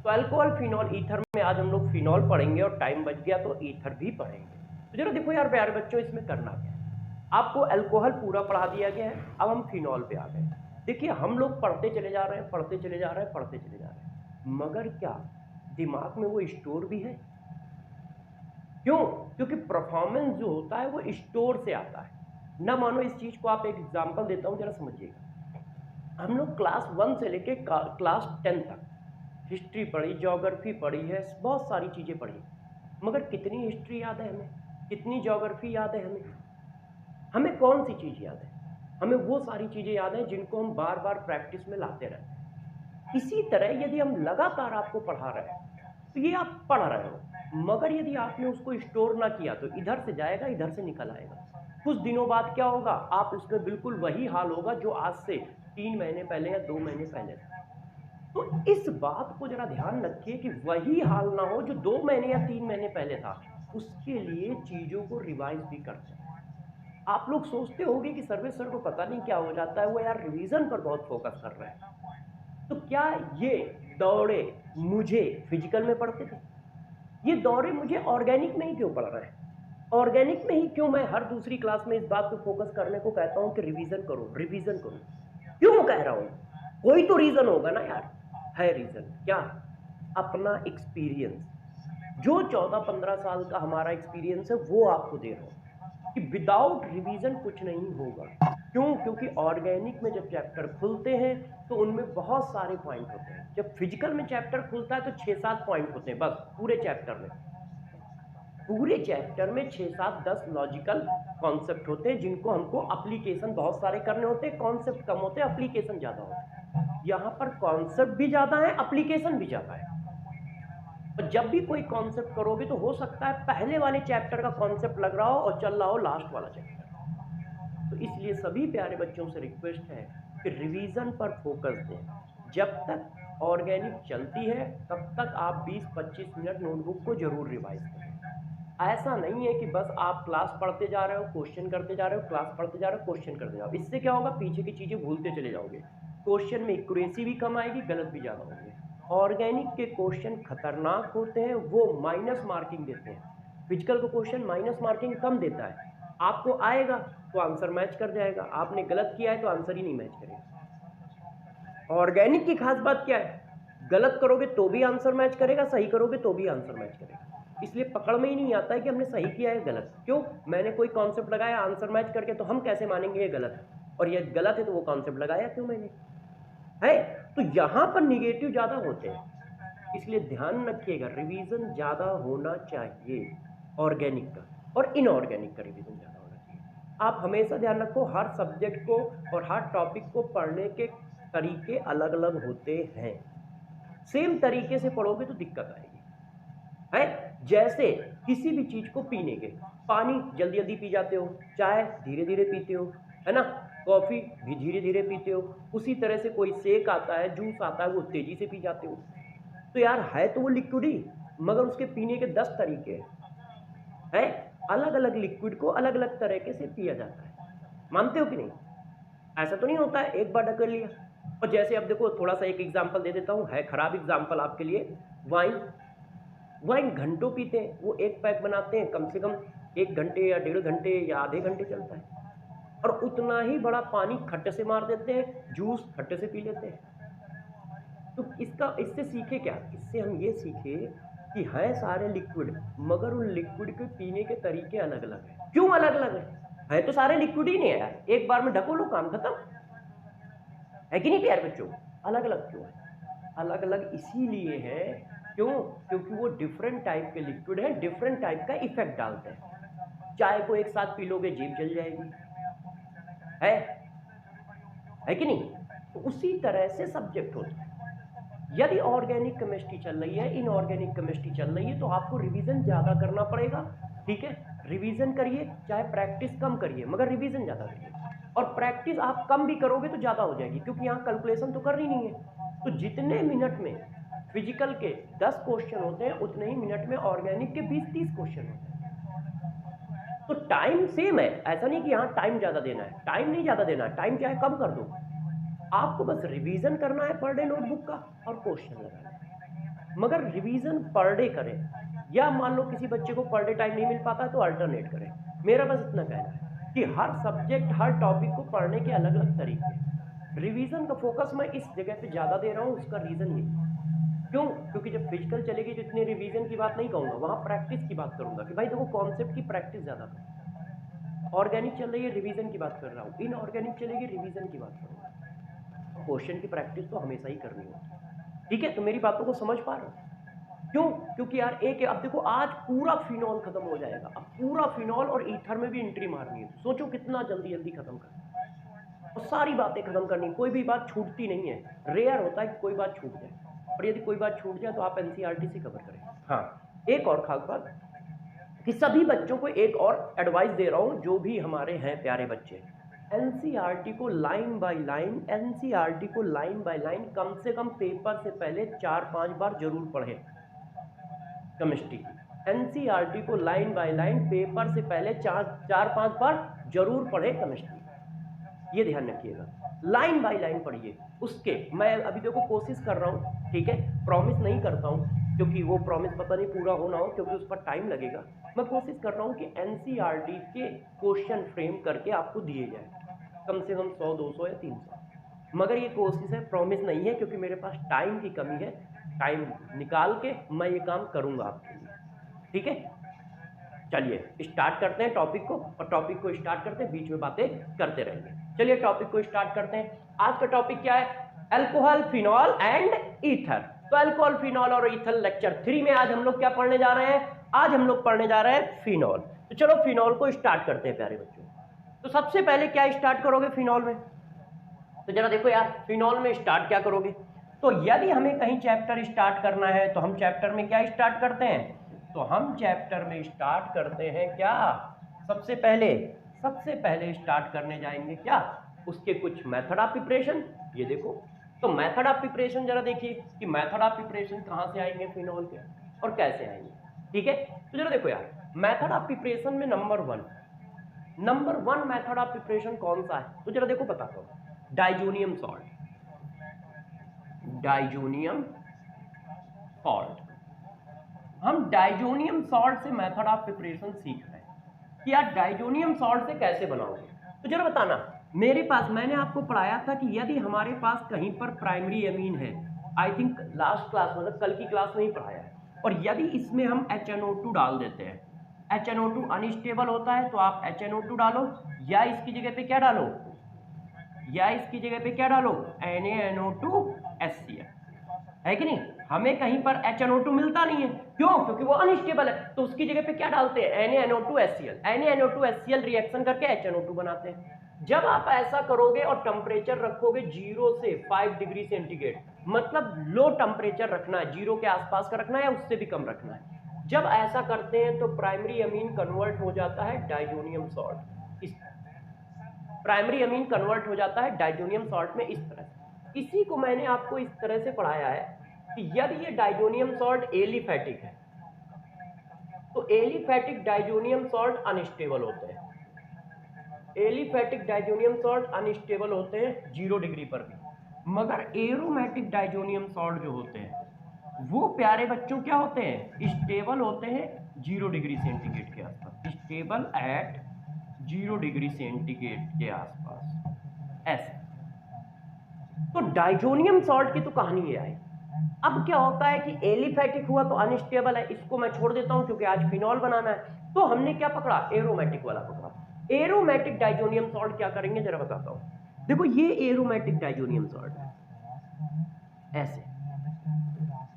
तो alcohol, phenol, ether में आज हम लोग फिनॉल पढ़ेंगे और टाइम बच गया तो ईथर भी पढ़ेंगे। तो जरा देखो यार प्यारे बच्चों, इसमें करना क्या है। आपको अल्कोहल पूरा पढ़ा दिया गया है, अब हम फिनॉल पे आ गए। देखिए हम लोग पढ़ते चले जा रहे हैं, पढ़ते चले जा रहे हैं, पढ़ते चले जा रहे हैं, मगर क्या दिमाग में वो स्टोर भी है? क्यों? क्योंकि परफॉर्मेंस जो होता है वो स्टोर से आता है ना। मानो इस चीज को, आप एक एग्जांपल देता हूं, जरा समझिएगा। हम लोग क्लास 1 से लेके क्लास 10 तक हिस्ट्री पढ़ी, ज्योग्राफी पढ़ी है, बहुत सारी चीजें पढ़ी, मगर कितनी हिस्ट्री याद है हमें, कितनी ज्योग्राफी याद है हमें? हमें कौन सी चीज याद है? हमें वो सारी चीजें याद है जिनको हम बार बार प्रैक्टिस में लाते रहते हैं। इसी तरह यदि हम लगातार आपको पढ़ा रहे हैं तो ये आप पढ़ रहे हो, मगर यदि आपने उसको स्टोर ना किया तो इधर से जाएगा, इधर से निकल आएगा। कुछ दिनों बाद क्या होगा, आप उसमें बिल्कुल वही हाल होगा जो आज से 3 महीने पहले या 2 महीने पहले था। तो इस बात को जरा ध्यान रखिए कि वही हाल ना हो जो 2 महीने या 3 महीने पहले था। उसके लिए चीजों को रिवाइज भी करते हैं। आप लोग सोचते होंगे कि सर्वेश सर को पता नहीं क्या हो जाता है, वो यार रिवीजन पर बहुत फोकस कर रहे हैं। तो क्या ये दौड़े मुझे फिजिकल में पढ़ते थे? ये दौरे मुझे ऑर्गेनिक में ही क्यों पढ़ रहे हैं? ऑर्गेनिक में ही क्यों मैं हर दूसरी क्लास में इस बात पे फोकस करने को कहता हूं कि रिवीजन करो, रिवीजन करो? क्यों कह रहा हूं? कोई तो रीजन होगा ना यार। है रीजन क्या? अपना एक्सपीरियंस। जो 14-15 साल का हमारा एक्सपीरियंस है वो आपको दे रहा हूं कि विदाउट रिवीजन कुछ नहीं होगा। क्यों? क्योंकि ऑर्गेनिक में जब चैप्टर खुलते हैं तो उनमें बहुत सारे पॉइंट होते हैं। जब फिजिकल में चैप्टर खुलता है तो 6-7 पॉइंट होते हैं बस पूरे चैप्टर में। पूरे चैप्टर में 6-7-10 लॉजिकल कॉन्सेप्ट होते हैं जिनको हमको अप्लीकेशन बहुत सारे करने होते हैं। कॉन्सेप्ट कम होते हैं, अप्लीकेशन ज्यादा होते हैं। यहां पर कॉन्सेप्ट भी ज्यादा है, अप्लीकेशन भी ज्यादा है। और जब भी कोई कॉन्सेप्ट करोगे तो हो सकता है पहले वाले चैप्टर का कॉन्सेप्ट लग रहा हो और चल रहा हो लास्ट वाला चैप्टर। तो इसलिए सभी प्यारे बच्चों से रिक्वेस्ट है कि रिवीजन पर फोकस दें। जब तक ऑर्गेनिक चलती है तब तक आप 20-25 मिनट नोटबुक को जरूर रिवाइज करें। ऐसा नहीं है कि बस आप क्लास पढ़ते जा रहे हो, क्वेश्चन करते जा रहे हो, क्लास पढ़ते जा रहे हो, क्वेश्चन करते जाओ। इससे क्या होगा, पीछे की चीजें भूलते चले जाओगे। क्वेश्चन में एक्यूरेसी भी कम आएगी, गलत भी ज्यादा होंगे। ऑर्गेनिक के क्वेश्चन खतरनाक होते हैं, वो माइनस मार्किंग देते हैं। फिजिकल को क्वेश्चन माइनस मार्किंग कम देता है। आपको आएगा तो आंसर मैच कर जाएगा, आपने गलत किया है तो आंसर ही नहीं मैच करेगा। ऑर्गेनिक की खास बात क्या है, गलत करोगे तो भी आंसर मैच करेगा, सही करोगे तो भी आंसर मैच करेगा। इसलिए पकड़ में ही नहीं आता है कि हमने सही किया है गलत। क्यों? मैंने कोई कॉन्सेप्ट लगाया आंसर मैच करके, तो हम कैसे मानेंगे ये गलत है? और ये गलत है तो वो कॉन्सेप्ट लगाया क्यों मैंने? है तो यहां पर निगेटिव ज्यादा होते हैं। इसलिए ध्यान रखिएगा, रिवीजन ज्यादा होना चाहिए ऑर्गेनिक का, और इनऑर्गेनिक का रिवीजन ज्यादा होना चाहिए। आप हमेशा ध्यान रखो, हर सब्जेक्ट को और हर टॉपिक को पढ़ने के तरीके अलग अलग होते हैं। सेम तरीके से पढ़ोगे तो दिक्कत आएगी। है जैसे किसी भी चीज को पीने के, पानी जल्दी जल्दी पी जाते हो, चाय धीरे धीरे पीते हो, है ना, कॉफी भी धीरे धीरे पीते हो। उसी तरह से कोई शेक आता है, जूस आता है, वो तेजी से पी जाते हो। तो यार है तो वो लिक्विड ही, मगर उसके पीने के 10 तरीके हैं। अलग अलग लिक्विड को अलग अलग तरीके से पिया जाता है। मानते हो कि नहीं? ऐसा तो नहीं होता है एक बार ढकेल लिया। और जैसे अब देखो, थोड़ा सा एक एग्जांपल दे देता हूं, है खराब एग्जांपल आपके लिए। वाइन, वाइन घंटों पीते हैं। वो एक पैक बनाते हैं, कम से कम 1 घंटे या 1.5 घंटे या आधे घंटे चलता है, और उतना ही बड़ा पानी खट्टे से मार देते हैं, जूस खट्टे से पी लेते हैं। तो इससे सीखे क्या? इससे हम ये सीखे कि है सारे लिक्विड, मगर उन लिक्विड के पीने के तरीके अलग अलग हैं। क्यों अलग अलग है तो सारे लिक्विड ही नहीं है यार, एक बार में ढको लो काम खत्म। है कि नहीं प्यारे बच्चों? अलग अलग क्यों है? अलग अलग इसीलिए है, क्यों? क्योंकि वो डिफरेंट टाइप के लिक्विड है, डिफरेंट टाइप का इफेक्ट डालते हैं। चाय को एक साथ पी लोगे, जीभ जल जाएगी। है है कि नहीं? तो उसी तरह से सब्जेक्ट होता है। यदि ऑर्गेनिक केमिस्ट्री चल रही है, इनऑर्गेनिक केमिस्ट्री चल रही है, तो आपको रिवीजन ज्यादा करना पड़ेगा। ठीक है, रिवीजन करिए, चाहे प्रैक्टिस कम करिए, मगर रिवीजन ज्यादा करिए। और प्रैक्टिस आप कम भी करोगे तो ज्यादा हो जाएगी, क्योंकि यहाँ कैलकुलेशन तो करनी नहीं है। तो जितने मिनट में फिजिकल के 10 क्वेश्चन होते हैं, उतने ही मिनट में ऑर्गेनिक के 20-30 क्वेश्चन होते हैं। तो टाइम सेम है, ऐसा नहीं कि यहाँ टाइम ज्यादा देना है, टाइम नहीं ज्यादा देना है, टाइम चाहे कम कर दो। आपको बस रिवीजन करना है पर डे नोटबुक का, और क्वेश्चन लगाना है। मगर रिवीजन पर डे करें, या मान लो किसी बच्चे को पर डे टाइम नहीं मिल पाता है तो अल्टरनेट करें। मेरा बस इतना कहना है कि हर सब्जेक्ट हर टॉपिक को पढ़ने के अलग अलग तरीके। रिवीजन का फोकस मैं इस जगह पे ज़्यादा दे रहा हूँ, उसका रीज़न ये क्यों, क्योंकि जब फिजिकल चलेगी तो इतने रिवीजन की बात नहीं कहूँगा, वहाँ प्रैक्टिस की बात करूँगा कि भाई देखो कॉन्सेप्ट की प्रैक्टिस ज़्यादा करो। ऑर्गेनिक चल रही है, रिवीजन की बात कर रहा हूँ, इनऑर्गेनिक चलेगी, रिवीजन की बात करूँगा। क्वेश्चन की प्रैक्टिस तो हमेशा ही करनी होती, ठीक है। तो मेरी बातों को समझ पा रहे हो क्यों, क्योंकि यार एक अब देखो आज पूरा फिनॉल खत्म हो जाएगा, अब पूरा फिनॉल और ईथर में भी एंट्री मारनी है। सोचो कितना जल्दी जल्दी खत्म करना और सारी बातें खत्म करनी, कोई भी बात छूटती नहीं है। रेयर होता है कि कोई बात छूट जाए, और यदि कोई बात छूट जाए तो आप एनसीईआरटी से कवर करें। हाँ, एक और खास बात कि सभी बच्चों को एक और एडवाइस दे रहा हूं, जो भी हमारे हैं प्यारे बच्चे, एनसीईआरटी को लाइन बाय लाइन, एनसीईआरटी को लाइन बाय लाइन कम से कम पेपर से पहले 4-5 बार जरूर पढ़ें। केमिस्ट्री की एनसीईआरटी को लाइन बाय लाइन पेपर से पहले 4-5 बार जरूर पढ़ें केमिस्ट्री, ये ध्यान रखिएगा। लाइन बाय लाइन पढ़िए उसके। मैं अभी देखो कोशिश कर रहा हूँ, ठीक है, प्रॉमिस नहीं करता हूँ क्योंकि वो प्रॉमिस पता नहीं पूरा होना हो, क्योंकि उस पर टाइम लगेगा। मैं कोशिश कर रहा हूँ कि एनसीईआरटी के क्वेश्चन फ्रेम करके आपको दिए जाए, कम से कम 100, 200 या 300। मगर ये कोशिश है, प्रॉमिस नहीं है, क्योंकि मेरे पास टाइम की कमी है। टाइम निकाल के मैं ये काम करूँगा आपके लिए, ठीक है। चलिए स्टार्ट करते हैं टॉपिक को, और टॉपिक को स्टार्ट करते हैं, बीच में बातें करते रहेंगे। चलिए टॉपिक को स्टार्ट करते हैं। आज का टॉपिक क्या है? Alcohol, phenol and ether. तो अल्कोहल, फिनॉल और ईथर लेक्चर 3 में आज हम लोग क्या पढ़ने जा रहे हैं? आज हम लोग पढ़ने जा रहे हैं फिनॉल। तो चलो फिनॉल को स्टार्ट करते हैं प्यारे बच्चों। तो सबसे पहले क्या स्टार्ट करोगे फिनॉल में? तो जरा देखो यार, फिनॉल में स्टार्ट क्या करोगे? तो यदि हमें कहीं चैप्टर स्टार्ट करना है तो हम चैप्टर में क्या स्टार्ट करते हैं? तो हम चैप्टर में स्टार्ट करते हैं क्या? सबसे पहले स्टार्ट करने जाएंगे क्या? उसके कुछ मेथड ऑफ प्रिपरेशन। ये देखो, तो मेथड ऑफ प्रिपरेशन जरा देखिए कि मेथड ऑफ प्रिपरेशन कहाँ से आएंगे फिनॉल के और कैसे आएंगे, ठीक है। तो जरा देखो यार, मेथड ऑफ प्रिपरेशन में number one method of preparation कौन सा है? तो जरा देखो बताता हूँ, डाइजोनियम सॉल्ट। हम डाइजोनियम सॉल्ट से मेथड ऑफ प्रिपरेशन सीख रहे हैं कि यार डाइजोनियम सॉल्ट से कैसे बनाओगे। तो जरा बताना, मेरे पास मैंने आपको पढ़ाया था कि यदि हमारे पास कहीं पर प्राइमरी अमीन है, आई थिंक लास्ट क्लास मतलब कल की क्लास में ही पढ़ाया है, और यदि इसमें हम HNO2 डाल देते हैं, HNO2 अनस्टेबल होता है तो आप HNO2 डालो, या इसकी जगह पे क्या डालो, NaNO2HCl, है कि नहीं। हमें कहीं पर HNO2 मिलता नहीं है, क्यों? क्योंकि वो अनस्टेबल है, तो उसकी जगह पे क्या डालते हैं? NaNO2HCl। NaNO2HCl रिएक्शन करके HNO2 बनाते हैं। जब आप ऐसा करोगे और टेम्परेचर रखोगे 0 से 5 डिग्री सेंटीग्रेड, मतलब लो टेम्परेचर रखना है, 0 के आसपास का रखना है या उससे भी कम रखना है। जब ऐसा करते हैं तो प्राइमरी अमीन कन्वर्ट हो जाता है diazonium salt. Primary amine convert हो जाता है डाइजोनियम सॉल्ट में इस तरह। इसी को मैंने आपको इस तरह से पढ़ाया है कि यदि ये डाइजोनियम सॉल्ट एलिफैटिक है तो एलिफैटिक डाइजोनियम सॉल्ट अनस्टेबल होते हैं। एलिफैटिक डाइजोनियम सॉल्ट अनस्टेबल होते हैं 0 डिग्री पर भी, मगर एरोमेटिक डाइजोनियम सॉल्ट जो होते हैं वो प्यारे बच्चों क्या होते हैं? स्टेबल होते हैं 0 डिग्री सेंटीग्रेड के आसपास, स्टेबल एट 0 डिग्री सेंटीग्रेड के आसपास, ऐसे। तो डाइजोनियम सॉल्ट की तो कहानी ये आई। अब क्या होता है कि एलिफैटिक हुआ तो अनस्टेबल है, इसको मैं छोड़ देता हूं क्योंकि आज फिनॉल बनाना है। तो हमने क्या पकड़ा? एरोमेटिक वाला पकड़ा। एरोमेटिक डाइजोनियम सॉल्ट क्या करेंगे जरा बताता हूं। देखो ये एरोमेटिक डाइजोनियम सॉल्ट है ऐसे,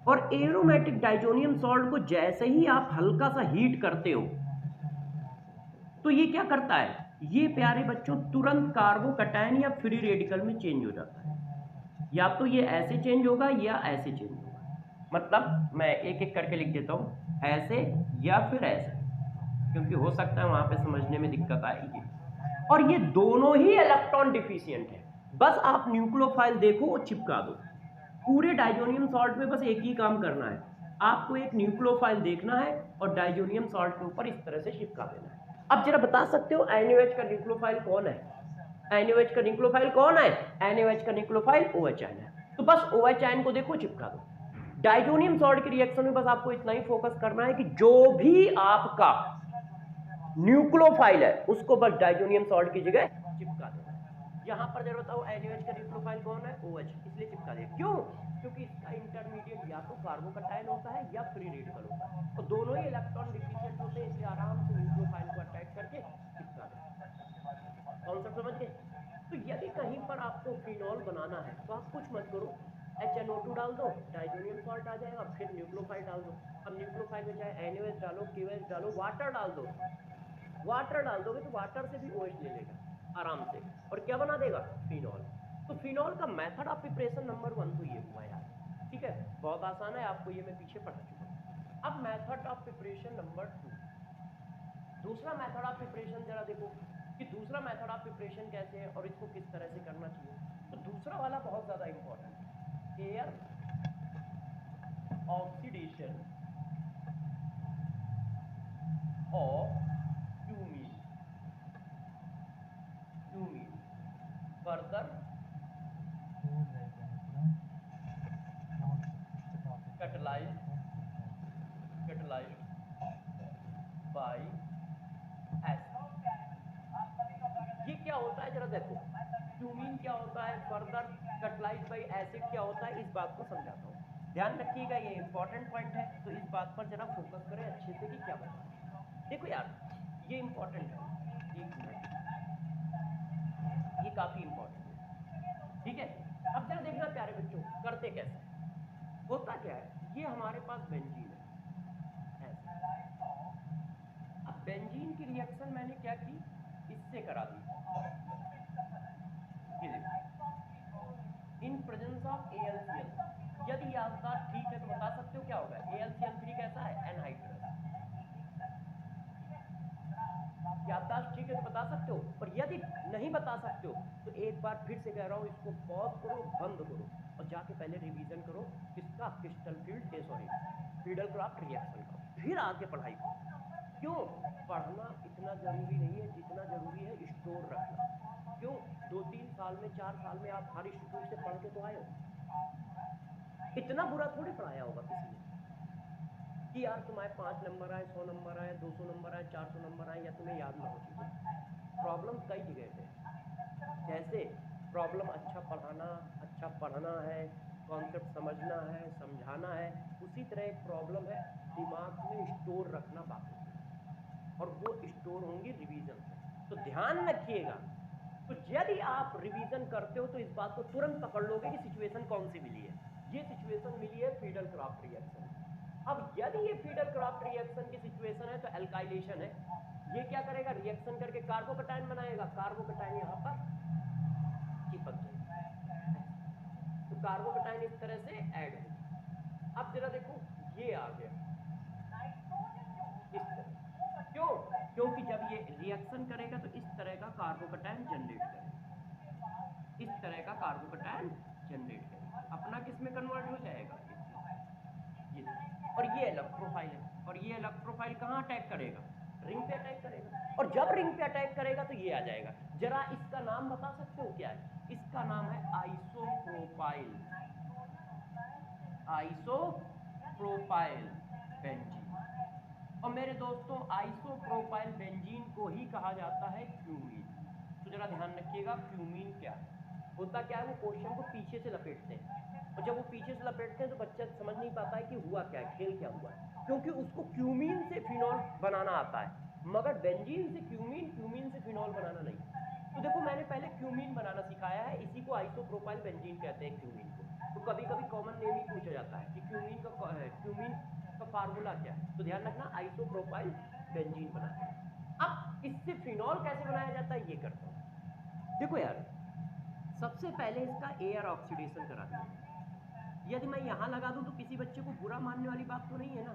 और एरोमेटिक डाइजोनियम सॉल्ट को जैसे ही आप हल्का सा हीट करते हो तो ये क्या करता है? ये प्यारे बच्चों तुरंत कार्बोकैटायन या फ्री रेडिकल में चेंज हो जाता है। या तो ये ऐसे चेंज होगा या ऐसे चेंज होगा, मतलब मैं एक एक करके लिख देता हूं, ऐसे या फिर ऐसे, क्योंकि हो सकता है वहां पे समझने में दिक्कत आएगी। और ये दोनों ही इलेक्ट्रॉन डिफिशिएंट है। बस आप न्यूक्लियोफाइल देखो और चिपका दो। पूरे डाइजोनियम सॉल्ट में बस एक ही काम करना है, आपको एक न्यूक्लियोफाइल देखना है और डाइजोनियम सॉल्ट के ऊपर इस तरह से चिपका देना है। अब जरा बता सकते हो NaOH का न्यूक्लियोफाइल कौन है? NaOH का न्यूक्लियोफाइल कौन है? NaOH का न्यूक्लियोफाइल OH आयन है। तो बस OH आयन को देखो, चिपका दो। डाइजोनियम सॉल्ट की रिएक्शन में बस आपको इतना ही फोकस करना है कि जो भी आपका न्यूक्लियोफाइल है उसको बस डाइजोनियम सॉल्ट की जगह चिपका देना है। यहां पर जरा बताओ NaOH का न्यूक्लियोफाइल कौन है? OH, इसलिए चिपका दिया। क्यों? क्योंकि इसका इंटरमीडिएट या तो कार्बोकटायन होता है या फ्री रेडिकल होता है, और दोनों ही इलेक्ट्रॉन डिफिशिएंट होते हैं, इसलिए आराम से न्यूक्लियोफाइल को अटैच करके चिपका दें। कॉन्सेप्ट समझ गए? तो यदि कहीं पर आपको फिनॉल बनाना है तो आप कुछ मत करो, HNO2 डाल दो, डाइजोनियम सॉल्ट आ जाएगा, फिर न्यूक्लियोफाइल डाल दो। अब न्यूक्लियोफाइल में चाहे NaOH डालो, KOH डालो, वाटर डाल दो, वाटर डाल दोगे तो वाटर से भी OH ले लेगा आराम से, और क्या बना देगा? फिनॉल। तो फिनॉल का मेथड ऑफ प्रिपरेशन नंबर 1 तो ये हुआ यार, ठीक है, बहुत आसान है, आपको ये मैं पीछे पढ़ा चुका हूँ। अब मेथड ऑफ प्रिपरेशन नंबर 2, दूसरा मेथड ऑफ प्रिपरेशन जरा देखो कि दूसरा मेथड ऑफ प्रिपरेशन कैसे है और इसको किस तरह से करना चाहिए। तो दूसरा वाला बहुत ज्यादा इंपॉर्टेंट है, air oxidation of cumene, cumene further catalyzed by acid। ये क्या होता है जरा देखो, क्यूमीन क्या होता है, फर्दर कैटलाइज्ड बाय एसिड क्या होता है, इस बात को समझाता हूँ, ध्यान रखिएगा, ये इंपॉर्टेंट पॉइंट है, तो इस बात पर जरा फोकस करें अच्छे से कि क्या बता रहे हैं। देखो यार ये इंपॉर्टेंट है, एक मिनट, ये काफी इंपॉर्टेंट है, ठीक है। अब जरा देखना प्यारे बच्चों, करते कैसे हैं। होता क्या है, ये हमारे पास बेंजीन है ऐसे। अब बेंजीन की रिएक्शन मैंने क्या की, इससे करा दी, ये देखो, इन प्रेजेंस ऑफ AlCl। यदि याददाश्त ठीक है तो बता सकते हो क्या होगा, AlCl3 कैसा है? एनहाइड्रस। याददाश्त ठीक है तो बता सकते हो, और यदि नहीं बता सकते हो तो एक बार फिर से कह रहा हूं, इसको पॉज करो, बंद करो, और जाके पहले रिवीजन करो किसका, crystal field sorry Friedel craft reaction का, फिर आगे पढ़ाई करो। क्यों? पढ़ना इतना जरूरी नहीं है जितना जरूरी है स्टोर रखना। क्यों? 2-3 साल में, 4 साल में आप हर इंस्टीट्यूट से पढ़ के तो आए हो, इतना बुरा थोड़ी पढ़ाया होगा किसी ने कि यार तुम्हारे 5 नंबर आए, 100 नंबर आए, 200 नंबर आए, 400 नंबर आए, या तुम्हें याद ना हो चीजें। प्रॉब्लम कई जगह पे है, जैसे प्रॉब्लम अच्छा पढ़ना है, कॉन्सेप्ट समझना है, समझाना है, उसी तरह एक प्रॉब्लम है दिमाग में स्टोर रखना बातों को, और वो स्टोर होंगी रिवीजन से। तो ध्यान रखिएगा, तो यदि आप रिवीजन करते हो तो इस बात को तुरंत पकड़ लोगे कि सिचुएशन कौन सी मिली है। ये सिचुएशन मिली है फ्रीडल क्राफ्ट रिएक्शन की। अब यदि ये फ्रीडल क्राफ्ट रिएक्शन की सिचुएशन है तो एल्काइलेशन है, ये क्या करेगा, रिएक्शन करके कार्बोकटायन बनाएगा, कार्बोकटायन यहाँ पर चिपक जाएगा, तो कार्बोकटायन इस तरह से ऐड होगी। अब जरा देखो ये आ गया इस तरह, क्यों? क्योंकि जब ये रिएक्शन करेगा तो इस तरह का कार्बोकटायन जनरेट करेगा, इस तरह का कार्बोकटायन जनरेट करेगा, अपना किस में कन्वर्ट हो जाएगा, इसमें, ये। और ये इलेक्ट्रोफाइल है, और ये इलेक्ट्रोफाइल कहाँ अटैक करेगा, रिंग पे अटैक करेगा, और जब रिंग पे अटैक करेगा तो ये आ जाएगा। जरा इसका नाम बता सकते हो क्या है? इसका नाम है आइसोप्रोपाइल, आइसोप्रोपाइल बेंजीन। और मेरे दोस्तों आइसोप्रोपाइल बेंजीन को ही कहा जाता है क्यूमीन। तो जरा ध्यान रखिएगा क्यूमीन क्या है। होता क्या है, वो क्वेश्चन को पीछे से लपेटते हैं, और जब वो पीछे से लपेटते हैं तो बच्चा समझ नहीं पाता है कि हुआ क्या है, खेल क्या हुआ है, क्योंकि उसको क्यूमीन से फिनॉल बनाना आता है, मगर बेंजीन से क्यूमीन, क्यूमीन से फिनॉल बनाना नहीं। तो देखो मैंने पहले क्यूमीन बनाना सिखाया है, इसी को आइसोप्रोपाइल बेंजीन कहते हैं क्यूमीन को। तो कभी कभी कॉमन नेम ही पूछा जाता है कि क्यूमीन का फार्मूला क्या है, तो ध्यान रखना आइसोप्रोपाइल बेंजीन बनाना। अब इससे फिनॉल कैसे बनाया जाता है ये करता हूं। देखो यार सबसे पहले इसका एयर ऑक्सीडेशन करा दिया जाए। यदि मैं यहां लगा दूं तो किसी बच्चे को बुरा मानने वाली बात तो नहीं है ना,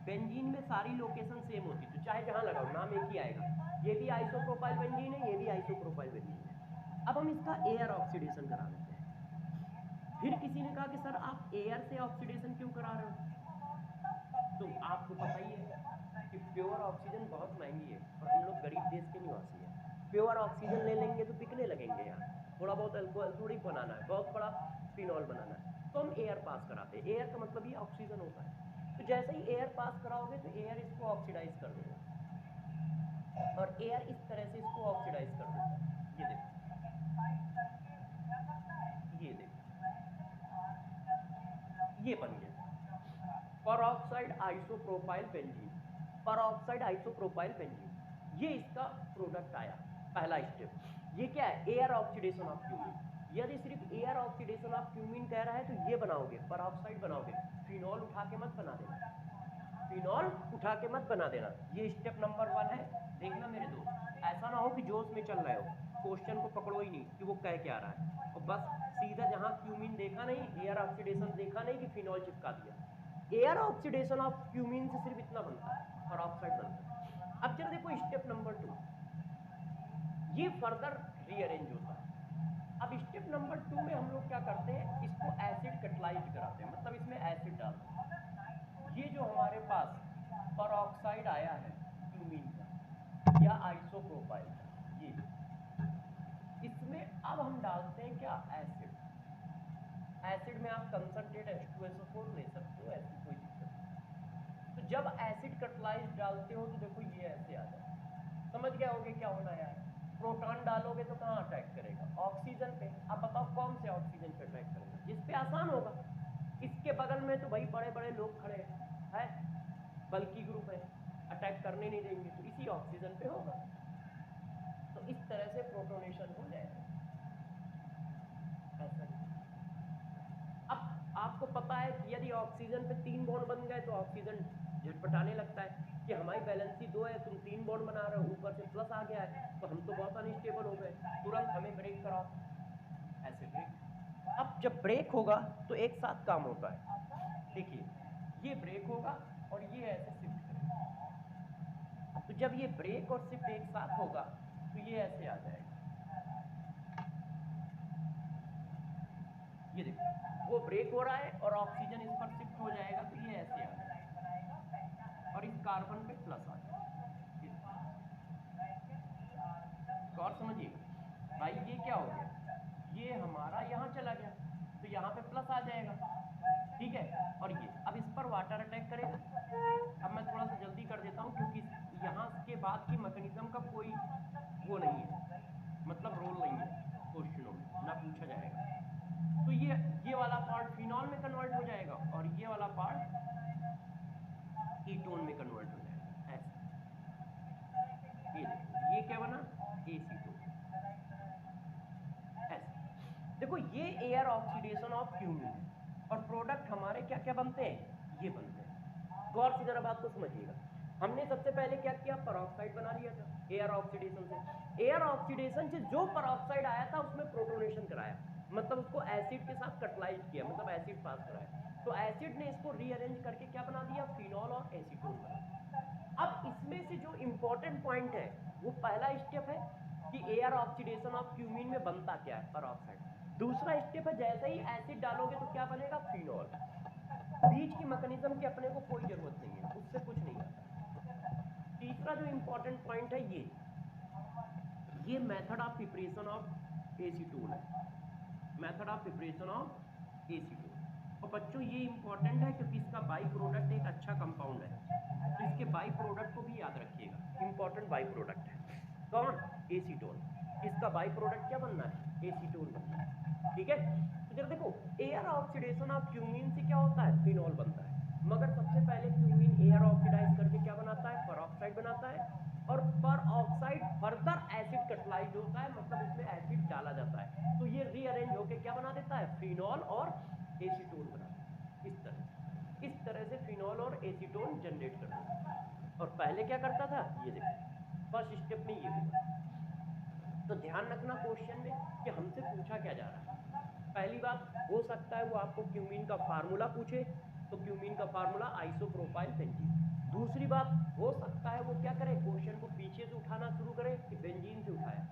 बेंजीन में सारी लोकेशन सेम होती, तो चाहे जहां लगाओ नाम एक ही आएगा, ये भी आइसोप्रोपाइल बेंजीन है, ये भी आइसोप्रोपाइल बेंजीन है। अब हम इसका एयर ऑक्सीडेशन करा देते हैं। फिर किसी ने कहा कि सर आप एयर से ऑक्सीडेशन क्यों करा रहे हो, तो आपको पता ही है कि प्योर ऑक्सीजन बहुत महंगी है, और हम लोग गरीब देश के निवासी हैं, प्योर ऑक्सीजन ले लेंगे तो बिकने लगेंगे, यहाँ थोड़ा बहुत अल्कोहल थोड़ी बनाना है, बहुत बड़ा फिनॉल बनाना है। तो हम एयर पास कराते हैं। एयर का मतलब ये ऑक्सीजन होता है। तो जैसे ही एयर पास कराओगे तो एयर इसको ऑक्सीडाइज कर देगा और एयर इस तरह से इसको ऑक्सीडाइज कर देता है। ये देखो, ये देखो, ये बन गया peroxide isopropyl benzene. Peroxide isopropyl benzene, ये इसका प्रोडक्ट आया, पहला स्टेप। ये क्या है? Air oxidation of cumene. यदि सिर्फ एयर ऑक्सीडेशन ऑफ क्यूमीन कह रहा है तो ये बनाओगे, परऑक्साइड बनाओगे, फिनॉल उठा के मत बना देना, फिनॉल उठा के मत बना देना। ये स्टेप नंबर 1 है। देखना मेरे दोस्त, ऐसा ना हो कि जोश में चल रहे हो, क्वेश्चन को पकड़ो ही नहीं कि वो कह क्या रहा है, और बस सीधा जहां क्यूमीन देखा नहीं, एयर ऑक्सीडेशन देखा नहीं कि फिनॉल चिपका दिया। एयर ऑक्सीडेशन ऑफ क्यूमीन से सिर्फ इतना बनता है, परऑक्साइड बनता है। अब जरा देखो स्टेप नंबर 2, ये फर्दर रीअरेंज होता है। अब स्टेप नंबर 2 में हम लोग क्या करते हैं, इसको एसिड कटलाइज कराते हैं, मतलब इसमें एसिड डालते हैं। ये जो हमारे पास परऑक्साइड आया है क्यूमीन का या आइसोप्रोपाइल का, ये इसमें अब हम डालते हैं क्या, एसिड। एसिड में आप कंसंट्रेट H2SO4 ले सकते हो, ऐसी कोई दिक्कत नहीं। तो जब एसिड कटलाइज डालते हो तो देखो ये ऐसे आ जाए, समझ गए होगे क्या होना है। प्रोटॉन डालोगे तो कहाँ अटैक करेगा, ऑक्सीजन पे। अब बताओ कौन से ऑक्सीजन पे अटैक करेगा, जिस पे आसान होगा। इसके बगल में तो भाई बड़े बड़े लोग खड़े हैं, बल्कि ग्रुप है, अटैक करने नहीं देंगे, तो इसी ऑक्सीजन पे होगा। तो इस तरह से प्रोटोनेशन हो जाएगा, ऐसा नहीं। अब आपको पता है कि यदि ऑक्सीजन पे 3 बॉन्ड बन गए तो ऑक्सीजन झटपटाने लगता है कि हमारी बैलेंसी 2 है, तुम 3 बॉन्ड बना रहे हो, ऊपर से प्लस आ गया है, तो हम तो बहुत अनस्टेबल हो गए, तुरंत हमें ब्रेक कराओ, ऐसे ब्रेक। अब जब ब्रेक होगा तो एक साथ काम होता है, देखिए ये ब्रेक होगा और ये ऐसे शिफ्ट करेगा। तो जब ये ब्रेक और शिफ्ट एक साथ होगा तो ये ऐसे आ जाएगा, ये देखो वो ब्रेक हो रहा है और ऑक्सीजन इस पर शिफ्ट हो जाएगा, तो ये ऐसे आ जाएगा और इस कार्बन पे प्लस आ जाएगा। और समझिएगा भाई, ये क्या हो गया, ये हमारा यहाँ चला गया तो यहाँ पे प्लस आ जाएगा, ठीक है। और ये अब इस पर वाटर अटैक करेगा। अब मैं थोड़ा सा जल्दी कर देता हूँ क्योंकि यहाँ के बाद की मैकेनिज्म का कोई वो नहीं है, मतलब रोल नहीं है क्वेश्चनों में, ना पूछा जाएगा। तो ये वाला पार्ट फिनॉल में कन्वर्ट हो जाएगा और ये वाला पार्ट कीटोन में कन्वर्ट हो जाएगा, ऐसे। ये देखो ये क्या बना, एसीटोन, ऐसे। देखो ये एयर ऑक्सीडेशन ऑफ क्यूमीन है और प्रोडक्ट हमारे क्या क्या बनते हैं, ये बनते हैं। गौर से जरा बात को समझिएगा। हमने सबसे पहले क्या किया, परऑक्साइड बना लिया था एयर ऑक्सीडेशन से। एयर ऑक्सीडेशन से जो परऑक्साइड आया था उसमें प्रोटोनेशन कराया, मतलब उसको एसिड के साथ कटलाइज किया, मतलब एसिड पास कराया। तो एसिड ने इसको रीअरेंज करके क्या बना दिया, फिनॉल और एसीटोन बना दिया। अब इसमें से जो इंपॉर्टेंट पॉइंट है, वो पहला स्टेप है कि एयर ऑक्सीडेशन ऑफ क्यूमीन में बनता क्या है, परऑक्साइड। दूसरा स्टेप है, जैसे ही एसिड डालोगे तो क्या बनेगा, फिनॉल। बीच की मैकेनिज्म की अपने को कोई जरूरत नहीं है, उससे कुछ नहीं आता। तीसरा जो इंपॉर्टेंट पॉइंट है, ये method of preparation of acetone है, method of preparation of acetone. और बच्चों ये इंपॉर्टेंट है क्योंकि इसका बाई प्रोडक्ट एक अच्छा कंपाउंड है, तो इसके बाई प्रोडक्ट को भी याद रखिएगा, इंपॉर्टेंट बाई प्रोडक्ट है। कौन, एसीटोन। इसका बाई प्रोडक्ट क्या बनना है, एसीटोन बनना है, ठीक है। तो जरा देखो, एयर ऑक्सीडेशन ऑफ क्यूमीन से क्या होता है, फिनॉल बनता है। मगर सबसे पहले क्यूमीन एयर ऑक्सीडाइज करके क्या बनाता है, परऑक्साइड बनाता है, और पर ऑक्साइड फर्दर एसिड कटलाइज होता है, मतलब उसमें एसिड डाला जाता है, तो ये रीअरेंज होकर क्या बना देता है, फिनॉल और एसीटोन बना देता है। इस तरह से फिनॉल और एसीटोन जनरेट कर देता है। और पहले क्या करता था, ये देखो फर्स्ट स्टेप में ये हुआ। तो ध्यान रखना क्वेश्चन में कि हमसे पूछा क्या जा रहा है। पहली बात, हो सकता है वो आपको क्यूमीन का फार्मूला पूछे, तो क्यूमीन का फार्मूला आइसोप्रोपाइल बेंजीन। दूसरी बात, हो सकता है वो क्या करे, क्वेश्चन को पीछे से उठाना शुरू करे कि बेंजीन से उठाया,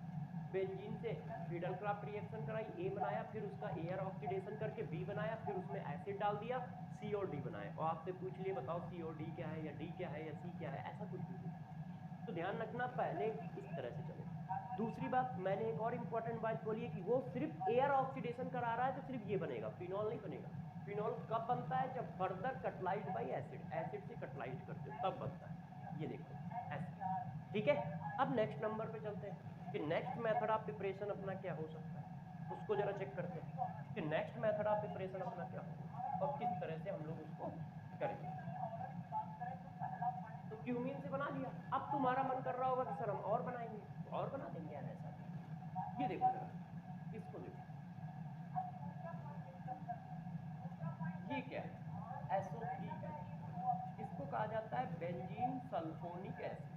बेंजीन से फिडलक्राफ्ट रिएक्शन कराई, ए बनाया, फिर उसका एयर ऑक्सीडेशन करके बी बनाया, फिर उसमें एसिड डाल दिया, सी और डी बनाया, और आपसे पूछ लिए बताओ सी और डी क्या है, या डी क्या है, या सी क्या है, ऐसा कुछ भी पूछे। तो ध्यान रखना पहले इस तरह से चले। दूसरी बात, मैंने एक और इंपॉर्टेंट बात बोली है कि वो सिर्फ एयर ऑक्सीडेशन करा रहा है तो सिर्फ ये बनेगा, फिनॉल नहीं बनेगा। फिनॉल कब बनता है? जब फर्दर कटलाइज्ड बाय एसिड, एसिड से कटलाइज्ड करते हो तब बनता है। ये देखो ऐसे, ठीक है। अब नेक्स्ट नंबर पे चलते हैं कि नेक्स्ट मेथड ऑफ प्रिपरेशन अपना क्या हो सकता है, उसको जरा चेक करते हैं कि नेक्स्ट मेथड ऑफ प्रिपरेशन अपना क्या होगा और किस तरह से हम लोग उसको करेंगे। तो क्यूमीन से बना लिया, अब तुम्हारा मन कर रहा होगा कि सर हम और बनाएंगे, तो और बना देंगे यार, ऐसा ये देखो जरा, इसको देखो, ये क्या है? SO3 है, इसको कहा जाता है बेंजीन सल्फोनिक एसिड।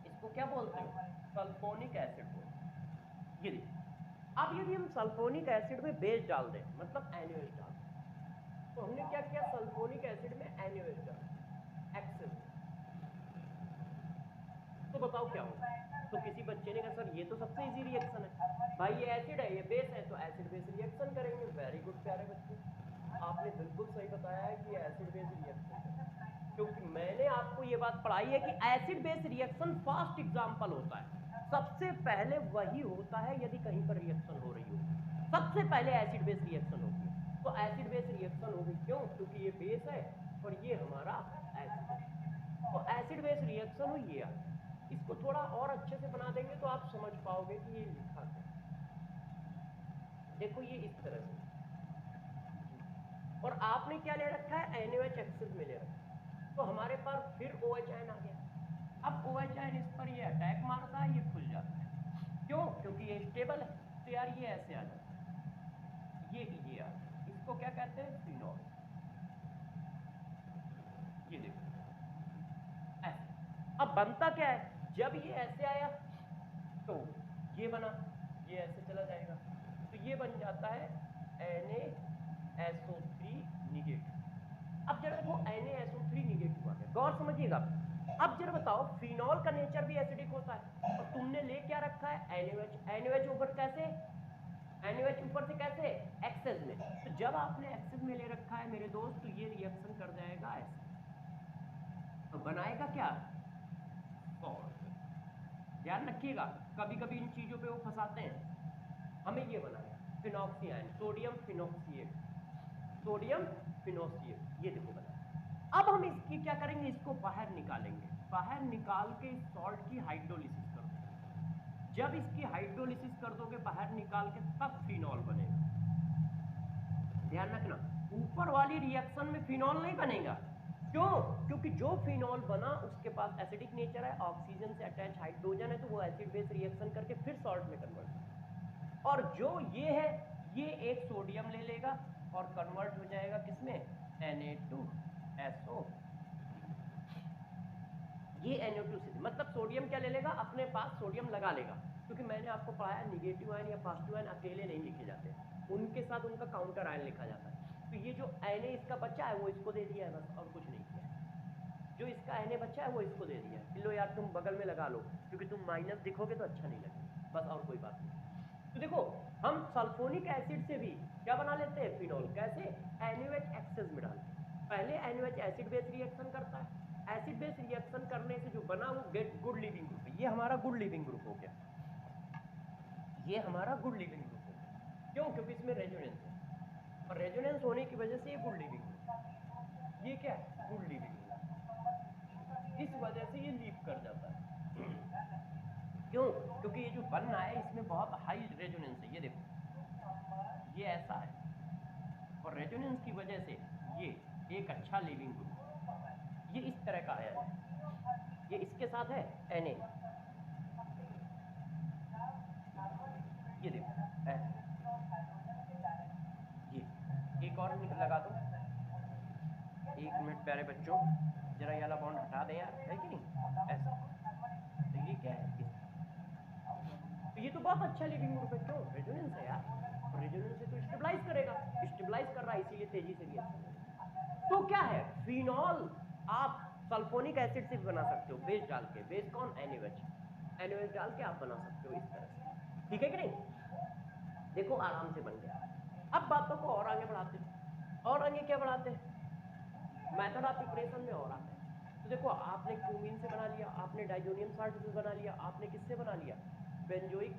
इसको क्या बोलते हो? सल्फोनिक एसिड बोलते हैं। ये देखो, अब यदि हम सल्फोनिक एसिड में बेस डाल दें, मतलब NaOH डाल दें, तो हमने क्या किया? सल्फोनिक एसिड में NaOH डाल दिया एक्सेस में, तो बताओ क्या होगा? तो किसी बच्चे ने कहा सर ये तो सबसे इजी रिएक्शन है भाई, ये एसिड है ये बेस है, तो एसिड बेस रिएक्शन करेंगे। वेरी गुड प्यारे बच्चों, आपने बिल्कुल सही बताया है कि एसिड बेस रिएक्शन करेंगे, क्योंकि मैंने आपको ये बात पढ़ाई है कि acid base reaction fast example होता है, सबसे पहले वही होता है यदि कहीं पर रिएक्शन हो रही होगी, सबसे पहले एसिड बेस रिएक्शन होगी। तो एसिड बेस रिएक्शन होगी क्यों? क्योंकि ये बेस है और ये हमारा एसिड है, तो एसिड बेस रिएक्शन हुई ये। इसको थोड़ा और अच्छे से बना देंगे तो आप समझ पाओगे कि ये लिखा क्या है। देखो ये इस तरह से, और आपने क्या ले रखा है? NaOH एक्सेस में ले रखा है, तो हमारे पास फिर OH आयन आ गया। अब OH आयन इस पर ये अटैक मारता है, ये खुल जाता है, क्यों? क्योंकि ये स्टेबल है, तो यार ये ऐसे आ जाता है, ये आ जाता है। इसको क्या कहते हैं? फिनॉल। ये देखो ऐसे। अब बनता क्या है? जब ये ऐसे आया तो ये बना, ये ऐसे चला जाएगा, तो ये बन जाता है NaSO3 निगेटिव। अब जरा देखो NaSO3 निगेटिव आ गया, गौर समझिएगा। अब जरा बताओ, फिनॉल का नेचर भी एसिडिक होता है और तुमने ले क्या रखा है? NaOH। NaOH ऊपर कैसे? NaOH ऊपर से कैसे? एक्सेस में। तो जब आपने एक्सेस में ले रखा है मेरे दोस्त, तो ये रिएक्शन कर जाएगा ऐसे, तो बनाएगा क्या? सॉल्ट। ध्यान रखिएगा, कभी कभी इन चीजों पे वो फंसाते हैं। हमें ये बनाना है फिनॉक्सी आयन, सोडियम फिनॉक्सिएट, सोडियम फिनोक्सिएट, ये देखो बना। अब हम इसकी क्या करेंगे? इसको बाहर निकालेंगे, बाहर निकाल के इस सॉल्ट की हाइड्रोलिसिस कर देंगे। जब इसकी हाइड्रोलिसिस कर दोगे बाहर निकाल के, तब फिनॉल बनेगा। ध्यान रखना, ऊपर वाली रिएक्शन में फिनॉल नहीं बनेगा। क्यों? क्योंकि जो फिनॉल बना उसके पास एसिडिक नेचर है, ऑक्सीजन से अटैच हाइड्रोजन है, तो वो एसिड बेस रिएक्शन करके फिर सॉल्ट में कन्वर्ट। और जो ये है, ये एक सोडियम ले लेगा और कन्वर्ट हो जाएगा किसमें? Na2SO। ये NO2 से, मतलब सोडियम क्या ले लेगा? अपने पास सोडियम लगा लेगा, क्योंकि मैंने आपको पढ़ाया निगेटिव आयन या पॉजिटिव आयन अकेले नहीं लिखे जाते, उनके साथ उनका काउंटर आयन लिखा जाता है। तो ये जो Na इसका बच्चा है वो इसको दे दिया है बस, और कुछ नहीं किया है। जो इसका Na बच्चा है वो इसको दे दिया है, लो यार तुम बगल में लगा लो, क्योंकि तुम माइनस दिखोगे तो अच्छा नहीं लगेगा, बस और कोई बात नहीं। तो देखो, हम सल्फोनिक एसिड से भी क्या बना लेते हैं? फिनॉल। कैसे? NaOH एक्सेस में डाल के। पहले NaOH एसिड बेस रिएक्शन करता है, एसिड बेस रिएक्शन करने से जो बना वो गेट गुड लिविंग ग्रुप है, ये हमारा गुड लिविंग ग्रुप हो गया, ये हमारा गुड लिविंग ग्रुप हो गया। क्यों? क्योंकि इसमें रेजोनेंस है, और रेजोनेंस होने की वजह से ये गुड लिविंग ग्रुप है। ये क्या है? गुड लिविंग ग्रुप, इस वजह से ये लीव कर जाता है। क्यों? क्योंकि ये जो बन रहा है इसमें बहुत हाई रेजोनेंस है, ये देखो ये ऐसा है, और रेजोनेंस की वजह से ये एक अच्छा लिविंग ग्रुप, ये इस तरह का आयन है, ये इसके साथ है Na, ये देखो ऐसे, ये एक और लगा दो। एक मिनट प्यारे बच्चों, जरा ये वाला बॉन्ड हटा दें यार, है कि नहीं? ऐसे, तो ये क्या है? तो ये तो बहुत अच्छा लिविंग ग्रुप है, क्यों? रेजोनेंस है यार, और रेजोनेंस से तो स्टेबलाइज करेगा, स्टेबलाइज कर रहा है इसीलिए तेजी से रिएक्शन होगा। तो क्या है? फिनॉल आप सल्फोनिक एसिड से भी बना सकते हो, बेस डाल के। बेस कौन? NaOH। NaOH डाल के आप बना सकते हो इस तरह से, ठीक है कि नहीं? देखो आराम से बन गया। अब बातों को और आगे बढ़ाते हैं, और आगे क्या बढ़ाते हैं? मेथड ऑफ प्रिपरेशन में और आते हैं। तो देखो, आपने क्यूमीन से बना लिया, आपने डाइजोनियम सॉल्ट से बना लिया, आपने किससे बना लिया? बेंजोइक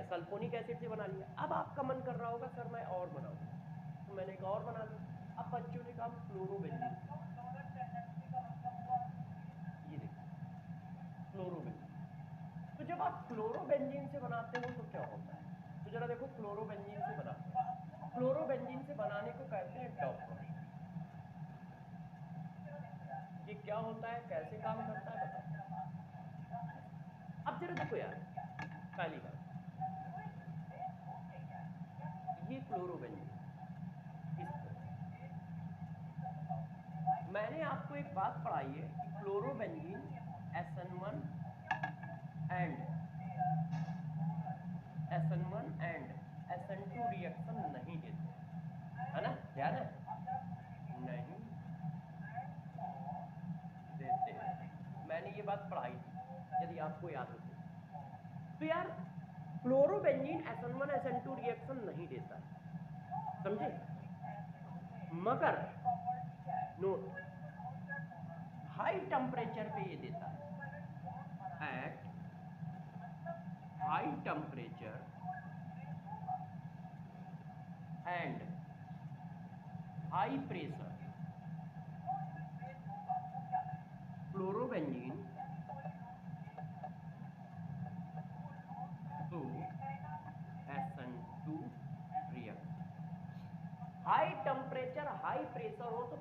सल्फोनिक एसिड से बना लिया। अब आपका मन कर रहा होगा सर मैं और बनाऊंगा, तो मैंने एक और बना ली। अब बच्चों ने कहा फ्लोरोबेंजीन, ये देखिए फ्लोरोबेंजीन। तो जब आप फ्लोरोबेंजीन से बनाते हो तो क्या होता है, तो जरा देखो फ्लोरोबेंजीन से बनाते हैं, फ्लोरोबेंजीन से बनाने को कहते हैं डॉप प्रोसेस। ये क्या होता है, कैसे काम करता है बताओ। अब जरा देखो यार, पहली बात ये फ्लोरोबेंजीन इस तरह, मैंने आपको एक बात पढ़ाई है कि fluorobenzene SN1 and SN2 reaction नहीं देते, है ना, ध्यान है, नहीं देते। मैंने ये बात पढ़ाई थी, यदि आपको याद हो तो यार फ्लोरोबेंजीन SN1 SN2 रिएक्शन नहीं देता है, समझे, मगर नोट हाई टेम्परेचर पे ये देता है, at high temperature and high pressure fluorobenzene to SN2 reaction. High temperature high pressure हो तो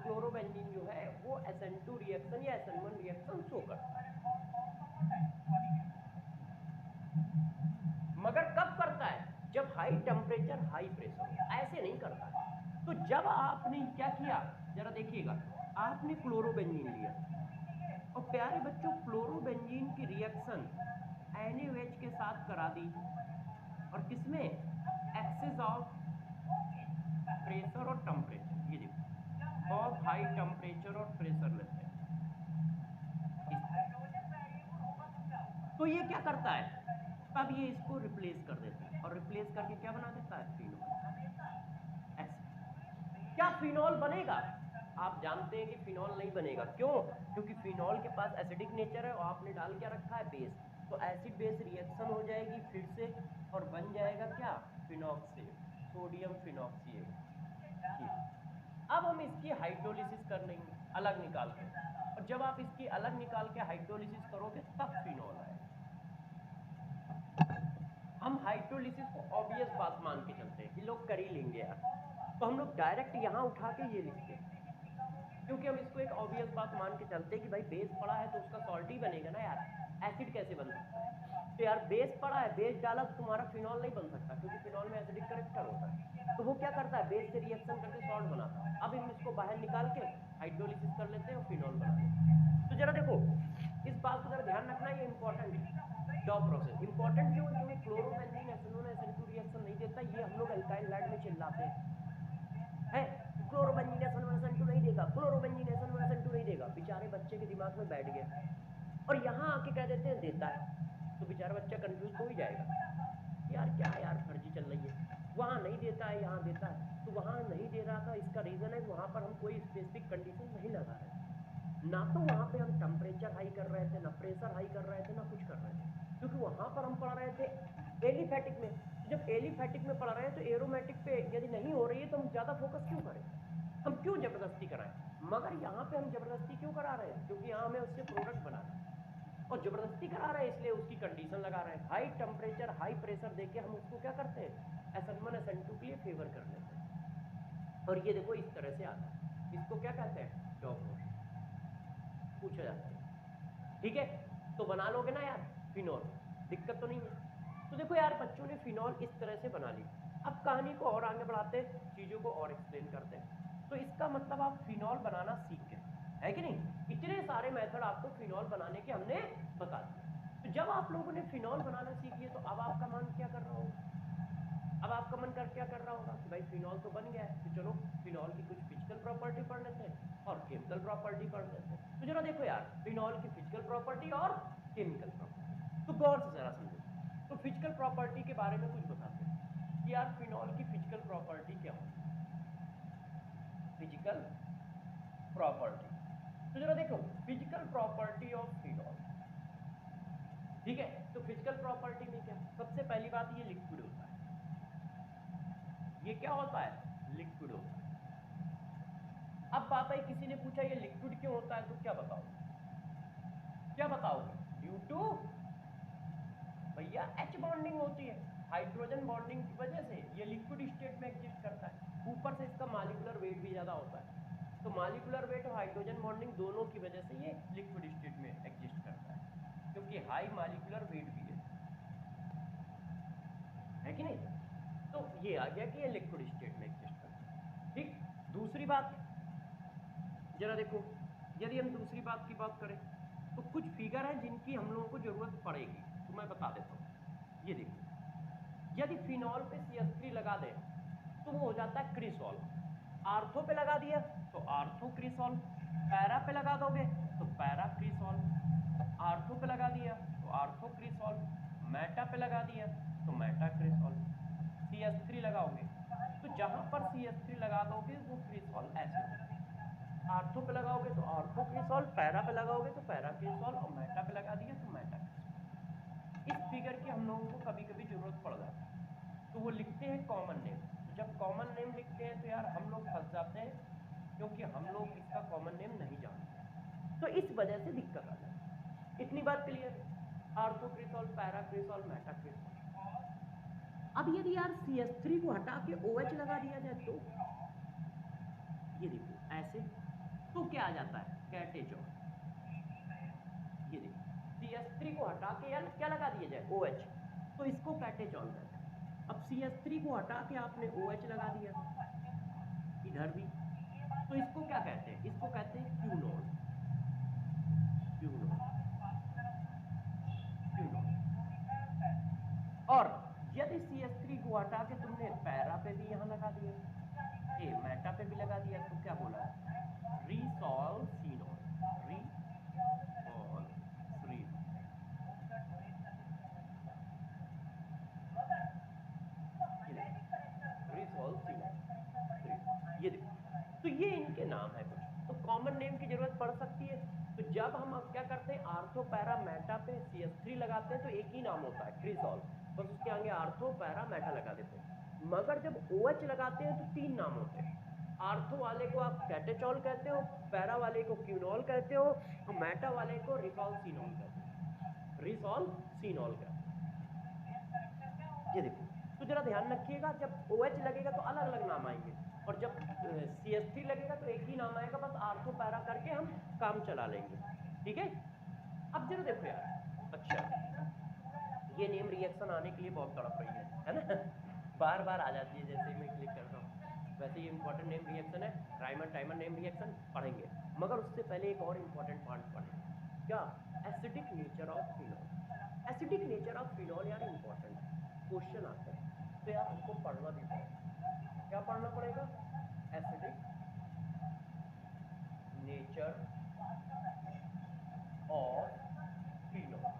फ्लोरोबेंजीन जो है वो SN2 रिएक्शन या SN1 रिएक्शन शो करता है, मगर कब करता है, जब हाई टेम्परेचर हाई प्रेशर हो, ऐसे नहीं करता है। तो जब आपने क्या किया जरा देखिएगा, आपने फ्लोरोबेंजीन लिया और प्यारे बच्चों फ्लोरोबेंजीन की रिएक्शन NaOH के साथ करा दी, और किसमें, एक्सेस ऑफ प्रेशर और टेम्परेचर, ये देखो बहुत हाई टेम्परेचर और प्रेशर लेते हैं इस तरह। तो ये क्या करता है, तब ये इसको रिप्लेस कर देता है, और रिप्लेस करके क्या बना देता है, फिनॉल। ऐसे क्या फिनॉल बनेगा, आप जानते हैं कि फिनॉल नहीं बनेगा, क्यों, क्योंकि फिनॉल के पास एसिडिक नेचर है और आपने डाल क्या रखा है, बेस, तो एसिड बेस रिएक्शन हो जाएगी फिर से और बन जाएगा क्या, फिनॉक्सेट, सोडियम फिनॉक्सिएट। अब हम इसकी हाइड्रोलिसिस कर लेंगे अलग निकाल के, और जब आप इसकी अलग निकाल के हाइड्रोलिसिस करोगे तब फिनॉल आएगा। हम हाइड्रोलिसिस को ऑब्वियस बात मान के चलते हैं कि लोग कर ही लेंगे यार, तो हम लोग डायरेक्ट यहां उठा के ये लिखते हैं, क्योंकि हम इसको एक ऑब्वियस बात मान के चलते हैं कि भाई बेस पड़ा है तो उसका सॉल्ट ही बनेगा ना यार, एसिड कैसे बन सकता है, तो यार बेस पड़ा है, बेस डाला तो तुम्हारा फिनॉल नहीं बन सकता, क्योंकि फिनॉल में एसिडिक करेक्टर होता है, तो वो क्या करता है, बेस से रिएक्शन करके सॉल्ट बनाता है। अब हम इसको बाहर निकाल के हाइड्रोलिसिस कर लेते हैं और फिनॉल बना लेते हैं। तो जरा देखो इस बात को जरा ध्यान रखना, ये इंपॉर्टेंट है, डॉप प्रोसेस इंपॉर्टेंट क्यों है, क्योंकि क्लोरोबेंजीन SN1 SN2 रिएक्शन नहीं देता, ये हम लोग अल्काइल लैड में चिल्लाते हैं है, क्लोरोबेंजीन SN1 SN2 नहीं देगा, क्लोरोबेंजीन SN1 SN2 नहीं देगा, बेचारे बच्चे के दिमाग में बैठ गया, और यहाँ आके कह देते हैं देता है, तो बेचारा बच्चा कंफ्यूज हो ही जाएगा, यार क्या यार फर्जी चल रही है, वहां नहीं देता है यहाँ देता है, तो वहां नहीं दे रहा था, इसका रीजन है वहां पर हम कोई स्पेसिफिक कंडीशन नहीं लगा रहे थे, ना तो वहां पे हम टेम्परेचर हाई कर रहे थे, ना प्रेशर हाई कर रहे थे, ना कुछ कर रहे थे, क्योंकि वहां पर हम पढ़ रहे थे एलिफैटिक में, तो जब एलिफैटिक में पढ़ रहे हैं तो एरोमेटिक पे यदि नहीं हो रही है तो हम ज्यादा फोकस क्यों करें, हम क्यों जबरदस्ती कराएं, मगर यहाँ पे हम जबरदस्ती क्यों करा रहे हैं, क्योंकि यहाँ हमें उससे प्रोडक्ट बनाना है, और जबरदस्ती करा रहे हैं इसलिए उसकी कंडीशन लगा रहे हैं, हाई टेम्परेचर हाई प्रेशर देके हम उसको क्या करते हैं, SN1 SN2 के लिए फेवर कर लेते हैं, और ये देखो इस तरह से आता है, इसको क्या कहते हैं, डॉप प्रोसेस पूछा जाता है, ठीक है, तो बना लोगे ना यार फिनॉल, दिक्कत तो नहीं है। तो देखो यार बच्चों ने फिनॉल इस तरह से बना ली, अब कहानी को और आगे बढ़ाते हैं, चीजों को और एक्सप्लेन करते हैं, तो इसका मतलब आप फिनॉल बनाना सीख गए, है कि नहीं, इतने सारे मेथड आपको फिनॉल बनाने के हमने बता दिए, तो जब आप लोगों ने फिनॉल बनाना सीख लिया तो अब आपका मन क्या कर रहा होगा, अब आपका मन कर क्या कर रहा होगा कि भाई फिनॉल तो बन गया है, तो चलो फिनॉल की कुछ फिजिकल प्रॉपर्टी पढ़ लेते हैं और केमिकल प्रॉपर्टी पढ़ लेते हैं, तो जरा देखो यार फिनॉल की फिजिकल प्रॉपर्टी और केमिकल प्रॉपर्टी, तो गौर से जरा समझो, तो फिजिकल प्रॉपर्टी के बारे में कुछ बताते हैं कि यार फिनॉल की फिजिकल प्रॉपर्टी क्या होती है, फिजिकल प्रॉपर्टी, तो जरा देखो फिजिकल प्रॉपर्टी ऑफ फिनॉल, ठीक है, तो फिजिकल प्रॉपर्टी में क्या, सबसे पहली बात ये लिक्विड होता है, ये क्या होता है, लिक्विड होता है। अब बात आई, किसी ने पूछा ये लिक्विड क्यों होता है, तो क्या बताओगे, क्या बताओगे? ड्यू टू भैया H बॉन्डिंग होती है, हाइड्रोजन बॉन्डिंग की वजह से ये लिक्विड स्टेट में एग्जिस्ट करता है। ऊपर से इसका मॉलिक्यूलर वेट भी ज्यादा होता है, तो मॉलिक्यूलर वेट और हाइड्रोजन बॉन्डिंग दोनों की वजह से ये लिक्विड स्टेट में एग्जिस्ट करता है, क्योंकि हाई मॉलिक्यूलर वेट भी है कि नहीं? तो ये आ गया कि ये लिक्विड स्टेट में एग्जिस्ट करता है। ठीक, दूसरी बात जरा देखो, यदि हम दूसरी बात की बात करें तो कुछ फिगर है जिनकी हम लोगों को जरूरत पड़ेगी, तो मैं बता देता हूँ। ये देखो, यदि फिनॉल पे CH3 लगा दें तो वो हो जाता है क्रिसॉल। आर्थो पे लगा दिया तो आर्थो क्रिसॉल, पैरा पे लगा दोगे तो पैरा क्रिसॉल, आर्थो पे लगा दिया तो आर्थो क्रिसॉल, मेटा पे लगा दिया तो मेटा क्रिसॉल। CH3 लगाओगे तो जहां पर CH3 लगा दोगे वो क्रिसॉल ऐसे होगा। आर्थो पे लगाओगे तो आर्थो क्रिसॉल, पैरा पे लगाओगे तो पैरा क्रिसॉल, और मेटा पे लगा दिया तो मेटा क्रिसॉल। इस फिगर की हम लोगों को कभी कभी जरूरत पड़ जाती है, तो वो लिखते हैं कॉमन नेम। तो जब कॉमन नेम लिखते हैं तो यार हम लोग फंस जाते हैं, क्योंकि हम लोग इसका कॉमन नेम नहीं जानते, तो इस वजह से दिक्कत आ जाती है। इतनी बात क्लियर है? Ortho cresol, para cresol, meta cresol. अब यदि यार CH3 को हटा के OH लगा दिया जाए तो ये देखो ऐसे, तो क्या आ जाता है? कैटेचॉन। ये देखो, CH3 को हटा के यार क्या लगा दिया जाए? OH, तो इसको कैटेचॉन कहते हैं। अब CH3 को हटा के आपने OH लगा दिया इधर भी, तो इसको क्या कहते हैं? इसको कहते हैं क्यूनोन। क्यूनोन, क्यूनोन। और यदि CH3 को हटा के तुमने पैरा पे भी यहां लगा दिया, ए मेटा पे भी लगा दिया, तो क्या बोला है? रिसॉल्सिनोन। रिसॉल्सिनोन, रिसॉल्सिनोन। ये देखो, तो ये इनके नाम है कुछ, तो कॉमन नेम की जरूरत पड़ सकती है। तो जब हम अब क्या करते हैं, आर्थो पैरा मेटा पे CH3 लगाते हैं तो एक ही नाम होता है क्रिसॉल, बस उसके आगे आर्थो पैरा मेटा लगा देते हैं। मगर जब OH लगाते हैं तो तीन नाम होते हैं। आर्थो वाले को आप कैटेचॉल कहते हो, पैरा वाले को क्यूनॉल कहते हो, और मेटा वाले को रिसॉल्सिनॉल कहते हो। रिसॉल्सिनॉल कहते हो। ये देखो, तो जरा ध्यान रखिएगा, जब OH लगेगा तो अलग अलग नाम आएंगे, और जब CH3 लगेगा तो एक ही नाम आएगा, बस आर्थो पैरा करके हम काम चला लेंगे। ठीक है? अब जरा देखो यार, अच्छा ये नेम रिएक्शन आने के लिए बहुत तड़प रही है ना? बार बार आ जाती है जैसे ही मैं क्लिक करता हूँ। वैसे ये इंपॉर्टेंट नेम रिएक्शन है, राइमर टाइमर नेम रिएक्शन पढ़ेंगे, मगर उससे पहले एक और इंपॉर्टेंट पॉइंट पढ़ेंगे, क्या? Acidic nature of phenol. Acidic nature of phenol यार इंपॉर्टेंट है, क्वेश्चन आते हैं, तो यार हमको पढ़ना भी पड़ेगा। क्या पढ़ना पड़ेगा? Acidic nature of phenol.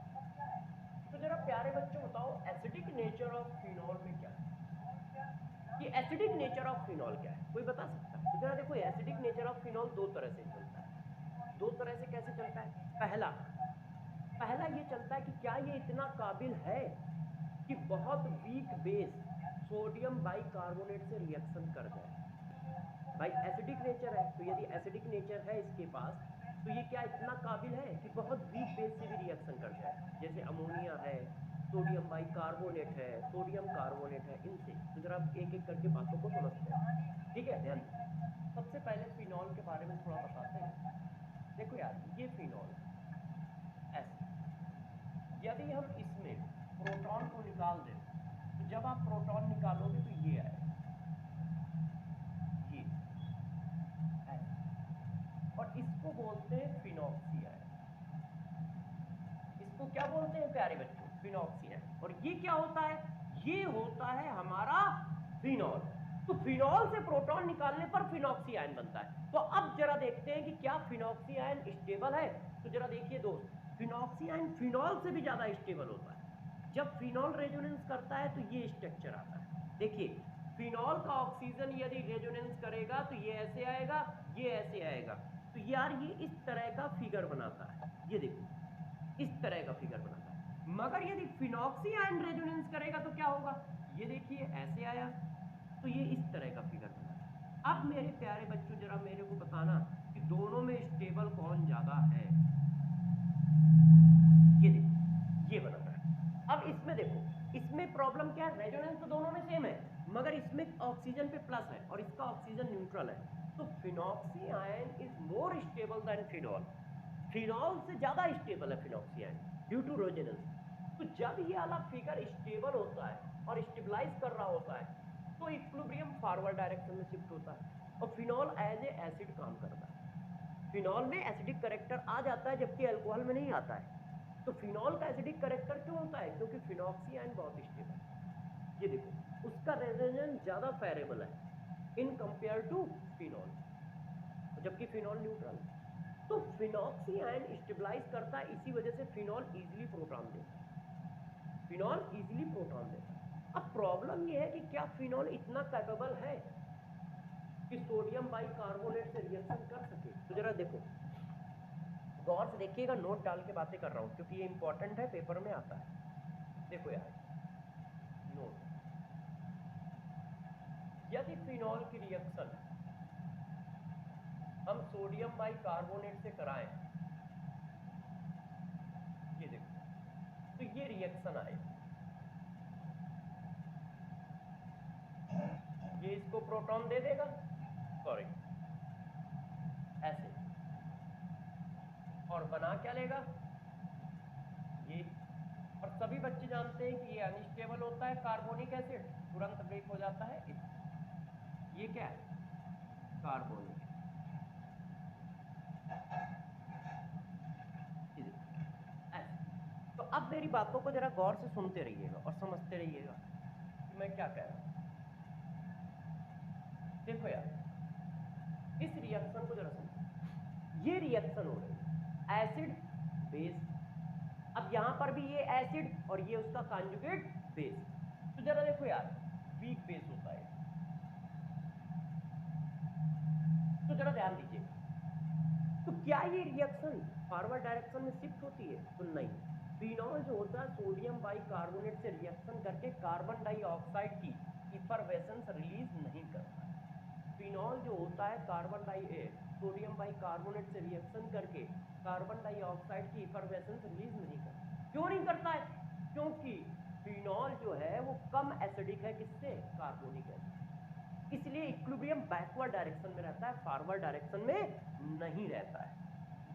तो जरा प्यारे बच्चों बताओ, एसिडिक नेचर ऑफ फिनॉल में क्या है? ये एसिडिक नेचर ऑफ फिनॉल क्या है, कोई बता सकता है? तो जरा देखो, एसिडिक नेचर ऑफ फिनॉल दो तरह से चलता है। दो तरह से कैसे चलता है? पहला पहला ये चलता है कि क्या ये इतना काबिल है कि बहुत वीक बेस सोडियम बाइकार्बोनेट से रिएक्शन कर जाए। भाई एसिडिक नेचर है, तो यदि एसिडिक नेचर है इसके पास, तो ये क्या इतना काबिल है कि बहुत वीक बेस से भी रिएक्शन कर जाए, जैसे अमोनिया है, सोडियम बाइकार्बोनेट है, सोडियम कार्बोनेट है, इनसे। तो जरा एक एक करके बातों को समझते हैं, ठीक है? ध्यान दीजिए। सबसे पहले फिनॉल के बारे में थोड़ा बताते हैं। देखो यार, ये फिनॉल ऐसे, यदि हम इसमें प्रोटॉन को निकाल दें, तो जब आप प्रोटॉन निकालोगे तो ये आएगा, ये ऐसे, और इसको बोलते हैं फिनॉक्सियान। इसको क्या बोलते हैं प्यारे बच्चों? फिनॉक्सियान। और ये क्या होता है? ये होता है हमारा फिनॉल। तो फिनॉल से प्रोटॉन निकालने पर फिनॉक्सियान बनता है। तो अब जरा देखते हैं कि क्या फिनॉक्सियान स्टेबल है। तो जरा देखिए दोस्त, फिनॉक्सियान फिनॉल से भी ज्यादा स्टेबल होता है। जब फिनॉल रेजोनेंस करता है तो ये स्ट्रक्चर आता है। देखिए, फिनॉल का ऑक्सीजन यदि रेजोनेंस करेगा तो ये ऐसे आएगा, ये ऐसे आएगा, तो यार ये इस तरह का फिगर बनाता है। ये देखो, इस तरह का फिगर बनाता है। मगर यदि फिनॉक्सियान रेजोनेंस करेगा तो क्या होगा? ये देखिए ऐसे आया, तो ये इस तरह का फिगर बना। अब मेरे प्यारे बच्चों जरा मेरे को बताना कि दोनों में स्टेबल कौन ज्यादा है। ये देखो ये बना रहा है। अब इसमें देखो इसमें प्रॉब्लम क्या है, रेजोनेंस तो दोनों में सेम है मगर इसमें ऑक्सीजन पे प्लस है और इसका ऑक्सीजन न्यूट्रल है। तो phenoxy ion is more stable than phenol. Phenol से ज्यादा स्टेबल है phenoxy ion due to resonance. तो जब ये वाला फिगर स्टेबल होता है और स्टेबलाइज कर रहा होता है तो इक्विलिब्रियम फॉरवर्ड डायरेक्शन में शिफ्ट होता है और फिनॉल एज ए एसिड काम करता है। फिनॉल में एसिडिक करेक्टर आ जाता है जबकि अल्कोहल में नहीं आता है। तो फिनॉल का एसिडिक करेक्टर क्यों होता है, क्योंकि फिनॉक्सी आयन बहुत स्टेबल है। ये देखो उसका रेजोनेंस ज्यादा फेरेबल है इन कंपेयर टू फिनॉल, जबकि फिनॉल न्यूट्रल है। तो फिनॉक्सी आयन स्टेबलाइज करता है, इसी वजह से फिनॉल इजीली प्रोटॉन देता है। फिनॉल इजीली प्रोटॉन देता है। अब प्रॉब्लम ये है कि क्या फिनॉल इतना कैपेबल है कि सोडियम बाइकार्बोनेट से रिएक्शन कर सके। तो जरा देखो गौर से देखिएगा, नोट डाल के बातें कर रहा हूं क्योंकि ये इंपॉर्टेंट है, पेपर में आता है। देखो यार नोट, यदि फिनॉल की रिएक्शन हम सोडियम बाइकार्बोनेट से कराएं, ये देखो तो ये रिएक्शन आए, ये इसको प्रोटॉन दे देगा, सॉरी ऐसे, और बना क्या लेगा ये। और सभी बच्चे जानते हैं कि ये अनस्टेबल होता है, कार्बोनिक एसिड तुरंत ब्रेक हो जाता है इससे। ये क्या है, कार्बोनिक एसिड ऐसे। तो अब मेरी बातों को जरा गौर से सुनते रहिएगा और समझते रहिएगा कि मैं क्या कह रहा हूं। देखो यार इस रिएक्शन को जरा समझो, ये रिएक्शन हो रही है एसिड बेस। अब यहां पर भी ये एसिड और ये उसका कॉन्जुगेट बेस। तो जरा देखो यार वीक बेस होता है, तो जरा ध्यान दीजिएगा। तो क्या ये रिएक्शन फॉरवर्ड डायरेक्शन में शिफ्ट होती है, तो नहीं। फिनॉल जो होता है सोडियम बाइकार्बोनेट से रिएक्शन करके कार्बन डाइऑक्साइड की इफरवेसेंस रिलीज नहीं करता है। फिनॉल जो होता है सोडियम बाइकार्बोनेट से रिएक्शन करके कार्बन डाइऑक्साइड की इफरवेसेंस रिलीज नहीं करता। क्यों नहीं करता है, क्योंकि फिनॉल जो है वो कम एसिडिक है किससे, कार्बोनिक एसिड, इसलिए इक्विलिब्रियम बैकवर्ड डायरेक्शन में रहता है, फॉरवर्ड डायरेक्शन में नहीं रहता है।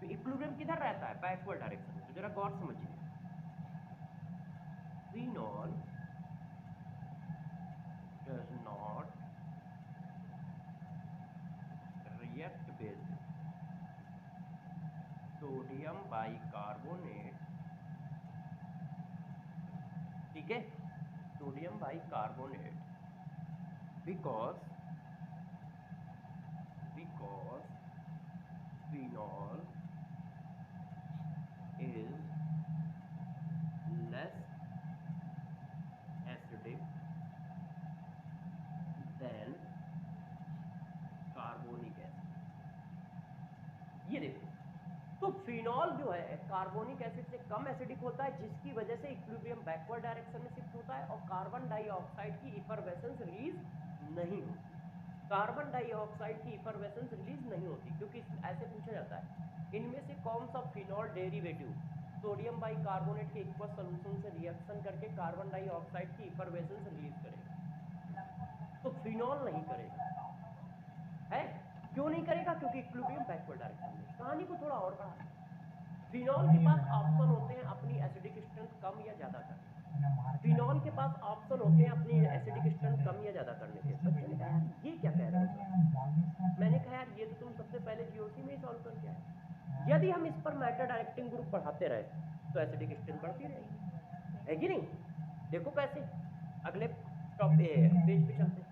इक्विलिब्रियम किधर रहता है, बैकवर्ड डायरेक्शन में। तो जरा गौर समझिए, phenol does not react with sodium bicarbonate, ठीक है, sodium bicarbonate because phenol is less acidic than carbonic acid. ये देखो तो फिनॉल जो है कार्बोनिक एसिड से कम एसिडिक होता है, जिसकी वजह से इक्विलिब्रियम बैकवर्ड डायरेक्शन में शिफ्ट होता है और कार्बन डाइऑक्साइड की इफरवेसेंस रिलीज नहीं होती। कार्बन डाइऑक्साइड की इफरवेसेंस रिलीज नहीं होती क्योंकि ऐसे पूछा जाता है इनमें से कौन सा फिनॉल डेरिवेटिव सोडियम बाइकार्बोनेट के एक्वस सॉल्यूशन से रिएक्शन करके कार्बन डाइऑक्साइड की इफरवेसेंस रिलीज करेगा। तो फिनॉल नहीं करेगा है, क्यों नहीं करेगा, क्योंकि इक्विलिब्रियम बैकवर्ड डायरेक्शन में। कहानी को थोड़ा और बढ़ा, फिनॉल के पास ऑप्शन होते हैं अपनी एसिडिक स्ट्रेंथ कम या ज्यादा करने के। फिनॉल के पास ऑप्शन होते हैं अपनी एसिडिक स्ट्रेंथ कम या ज्यादा करने के। बच्चे ने कहा यार ये क्या कह रहे हो सर, मैंने कहा यार ये तो तुम सबसे पहले जीओसी में ही सॉल्व करके आए। यदि हम इस पर मैटर डायरेक्टिंग ग्रुप बढ़ाते रहे तो एसिडिक स्ट्रेंथ बढ़ती रहेगी, है कि नहीं। देखो कैसे, अगले पेज पे चलते हैं।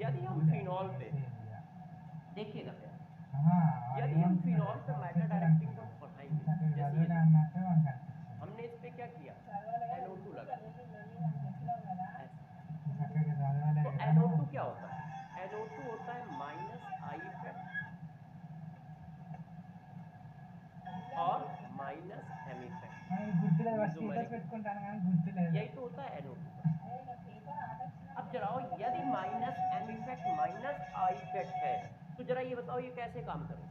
यदि हम फिनॉल पे देखिएगा क्या, यदि हम फिनॉल पे मैटर डायरेक्टिंग ग्रुप बढ़ाएंगे, जैसे ये हमने इस पे क्या किया, NO2 लगा ऐसे। तो NO2 क्या होता है, NO2 होता है माइनस आई इफेक्ट और माइनस एम इफेक्ट। यही तो होता है NO2 का। अब जरा यदि minus M effect minus I effect है, तो जरा ये बताओ ये कैसे काम करेगा?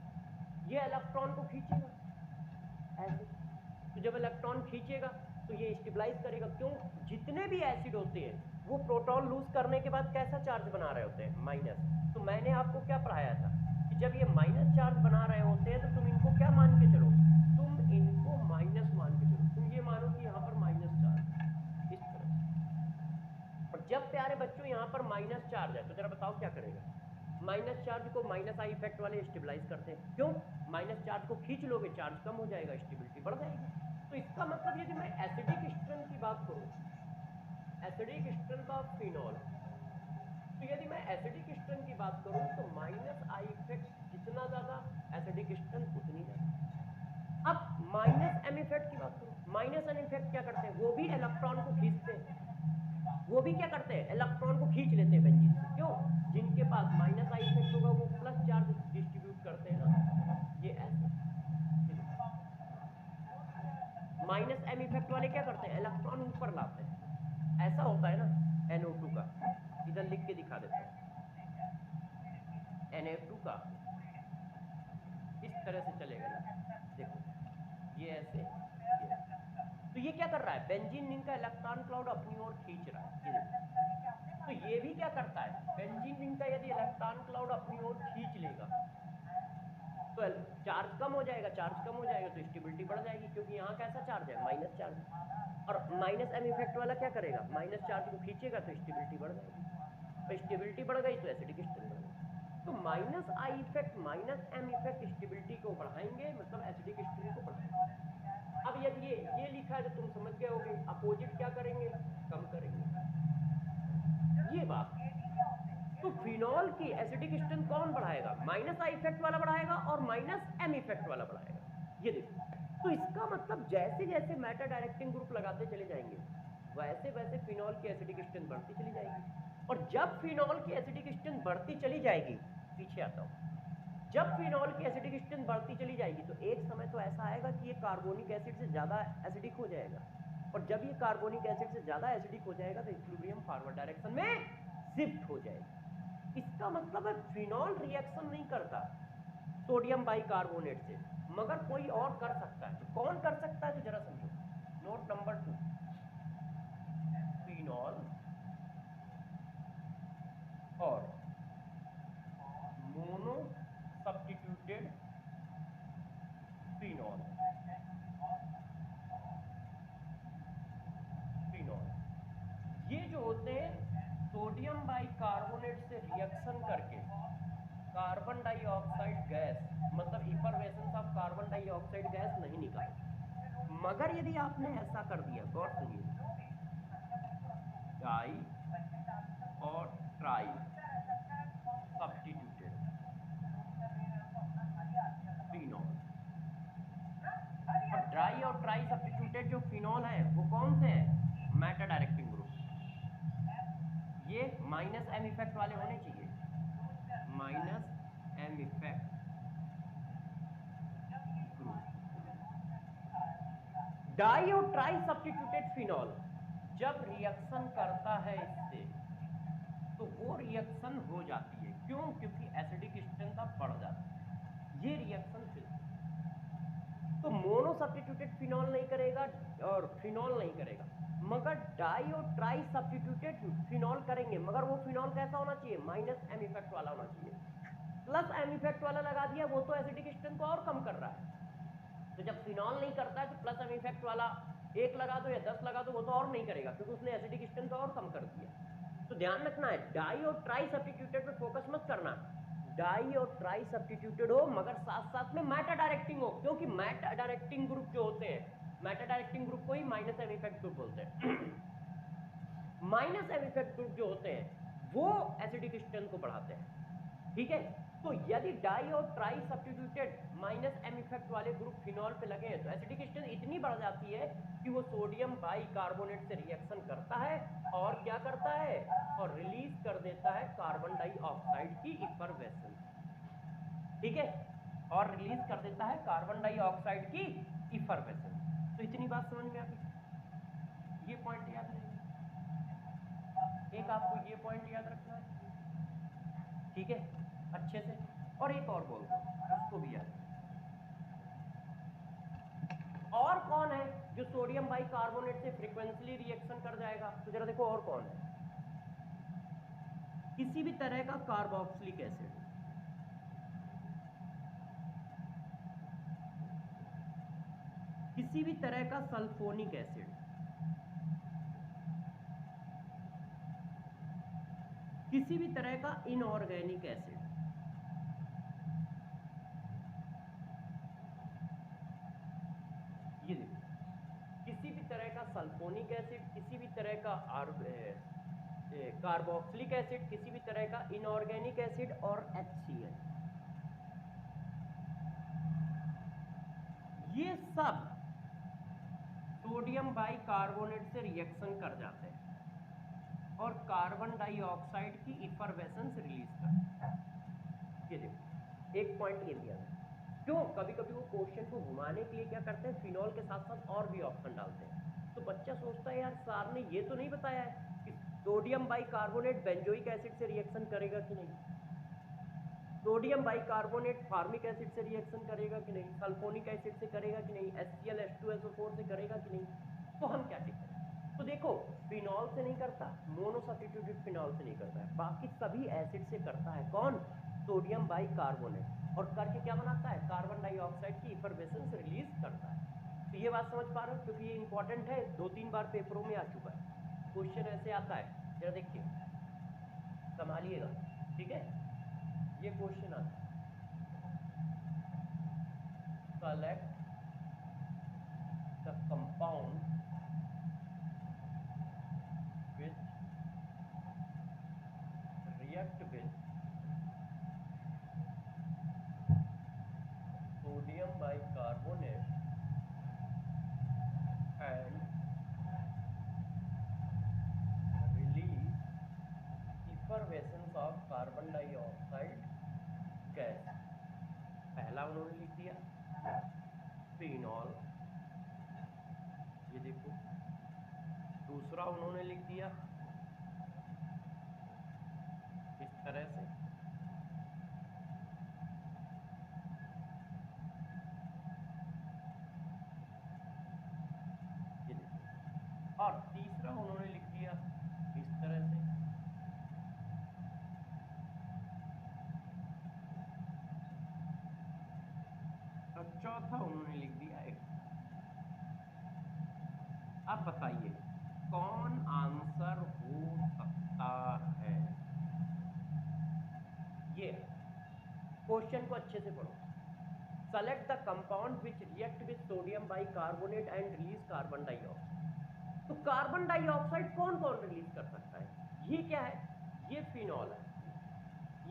ये इलेक्ट्रॉन को खींचेगा ऐसे, तो जब इलेक्ट्रॉन खींचेगा तो ये स्टेबलाइज करेगा। क्यों? जितने भी एसिड होते हैं वो प्रोटॉन लूज करने के बाद कैसा चार्ज बना रहे होते हैं? माइनस। तो मैंने आपको क्या पढ़ाया था कि जब ये माइनस चार्ज बना रहे होते हैं तो तुम इनको क्या मान के चलो? तुम इनको माइनस मान के चलो। तुम ये मानो कि यहाँ पर माइनस चार्ज इस तरह। और जब प्यारे बच्चों यहाँ पर माइनस चार्ज है तो जरा बताओ क्या करेगा? माइनस चार्ज को माइनस आई इफेक्ट वाले स्टेबलाइज करते हैं। क्यों? माइनस चार्ज को खींच लोगे, चार्ज कम हो जाएगा, स्टेबिलिटी बढ़ जाएगी। तो इसका मतलब यदि मैं एसिडिक स्ट्रेंथ की बात करूं, एसिडिक स्ट्रेंथ ऑफ फिनॉल, तो यदि मैं एसिडिक स्ट्रेंथ की बात करूं तो माइनस आई इफेक्ट जितना ज्यादा, एसिडिक स्ट्रेंथ उतनी ज्यादा। अब माइनस एम इफेक्ट की बात करूं, माइनस एम इफेक्ट क्या करते हैं? वो भी इलेक्ट्रॉन को खींचते हैं। वो भी क्या करते हैं? इलेक्ट्रॉन को खींच लेते हैं बेंजीन से। क्यों? जिनके पास माइनस आई इफेक्ट होगा वो प्लस चार्ज डिस्ट्रीब्यूट करते हैं ना, ये ऐसे। माइनस एम इफेक्ट वाले क्या करते हैं? इलेक्ट्रॉन ऊपर लाते हैं। ऐसा होता है ना NO2 का, इधर लिख के दिखा देता हूं। Na2 का इस तरह से चलेगा ना, देखो ये ऐसे, ये ऐसे। तो ये क्या कर रहा है? बेंजीन रिंग का इलेक्ट्रॉन क्लाउड अपनी ओर खींच रहा है, ये देखो। तो ये भी क्या करता है? बेंजीन रिंग का यदि इलेक्ट्रॉन क्लाउड अपनी ओर खींच लेगा तो चार्ज कम हो जाएगा, चार्ज कम हो जाएगा तो स्टेबिलिटी बढ़ जाएगी, क्योंकि यहाँ कैसा चार्ज है? Minus charge. और माइनस एम इफेक्ट वाला क्या करेगा? माइनस चार्ज को खींचेगा तो स्टेबिलिटी बढ़ जाएगी, तो स्टेबिलिटी बढ़ गई तो एसिडिक स्ट्रेंथ बढ़ गई। तो minus I effect minus M effect stability को बढ़ाएंगे, मतलब एसिडिक स्ट्रेंथ को बढ़ाएंगे। अब यदि ये लिखा है तो तुम समझ गए होगे, अपोजिट क्या करेंगे? कम करेंगे, ये बात। तो फिनॉल की एसिडिक स्ट्रेंथ कौन बढ़ाएगा? माइनस आई इफेक्ट वाला बढ़ाएगा और माइनस एम इफेक्ट वाला बढ़ाएगा, ये देखो। तो इसका मतलब जैसे जैसे मेटा डायरेक्टिंग ग्रुप लगाते चले जाएंगे वैसे वैसे फिनॉल की एसिडिक स्ट्रेंथ बढ़ती चली जाएगी। और जब फिनॉल की एसिडिक स्ट्रेंथ बढ़ती चली जाएगी, पीछे आता हूं, जब फिनॉल की एसिडिक स्ट्रेंथ बढ़ती चली जाएगी तो एक समय तो ऐसा आएगा कि ये कार्बोनिक एसिड से ज्यादा एसिडिक हो जाएगा। और जब ये कार्बोनिक एसिड से ज्यादा एसिडिक हो जाएगा तो इक्विलिब्रियम फॉरवर्ड डायरेक्शन में शिफ्ट हो जाएगी। इसका मतलब है फिनॉल रिएक्शन नहीं करता सोडियम बाइकार्बोनेट से, मगर कोई और कर सकता है। तो कौन कर सकता है? तो जरा समझो, नोट नंबर 2, फिनॉल और मोनो सब्स्टिट्यूटेड फिनॉल, फिनॉल ये जो होते हैं सोडियम बाइकार्बोनेट से रिएक्शन करके कार्बन डाइऑक्साइड गैस, मतलब effervescence of carbon dioxide gas नहीं निकालते। मगर यदि आपने ऐसा कर दिया, गौर सुनिए, डाई और ट्राई सब्स्टिट्यूटेड फिनॉल, और ड्राई और ट्राई सब्स्टिट्यूटेड जो फिनॉल है वो कौन से हैं? Meta directing group. ये माइनस एम इफेक्ट वाले होने चाहिए, minus M effect group. Di और ट्राई सब्स्टिट्यूटेड फिनॉल जब रिएक्शन करता है इससे तो वो रिएक्शन हो जाती है। क्यों? क्योंकि एसिडिक स्ट्रेंथ अब बढ़ जाती है, ये रिएक्शन फिर से। तो मोनो सब्स्टिट्यूटेड फिनॉल नहीं करेगा और फिनॉल नहीं करेगा, मगर डाई और ट्राई सब्स्टिट्यूटेड फिनॉल करेंगे। मगर वो फिनॉल कैसा होना चाहिए? माइनस एम इफेक्ट वाला होना चाहिए। प्लस एम इफेक्ट वाला लगा दिया, वो तो एसिडिक स्ट्रेंथ को और कम कर रहा है। तो जब फिनॉल नहीं करता है तो प्लस एम इफेक्ट वाला 1 लगा दो या 10 लगा दो, वो तो और नहीं करेगा, क्योंकि उसने एसिडिक स्ट्रेंथ को और कम कर दिया। तो ध्यान रखना है, डाई और ट्राई सब्स्टिट्यूटेड पे फोकस मत करना। डाई और ट्राई सब्स्टिट्यूटेड हो मगर साथ साथ में मेटा डायरेक्टिंग हो, क्योंकि मेटा डायरेक्टिंग ग्रुप जो होते हैं, मेटा डायरेक्टिंग ग्रुप को ही माइनस एम इफेक्ट ग्रुप बोलते हैं। माइनस एम इफेक्ट ग्रुप जो होते हैं वो एसिडिक स्ट्रेंथ को बढ़ाते हैं, ठीक है। तो यदि डाई और tri substituted minus M effect वाले ग्रुप फिनॉल पे लगे हैं तो एसिडिक स्ट्रेंथ इतनी बढ़ जाती है कि वो सोडियम बाइकार्बोनेट से रिएक्शन करता है और क्या करता है? और रिलीज कर देता है कार्बन डाइऑक्साइड की इफरवेसेंस, ठीक है, और रिलीज कर देता है कार्बन डाइऑक्साइड की इफरवेसेंस। तो इतनी बात समझ में आ गई? ये पॉइंट याद रहेगा, एक आपको ये पॉइंट याद रखना है, ठीक है। अच्छे से। और एक और बोल दो, उसको भी याद। और कौन है जो सोडियम बाइकार्बोनेट से फ्रीक्वेंटली रिएक्शन कर जाएगा? तो जरा देखो और कौन है। किसी भी तरह का कार्बोक्सिलिक एसिड, किसी भी तरह का सल्फोनिक एसिड, किसी भी तरह का इनऑर्गेनिक एसिड, ये देखो, किसी भी तरह का सल्फोनिक एसिड, किसी भी तरह का कार्बोक्सिलिक एसिड, किसी भी तरह का इनऑर्गेनिक एसिड और HCl, ये सब सोडियम बाइकार्बोनेट से रिएक्शन कर जाते हैं और कार्बन डाइऑक्साइड की इफरवेसेंस रिलीज करते हैं। ये देखो, एक पॉइंट ये दिया है। क्यों? कभी कभी वो क्वेश्चन को घुमाने के लिए क्या करते हैं, फिनॉल के साथ साथ और भी ऑप्शन डालते हैं। तो बच्चा सोचता है यार सर ने ये तो नहीं बताया है कि सोडियम बाइकार्बोनेट बेंजोइक एसिड से रिएक्शन करेगा कि नहीं, सोडियम बाइकार्बोनेट फार्मिक एसिड से रिएक्शन करेगा कि नहीं, सल्फोनिक एसिड से करेगा कि नहीं, HCl H2SO4 से करेगा कि नहीं। तो हम क्या टिक करें? तो देखो, फिनॉल से नहीं करता, मोनोसब्स्टिट्यूटेड फिनॉल से नहीं करता है, बाकी सभी एसिड से करता है। कौन? Sodium bicarbonate. और करके क्या बनाता है? कार्बन डाइऑक्साइड की इफरवेसेंस रिलीज करता है। तो ये बात समझ पा रहे हो? क्योंकि ये इंपॉर्टेंट है, 2-3 बार पेपरों में आ चुका है, क्वेश्चन ऐसे आता है। जरा देखिए, संभालिएगा, ठीक है। ये क्वेश्चन आता है, select the compound which react with sodium bicarbonate and release effervescence of carbon dioxide gas। पहला उन्होंने लिख दिया फिनॉल, ये देखो। दूसरा उन्होंने लिख दिया इस तरह से, ये देखो। और तीसरा उन्होंने लिख दिया इस तरह से। और चौथा उन्होंने लिख दिया एक। अब बताइए कौन आंसर हो सकता है? ये क्वेश्चन को अच्छे से पढ़ो। Select the compound which react with sodium bicarbonate and release carbon dioxide. तो कार्बन डाइऑक्साइड कौन कौन रिलीज कर सकता है? ये क्या है? ये फिनॉल है।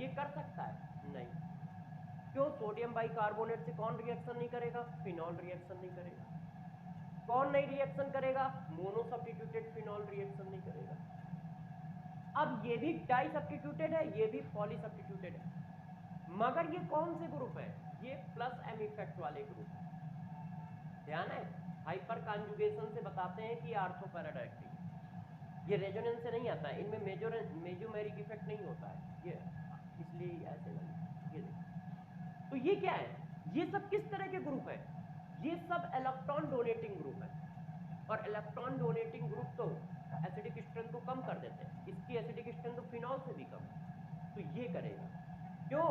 ये कर सकता है? नहीं। क्यों? सोडियम बाइकार्बोनेट से कौन रिएक्शन नहीं करेगा? फिनॉल रिएक्शन नहीं करेगा। कौन नहीं रिएक्शन करेगा? मोनो सब्स्टिट्यूटेड फिनॉल रिएक्शन नहीं करेगा। अब ये भी डाई सब्स्टिट्यूटेड है, ये भी पॉली सब्स्टिट्यूटेड है, मगर ये कौन से ग्रुप है? ये प्लस एम इफेक्ट वाले ग्रुप है। ध्यान है, हाइपर कॉन्जुगेशन से बताते हैं कि आर्थो पैराडाइक्टी है। ये रेजोनेंस से नहीं आता है, इनमें मेजोमेरिक इफेक्ट नहीं होता है, ये इसलिए ऐसे नहीं। ये देखो, तो ये क्या है? ये सब किस तरह के ग्रुप है? ये सब इलेक्ट्रॉन डोनेटिंग ग्रुप है। और इलेक्ट्रॉन डोनेटिंग ग्रुप तो एसिडिक स्ट्रेंथ को कम कर देते हैं, इसकी एसिडिक स्ट्रेंथ तो फिनॉल से भी कम है। तो ये करेगा। क्यों?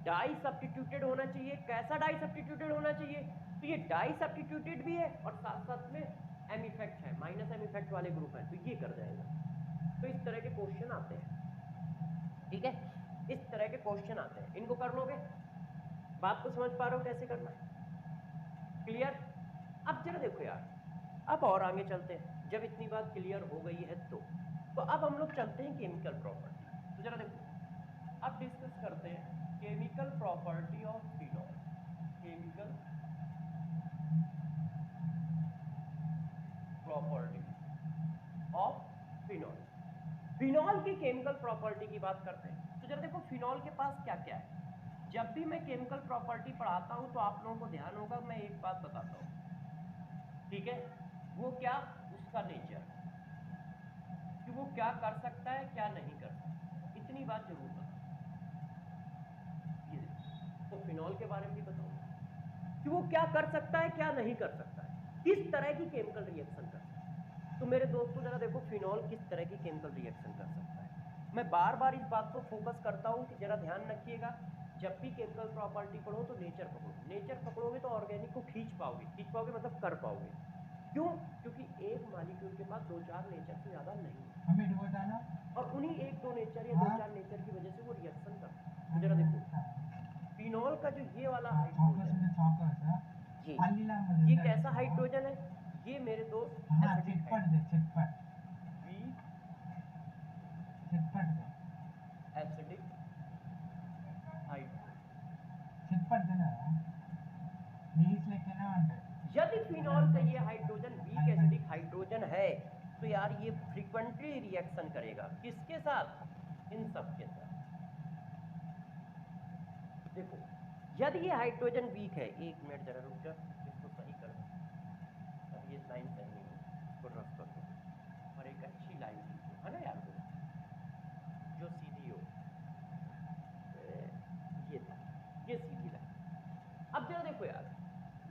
डाई सब्स्टिट्यूटेड होना चाहिए। कैसा डाई सब्स्टिट्यूटेड होना चाहिए? तो ये डाई सब्स्टिट्यूटेड भी है और साथ साथ में एम इफेक्ट है, माइनस एम इफेक्ट वाले ग्रुप है, तो ये कर जाएगा। तो इस तरह के क्वेश्चन आते हैं, ठीक है। इस तरह के क्वेश्चन आते हैं, इनको कर लोगे। बात को समझ पा रहे हो कैसे करना है? क्लियर? अब जरा देखो यार, अब और आगे चलते हैं। जब इतनी बात क्लियर हो गई है तो अब हम लोग चलते हैं केमिकल प्रॉपर्टी। तो जरा देखो, अब डिस्कस करते हैं chemical property of phenol. Chemical property of phenol. Phenol की केमिकल प्रॉपर्टी की बात करते हैं। तो जरा देखो, फिनॉल के पास क्या क्या है। जब भी मैं केमिकल प्रॉपर्टी पढ़ाता हूं तो आप लोगों को ध्यान होगा, मैं एक बात बताता हूं, ठीक है। वो क्या? उसका नेचर, कि वो क्या कर सकता है क्या नहीं कर सकता, इतनी बात जरूर बताओ। फिनॉल के बारे में भी बताऊंगा कि वो क्या कर सकता है, क्या नहीं कर सकता है, किस तरह की केमिकल रिएक्शन कर सकता है। तो मेरे दोस्तों जरा देखो फिनॉल किस तरह की केमिकल रिएक्शन कर सकता है। मैं बार बार इस बात को फोकस करता हूं कि जरा ध्यान रखिएगा, जब भी केमिकल प्रॉपर्टी पढ़ो तो नेचर पकड़ो। नेचर पकड़ोगे तो ऑर्गेनिक को खींच पाओगे मतलब कर पाओगे। क्यों? क्योंकि एक मॉलिक्यूल के पास 2-4 नेचर से ज्यादा नहीं है, हमें डुबो जाना और उन्हीं 1-2 नेचर या हाँ 2-4 नेचर की वजह से वो रिएक्शन करता है। तो जरा देखो फिनॉल का जो ये वाला हाइड्रोजन है, ये कैसा हाइड्रोजन है? ये मेरे दोस्त acidic hydrogen, weak acidic hydrogen. यदि फिनॉल का ये हाइड्रोजन वीक एसिडिक हाइड्रोजन है तो यार ये फ्रीक्वेंटली रिएक्शन करेगा किसके साथ? इन सब के साथ। देखो यदि ये हाइड्रोजन वीक है, एक मिनट जरा रुक जा, इसको सही कर दो। अब ये लाइन सही नहीं है, इसको रफ कर दो और एक अच्छी लाइन खींचो, है ना यार दोस्त, जो सीधी हो। ये देखो ये सीधी लाइन। अब जरा देखो यार,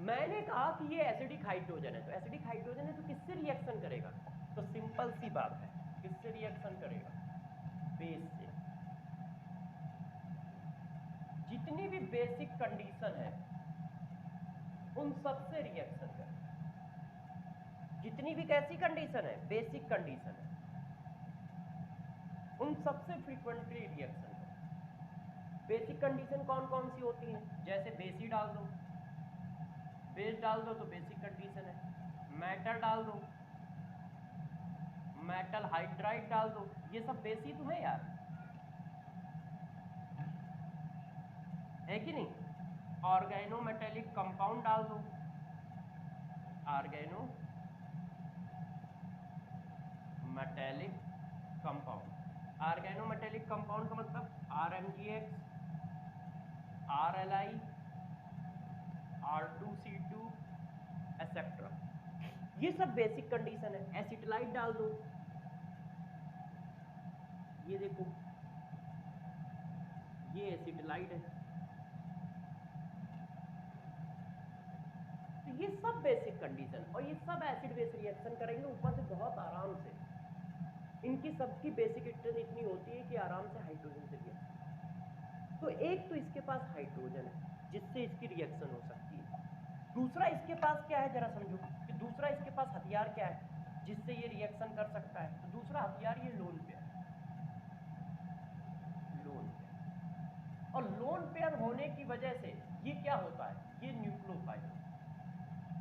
मैंने कहा कि ये एसिडिक हाइड्रोजन है, तो एसिडिक हाइड्रोजन है तो किससे रिएक्शन करेगा? तो सिंपल सी बात है, किससे रिएक्शन करेगा? बेस से। जितनी भी बेसिक कंडीशन है उन सब से रिएक्शन करेगा। जितनी भी कैसी कंडीशन है, बेसिक कंडीशन है, उन सबसे फ्रीक्वेंटली रिएक्शन करेगा। बेसिक कंडीशन कौन कौन सी होती हैं? जैसे बेस ही डाल दो, बेस डाल दो तो बेसिक कंडीशन है। मेटल डाल दो, मेटल हाइड्राइड डाल दो, ये सब बेस ही तो है यार, है कि नहीं? ऑर्गेनो मेटेलिक कंपाउंड डाल दो, organometallic compound. Organometallic compound का मतलब RMgX, RLI, R2C2 एक्सेट्रा, ये सब बेसिक कंडीशन है। एसिटिलाइट डाल दो, ये देखो ये एसिटिलाइट है। तो ये सब बेसिक कंडीशन, और ये सब एसिड बेस रिएक्शन करेंगे ऊपर से बहुत आराम से। इनकी सबकी बेसिक इतनी होती है कि आराम से हाइड्रोजन से रिएक्शन। तो एक तो इसके पास हाइड्रोजन है जिससे इसकी रिएक्शन हो सकती है। दूसरा इसके पास क्या है, जरा समझो कि दूसरा इसके पास हथियार क्या है जिससे ये रिएक्शन कर सकता है। तो दूसरा हथियार ये लोन पेयर, लोन पेयर। और लोन पेयर होने की वजह से ये क्या होता है, ये न्यूक्लियोफाइल होता है।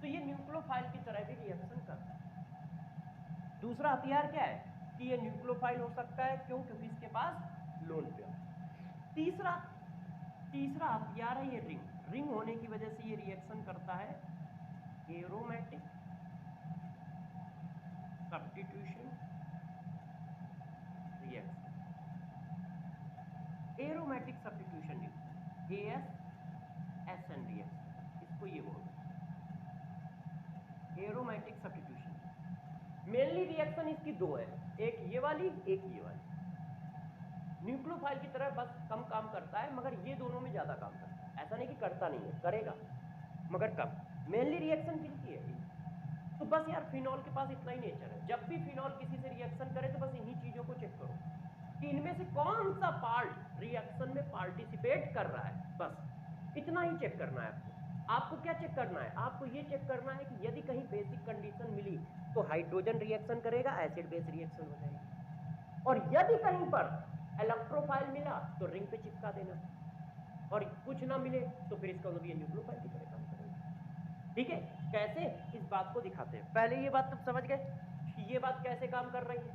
तो ये न्यूक्लियोफाइल की तरह भी रिएक्शन करता है। दूसरा हथियार क्या है कि ये न्यूक्लियोफाइल हो सकता है, क्यों? क्योंकि इसके पास लोन पेयर। तीसरा तीसरा हथियार है ये रिंग। रिंग होने की वजह से ये रिएक्शन करता है aromatic substitution reaction. Aromatic substitution reaction, ASSN reaction, इसको ये बोलते हैं aromatic substitution reaction. Mainly reaction इसकी दो है, एक ये वाली, एक ये वाली। न्यूक्लियोफाइल की तरह बस कम काम करता है, मगर ये दोनों में ज्यादा काम करता है। ऐसा नहीं कि करता नहीं है, करेगा मगर कम। मेनली रिएक्शन किनकी है? इनकी। तो बस यार फिनॉल के पास इतना ही नेचर है, जब भी फिनॉल किसी से रिएक्शन करे तो बस इन्हीं चीजों को चेक करो कि इनमें से कौन सा पार्ट रिएक्शन में पार्टिसिपेट कर रहा है। बस इतना ही चेक करना है आपको। आपको क्या चेक करना है? आपको ये चेक करना है कि यदि कहीं बेसिक कंडीशन मिली तो हाइड्रोजन रिएक्शन करेगा, एसिड बेस रिएक्शन हो जाएगी। और यदि कहीं पर इलेक्ट्रोफाइल मिला तो रिंग पे चिपका देना, और कुछ ना मिले तो फिर इसका मतलब ये न्यूक्लियोफाइल की तरह काम करेगा। ठीक है? कैसे, इस बात को दिखाते हैं। पहले ये बात तुम समझ गए कि ये बात कैसे काम कर रही है?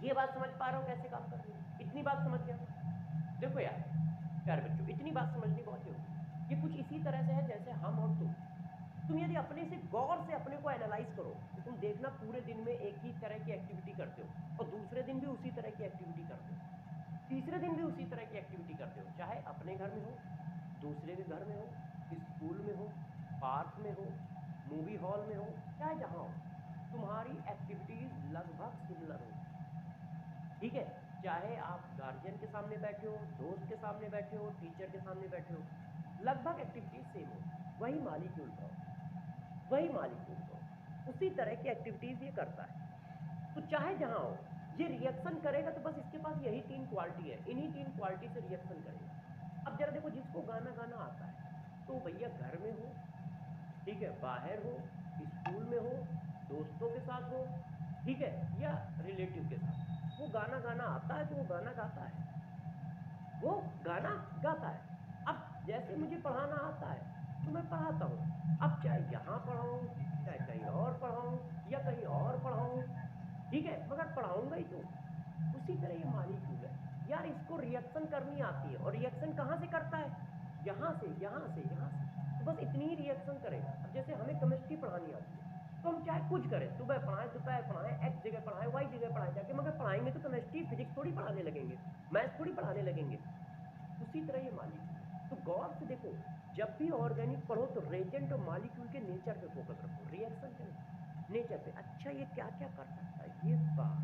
ये बात समझ पा रहे हो कैसे काम कर रही है? इतनी बात समझ गया? देखो यार प्यारे बच्चों, इतनी बात समझनी बहुत जरूरी है। ये कुछ इसी तरह से है जैसे हम और तुम यदि अपने से गौर से अपने को एनालाइज करो तो तुम देखना पूरे दिन में एक ही तरह की एक्टिविटी करते हो, और दूसरे दिन भी उसी तरह की एक्टिविटी करते हो, तीसरे दिन भी उसी तरह की एक्टिविटी करते हो, चाहे अपने घर में हो, दूसरे के घर में हो, स्कूल में हो, पार्क में हो, मूवी हॉल में हो, चाहे जहां हो, तुम्हारी एक्टिविटीज लगभग सिमिलर होगी। ठीक है? चाहे आप गार्जियन के सामने बैठे हो, दोस्त के सामने बैठे हो, टीचर के सामने बैठे हो, लगभग एक्टिविटीज सेम हो, वही मालिक्यूल का हो, वही मालिक्यूल का हो, उसी तरह की एक्टिविटीज ये करता है। तो चाहे जहां हो ये रिएक्शन करेगा, तो बस इसके पास यही 3 क्वालिटी है, इन्हीं 3 क्वालिटी से रिएक्शन करेगा। अब जरा देखो, जिसको गाना गाना आता है तो भैया घर में हो, ठीक है, बाहर हो, स्कूल में हो, दोस्तों के साथ हो, ठीक है, या रिलेटिव के साथ, वो गाना गाना आता है तो वो गाना गाता है, वो गाना गाता है। अब जैसे मुझे पढ़ाना आता है तो मैं पढ़ाता हूँ, अब चाहे यहाँ पढ़ाऊँ, चाहे कहीं और पढ़ाऊँ, या कहीं और पढ़ाऊँ, ठीक है, मगर पढ़ाऊंगा ही तो। उसी तरह ये मॉलिक्यूल है यार, इसको रिएक्शन करनी आती है, और रिएक्शन कहाँ से करता है, यहाँ से, यहाँ से, यहाँ से, तो बस इतनी ही रिएक्शन करेगा। अब जैसे हमें केमिस्ट्री पढ़ानी आती है, तो हम चाहे कुछ करें, सुबह पढ़ाएं, दोपहर पढ़ाएं, एक्स जगह पढ़ाएं, वाई जगह पढ़ाएं, जाके मगर पढ़ाएंगे तो केमिस्ट्री फिजिक्स थोड़ी पढ़ाने लगेंगे, मैथ्स थोड़ी पढ़ाने लगेंगे। उसी तरह ये मॉलिक्यूल है। तो गौर से देखो, जब भी ऑर्गेनिक पढ़ो तो रेजेंट और मॉलिक्यूल के नेचर पे फोकस रखो, रिएक्शन पे नहीं, नेचर पे। अच्छा ये क्या क्या कर सकता है, ये बात,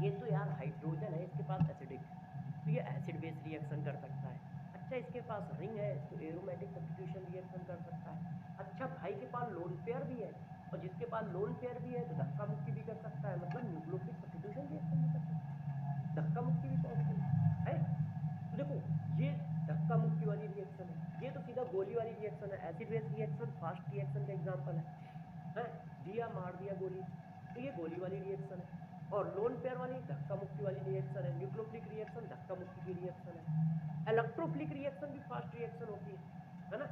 ये तो यार हाइड्रोजन है, इसके पास एसिडिक है, तो ये एसिड बेस रिएक्शन कर सकता है। अच्छा इसके पास रिंग है तो एरोमेटिक सब्स्टिट्यूशन रिएक्शन कर सकता है। अच्छा भाई के पास लोन पेयर भी है, और जिसके पास लोन पेयर भी है तो धक्का मुक्की भी कर सकता है, मतलब न्यूक्लियोफिलिक सब्स्टिट्यूशन रिएक्शन भी कर सकता है, धक्का मुक्की भी पॉसिबल है। तो देखो, ये धक्का मुक्की वाली रिएक्शन है, ये तो सीधा गोली वाली रिएक्शन है, acid base reaction fast reaction का एग्जांपल है, दिया मार दिया गोली, तो ये गोली वाली रिएक्शन है। और लोन पेयर वाली धक्का मुक्की वाली रिएक्शन है, न्यूक्लियोफिलिक रिएक्शन धक्का मुक्की की रिएक्शन है। इलेक्ट्रोफिलिक रिएक्शन भी फास्ट रिएक्शन होती है ना।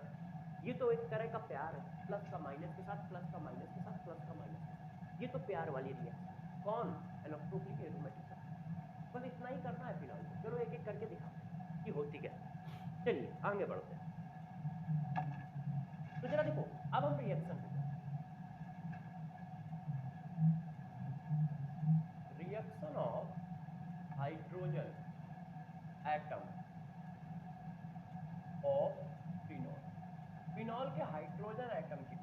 ये तो एक तरह का प्यार है, प्लस का माइनस के साथ, प्लस का माइनस के साथ, प्लस का माइनस के साथ, ये तो प्यार वाली रिएक्शन है। कौन, इलेक्ट्रोफिलिक एरोमेटिक सब्स्टिट्यूशन। बस इतना ही करना है फिलहाल तो। चलो एक एक करके दिखाते हैं कि होती कैसे। चलिए आगे बढ़ते हैं। तो जरा देखो, अब हम रिएक्शन पे चलते हैं। Reaction of hydrogen atom of phenol, phenol के हाइड्रोजन एटम की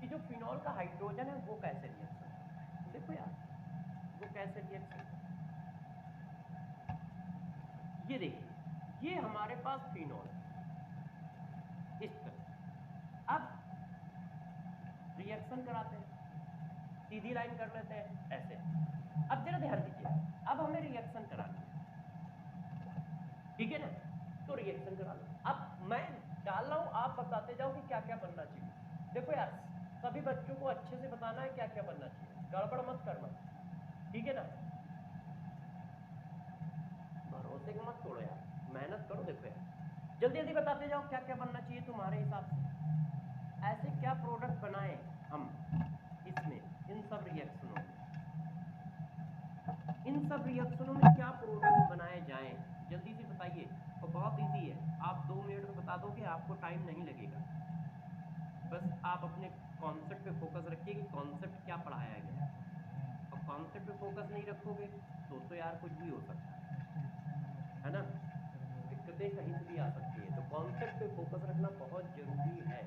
कि जो फिनॉल का हाइड्रोजन है वो कैसे रिएक्शन करता है। तो देखो यार, वो कैसे रिएक्शन करता है, ये देखिए, ये हमारे पास फिनॉल है इस तरह। अब रिएक्शन कराते हैं, सीधी लाइन कर लेते हैं ऐसे। अब जरा ध्यान दीजिए, अब हमें रिएक्शन करानी है, ठीक है ना, तो रिएक्शन करा लो। अब मैं डाल रहा हूं, आप बताते जाओ कि क्या क्या बनना चाहिए। देखो यार, सभी बच्चों को अच्छे से बताना है क्या क्या बनना चाहिए, गड़बड़ मत करना, ठीक है ना, भरोसे को मत तोड़ो यार, मेहनत करो। देखो यार, जल्दी जल्दी बताते जाओ क्या क्या बनना चाहिए तुम्हारे हिसाब से, ऐसे क्या प्रोडक्ट बनाए हम इसमें, इन सब रिएक्शनों में, इन सब रिएक्शनों में क्या प्रोडक्ट बनाए जाएं, जल्दी से बताइए। और बहुत इजी है, आप 2 मिनट में बता दोगे, आपको टाइम नहीं लगेगा। बस आप अपने कॉन्सेप्ट पे फोकस रखिए कि कॉन्सेप्ट क्या पढ़ाया गया है, और कॉन्सेप्ट पे फोकस नहीं रखोगे तो यार कुछ भी हो सकता है ना, दिक्कतें कहीं से भी आ सकती है। तो कॉन्सेप्ट पे फोकस रखना बहुत जरूरी है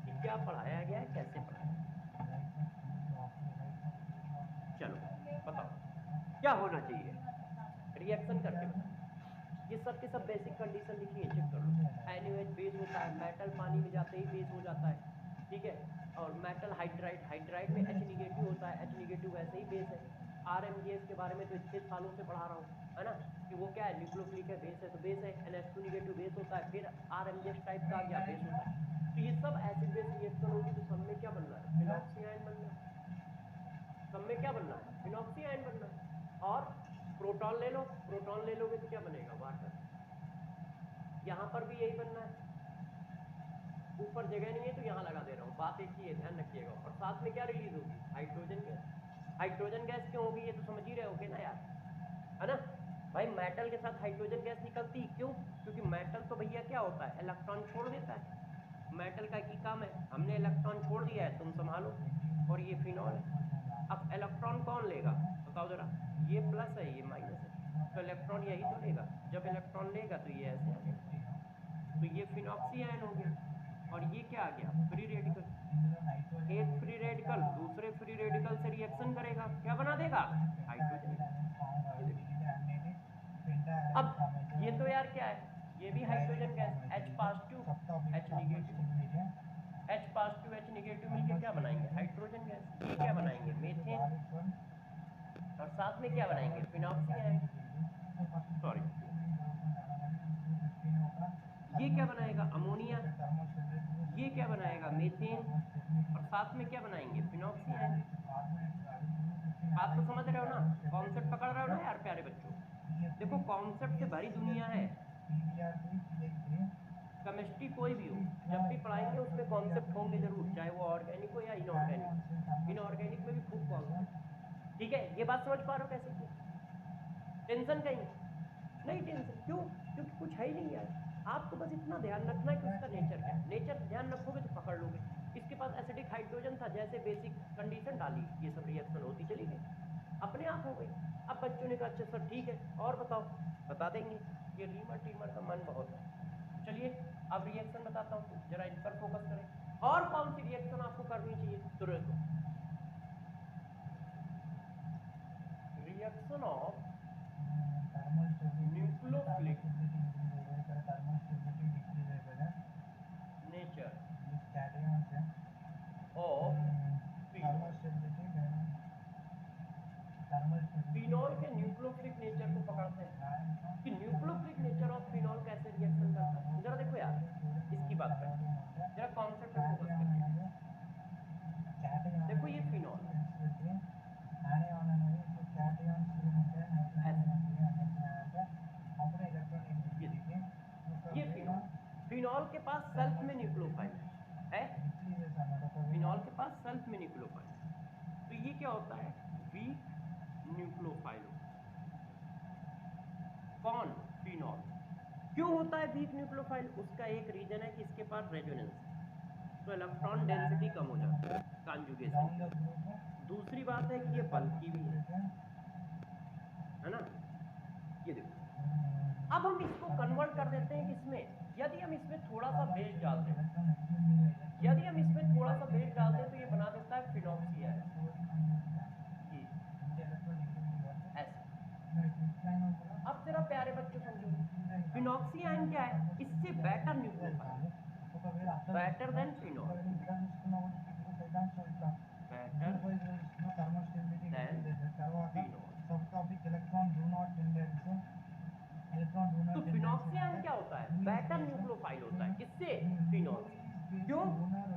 कि क्या पढ़ाया गया है, कैसे पढ़ाया गया। चलो बताओ क्या होना चाहिए, रिएक्शन करके बताओ। ये सब के सब बेसिक कंडीशन लिखी है, चेक कर लो। NaOH बेस होता है, मेटल पानी में जाते ही बेस हो जाता है, ठीक है। और मेटल हाइड्राइड, हाइड्राइड में H निगेटिव होता है, H निगेटिव वैसे ही बेस है। RMGS के बारे में तो इतने सालों से पढ़ा रहा हूँ, है ना, कि वो क्या है, न्यूक्लियोफिलिक है, बेस है तो बेस है। NH2 निगेटिव बेस होता है, फिर RMGS टाइप का आ गया, बेस होता है। तो ये सब एसिड बेस रिएक्शन होगी, तो सब में क्या बनना है, फिनॉक्सी आयन बनना है। सब में क्या बनना है, फिनॉक्सी आयन बनना है। और प्रोटॉन ले लो, प्रोटॉन ले लोगे तो क्या बनेगा, वाटर। यहाँ पर भी यही बनना है, ऊपर जगह नहीं है तो यहाँ लगा दे रहा हूँ, बात एक ही है, ध्यान रखिएगा। और साथ में क्या रिलीज होगी, हाइड्रोजन गैस। हाइड्रोजन गैस क्यों होगी, ये तो समझ ही रहे होगे ना यार, है ना। भाई मेटल के साथ हाइड्रोजन गैस निकलती क्यों, क्योंकि मेटल तो भैया क्या होता है, इलेक्ट्रॉन छोड़ देता है। मेटल का एक ही काम है, हमने इलेक्ट्रॉन छोड़ दिया है, तुम संभालो। और ये फिनॉल है। अब इलेक्ट्रॉन कौन लेगा, बताओ जरा, ये प्लस है ये माइनस है, तो इलेक्ट्रॉन यही तो लेगा। जब इलेक्ट्रॉन लेगा तो ये ऐसे आ गया, तो ये फिनॉक्सी आयन हो गया। और ये क्या आ गया, फ्री रेडिकल। एक फ्री रेडिकल दूसरे फ्री रेडिकल से रिएक्शन करेगा, क्या बना देगा, हाइड्रोजन। अब ये तो यार क्या है, ये भी hydrogen gas, H positive H negative, H positive H negative मिलके क्या बनाएंगे, हाइड्रोजन गैस। ये क्या बनाएंगे, मीथेन, और साथ में क्या बनाएंगे, फिनॉक्सियान, सॉरी ये क्या बनाएगा, अमोनिया, ये क्या बनाएगा, मीथेन, और साथ में क्या बनाएंगे, फिनॉक्सियान। बात तो समझ रहे हो ना, कॉन्सेप्ट पकड़ रहे हो ना यार प्यारे बच्चों। देखो कॉन्सेप्ट से भरी दुनिया है, केमिस्ट्री कोई भी हो, जब भी पढ़ाएंगे उसमें कॉन्सेप्ट होंगे जरूर, चाहे वो ऑर्गेनिक हो या इनऑर्गेनिक। इनऑर्गेनिक में भी खूब कॉन्सेप्ट, ठीक है। ये बात समझ पा रहे हो कैसे की, टेंशन कहीं नहीं, टेंशन क्यों, क्योंकि कुछ है ही नहीं यार। आपको बस इतना ध्यान रखना है कि उसका नेचर क्या है, नेचर ध्यान रखोगे तो पकड़ लोगे। इसके पास एसिडिक हाइड्रोजन था, जैसे बेसिक कंडीशन डाली ये सब रिएक्शन होती चली गई, अपने आप हो गई। अब बच्चों ने कहा अच्छा सर ठीक है और बताओ, बता देंगे। ये रीमर टीमर का मन बहुत है, तो चलिए अब रिएक्शन बताता हूँ, जरा इन पर फोकस करें। और कौन सी रिएक्शन आपको करनी चाहिए, तो reaction of nucleophilic nature of phenol के न्यूक्लियोफिलिक नेचर को पकड़ते हैं कि न्यूक्लियोफिलिक नेचर ऑफ फिनॉल कैसे रिएक्शन करता है। जरा देखो यार इसकी बात करें, जरा कॉन्सेप्ट पे फोकस करिए। देखो ये फिनॉल ये फिनॉल, फिनॉल के पास सेल्फ में न्यूक्लियोफाइल है, फिनॉल के पास सेल्फ में न्यूक्लियोफाइल है। तो ये क्या होता है, वीक न्यूक्लियोफाइल होता है। कौन, फिनॉल। क्यों होता है वीक न्यूक्लियोफाइल, उसका एक रीजन है कि इसके पास रेजोनेंस है, तो इलेक्ट्रॉन डेंसिटी कम हो जाती है कॉन्जुगेशन। दूसरी बात है कि ये बल्कि भी है ना। ये देखो अब हम इसको कन्वर्ट कर देते हैं किसमें, यदि हम इसमें थोड़ा सा बेस डाल दें, यदि हम इसमें थोड़ा सा बेस डाल दें तो ये बना देता है फिनॉक्सियान। ये ऐसे। अब जरा प्यारे बच्चों समझो, फिनॉक्सियान क्या है, इससे better nucleophile, better than phenol, better than phenol. तो फिनॉक्सियान क्या होता है, बेटर न्यूक्लियोफाइल होता है, किससे, फिनॉल से। क्यों,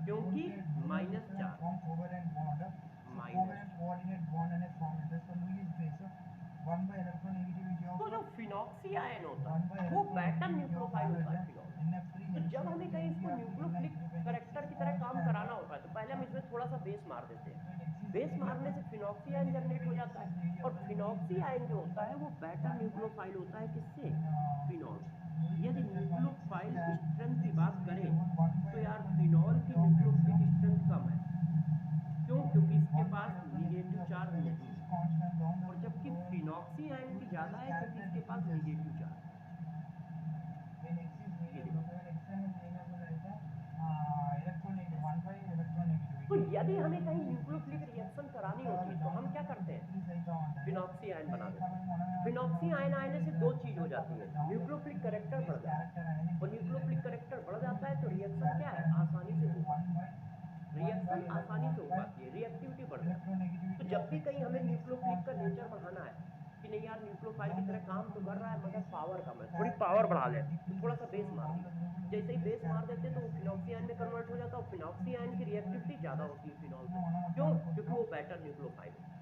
क्योंकि -4 तो जो फिनॉक्सियान होता है वो बेटर न्यूक्लियोफाइल होता है फिनॉल। तो जब हमें कहीं इसको न्यूक्लियोफिलिक करेक्टर की तरह काम कराना होता है तो पहले हम इसमें थोड़ा सा बेस मार देते हैं, बेस मारने से फिनॉक्सियान जनरेट हो जाता है, और फिनॉक्सियान जो होता है वो बेटर न्यूक्लियोफाइल होता है, किससे, फिनॉल से। यदि न्यूक्लियोफाइल स्ट्रेंथ की बात करें तो यार फिनॉल की न्यूक्लियोफिलिक स्ट्रेंथ कम है, क्यों, क्योंकि इसके पास निगेटिव चार्ज नहीं है, और जबकि फिनॉक्सियान की ज्यादा है क्योंकि इसके पास निगेटिव चार्ज है। ये देखो तो यदि हमें कहीं न्यूक्लियोफिलिक रिएक्शन करानी होती है तो हम क्या करते हैं, फिनॉक्सियान बना देते हैं। फिनॉक्सियान आने से दो चीज हो जाती है, न्यूक्लियोफिलिक करेक्टर बढ़ जाता है, और न्यूक्लियोफिलिक करेक्टर बढ़ जाता है तो रिएक्शन क्या है, आसानी से हो पाती है, रिएक्शन आसानी से हो पाती है, रिएक्टिविटी बढ़ जाती है। तो जब भी कहीं हमें न्यूक्लियोफिलिक का नेचर बढ़ाना है कि नहीं यार न्यूक्लियोफाइल की तरह काम तो कर रहा है मगर पावर कम है, थोड़ी पावर बढ़ा ले, तो थोड़ा सा बेस मार दिया, जैसे ही बेस मार देते तो वो फिनॉक्सियान में कन्वर्ट हो जाता है, और फिनॉक्सियान की रिएक्टिविटी ज्यादा होती है फिनॉल से, क्यों, क्योंकि वो बेटर न्यूक्लियोफाइल होता है।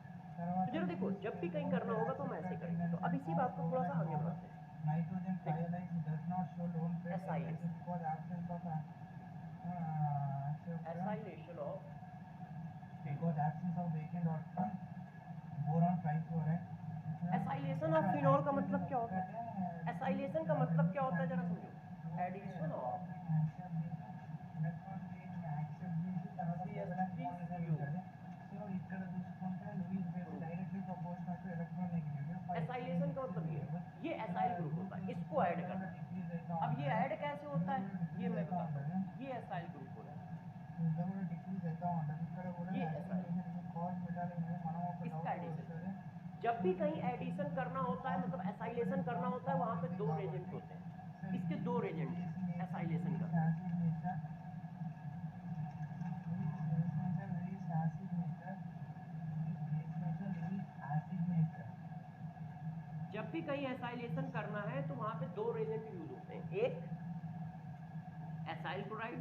तो जरा देखो जब भी कहीं करना होगा तो हम ऐसे करेंगे। तो अब इसी बात को थोड़ा सा आगे बढ़ाते हैं, acylation, acylation of, acylation of phenol का मतलब क्या होता है, एसाइलेशन का मतलब क्या होता है जरा समझो, एडिशन ऑफ एसाइलेशन का मतलब ये एसाइल ग्रुप होता है, इसको ऐड करना। अब ये ऐड कैसे होता है ये मैं बताता हूँ, ये एसाइल ग्रुप ये इसका एडिशन, जब भी कहीं एडिशन करना होता है मतलब एसाइलेशन करना होता है वहां पे दो रेजेंट होते हैं, इसके दो रेजेंट हैं एसाइलेशन करना। जब भी कहीं एसाइलेशन करना है तो वहां पे दो रेजेंट यूज होते हैं, एक एसाइल क्लोराइड